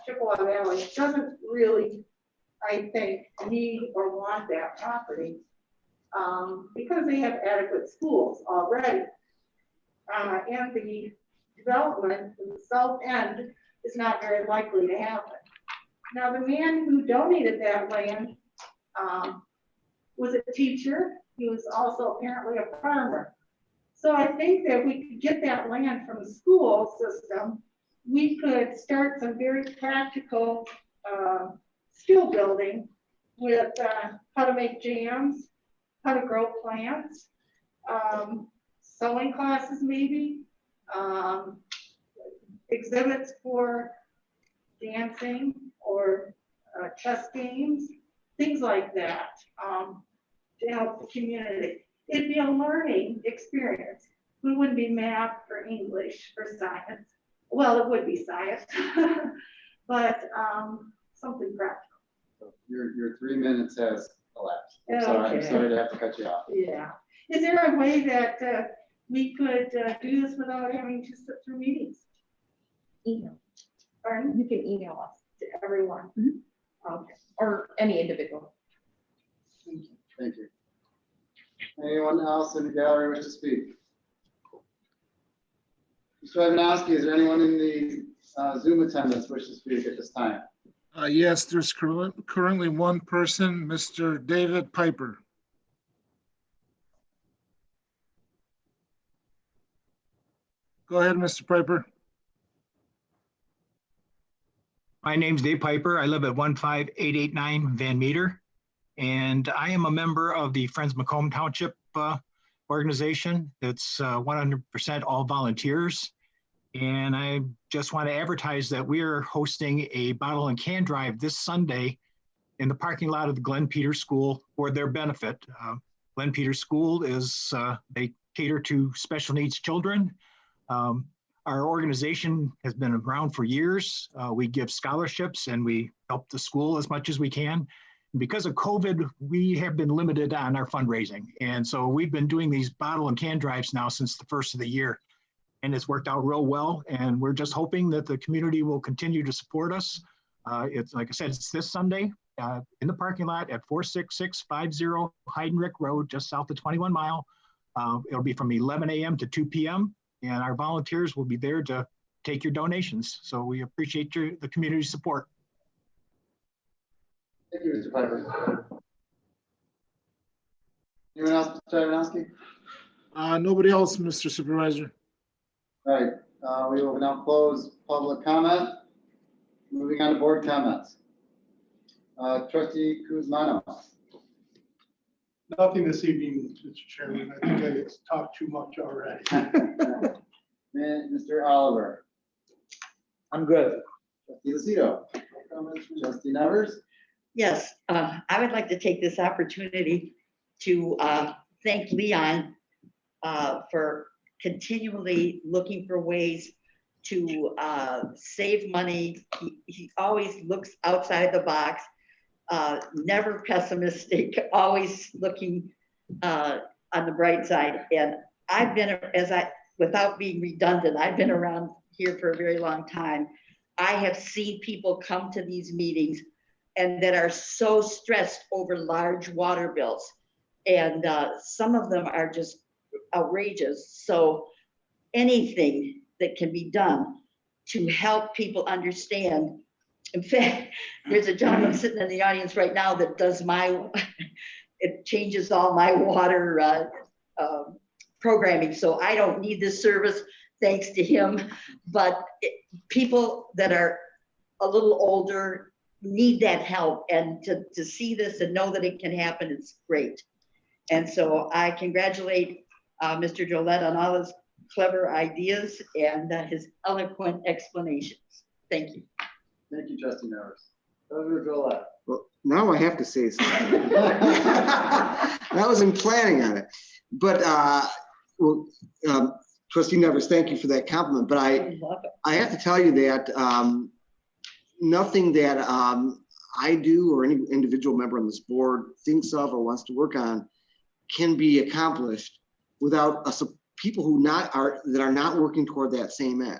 Chippewa Valley, doesn't really, I think, need or want that property because they have adequate schools already. And the development in the south end is not very likely to happen. Now, the man who donated that land was a teacher. He was also apparently a farmer. So I think that we could get that land from the school system. We could start some very practical skill building with how to make jams, how to grow plants, sewing classes maybe, exhibits for dancing or chess games, things like that to help the community. It'd be a learning experience. We wouldn't be math or English or science. Well, it would be science, but something practical. Your 3 minutes has elapsed. I'm Okay. sorry to have to cut you off. Yeah. Is there a way that we could do this without having to sit through meetings? Email. Pardon? You can email us To everyone? Okay. or any individual. Thank you. Anyone else in the gallery wish to speak? Mr. Ivanowski, is there anyone in the Zoom attendance wish to speak at this time? Yes, there's currently one person, Mr. David Piper. Go ahead, Mr. Piper. My name's Dave Piper. I live at 15889 Van Meter, and I am a member of the Friends Macomb Township organization. It's 100% all volunteers. And I just want to advertise that we are hosting a bottle and can drive this Sunday in the parking lot of the Glenn Peters School for their benefit. Glenn Peters School is, they cater to special needs children. Our organization has been around for years. We give scholarships and we help the school as much as we can. Because of COVID, we have been limited on our fundraising. And so we've been doing these bottle and can drives now since the first of the year. And it's worked out real well. And we're just hoping that the community will continue to support us. It's like I said, it's this Sunday in the parking lot at 46650 Heidenreich Road, just south of 21 Mile. It'll be from 11 a.m. to 2 p.m. And our volunteers will be there to take your donations. So we appreciate the community support. Thank you, Mr. Piper. Anyone else, Mr. Ivanowski? Nobody else, Mr. Supervisor. All right, we will now close public comment. Moving on to board comments. Trustee Kuzmano. Nothing this evening, Mr. Chairman. I think I talked too much already. Mr. Oliver. I'm good. Trustee Lucido. Trustee Nevers. Yes, I would like to take this opportunity to thank Leon for continually looking for ways to save money. He always looks outside the box, never pessimistic, always looking on the bright side. And I've been, without being redundant, I've been around here for a very long time. I have seen people come to these meetings and that are so stressed over large water bills. And some of them are just outrageous. So anything that can be done to help people understand. In fact, there's a gentleman sitting in the audience right now that does it changes all my water programming. So I don't need this service thanks to him, but people that are a little older need that help, and to see this and know that it can happen, it's great. And so I congratulate Mr. Jolette on all his clever ideas and his eloquent explanations. Thank you. Thank you, Trustee Nevers. Treasurer Jolette. Well, now I have to say something. I wasn't planning on it, but Trustee Nevers, thank you for that compliment. But I have to tell you that nothing that I do or any individual member on this board thinks of or wants to work on can be accomplished without people that are not working toward that same end.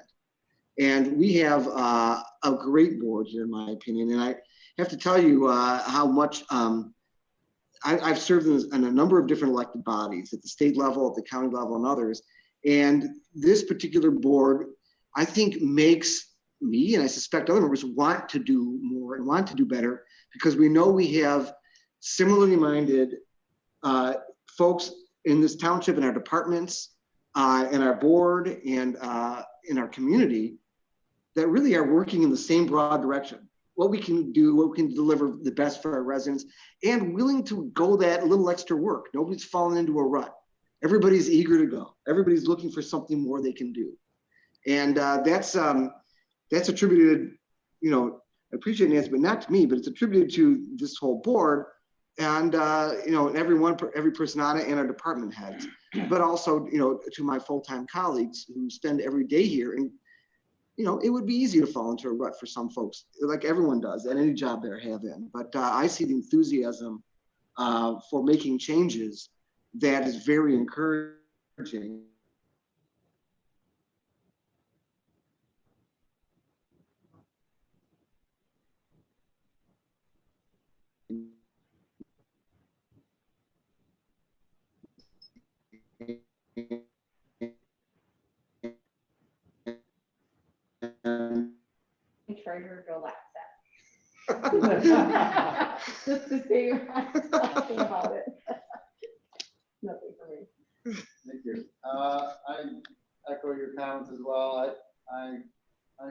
And we have a great board here, in my opinion. And I have to tell you how much I've served in a number of different elected bodies at the state level, at the county level, and others. And this particular board, I think, makes me, and I suspect other members, want to do more and want to do better, because we know we have similarly minded folks in this township, in our departments, in our board, and in our community that really are working in the same broad direction. What we can do, what we can deliver the best for our residents, and willing to go that little extra work. Nobody's fallen into a rut. Everybody's eager to go. Everybody's looking for something more they can do. And that's attributed, I appreciate Nancy, but not to me, but it's attributed to this whole board and, every person on it and our department heads, but also, to my full-time colleagues who spend every day here. And it would be easy to fall into a rut for some folks, like everyone does at any job they're having. But I see the enthusiasm for making changes that is very encouraging. Treasurer relax that. Just to say something about it. Nothing for me. Thank you. I echo your comments as well. I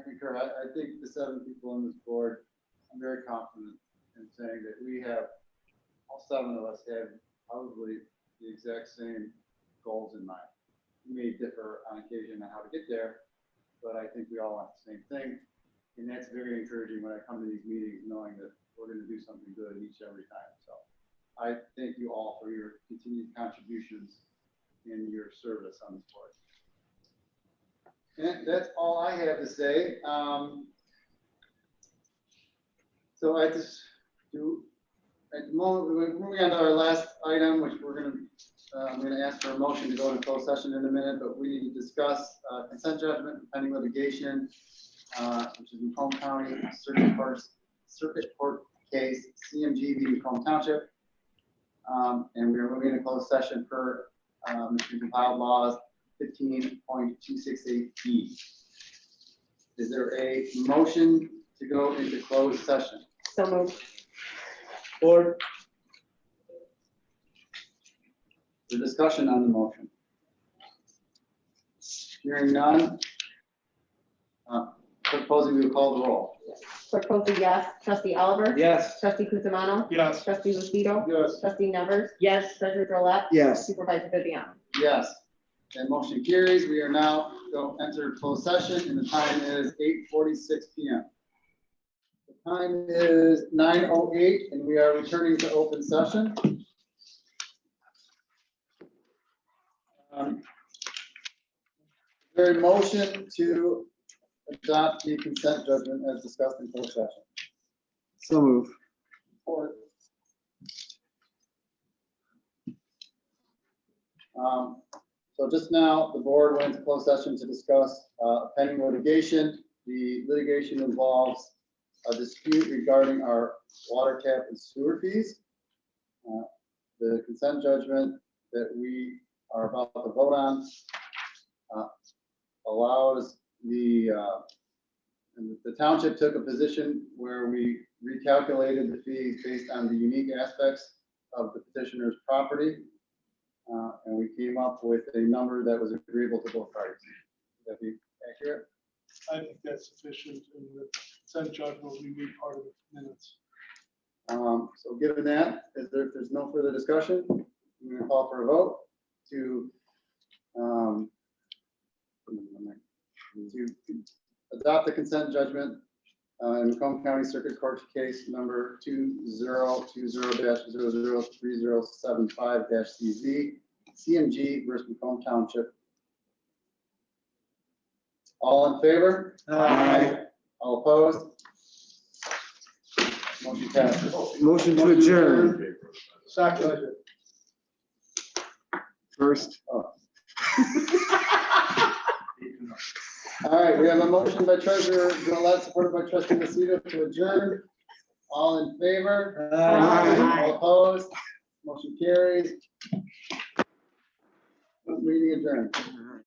concur. I think the 7 people on this board, I'm very confident in saying that we have, all 7 of us have probably the exact same goals in mind. We may differ on occasion on how to get there, but I think we all want the same thing. And that's very encouraging when I come to these meetings, knowing that we're going to do something good each and every time. So I thank you all for your continued contributions and your service on this board. And that's all I have to say. So I just do, at the moment, we're moving on to our last item, which I'm going to ask for a motion to go into closed session in a minute, but we need to discuss consent judgment and pending litigation, which is Macomb County Circuit Court case CMG v. Macomb Township. And we are moving into closed session per Michigan compiled laws 15.268B. Is there a motion to go into closed session? So moved. Or The discussion on the motion. Hearing none. Clerk Posey, we will call the roll. Clerk Posey, yes. Trustee Oliver? yes. Trustee Cusimano? Yes. Trustee Lucido? Yes. Trustee Nevers? Yes. Treasurer Drollet? Yes. Supervisor Viviano? Yes. That motion carries. We are now going to enter closed session, and the time is 8:46 p.m. The time is 9:08, and we are returning to open session. There a motion to adopt the consent judgment as discussed in closed session? So move. Or, so just now, the board went into closed session to discuss pending litigation. The litigation involves a dispute regarding our water tap and sewer fees. The consent judgment that we are about to vote on allows the township took a position where we recalculated the fees based on the unique aspects of the petitioner's property. And we came up with a number that was agreeable to both parties. Would that be accurate? I think that's sufficient, and the consent judgment will be made part of the minutes. So given that, if there's no further discussion, I'm going to call for a vote to adopt the consent judgment in Macomb County Circuit Court case number 2020-003075-CZ, CMG versus Macomb Township. All in favor? Aye. All opposed? Motion passes. Motion to adjourn. Second. First. All right, we have a motion by Treasurer Drollet, supported by Trustee Lucido to adjourn. All in favor? Aye. All opposed? Motion carries. Meeting adjourned.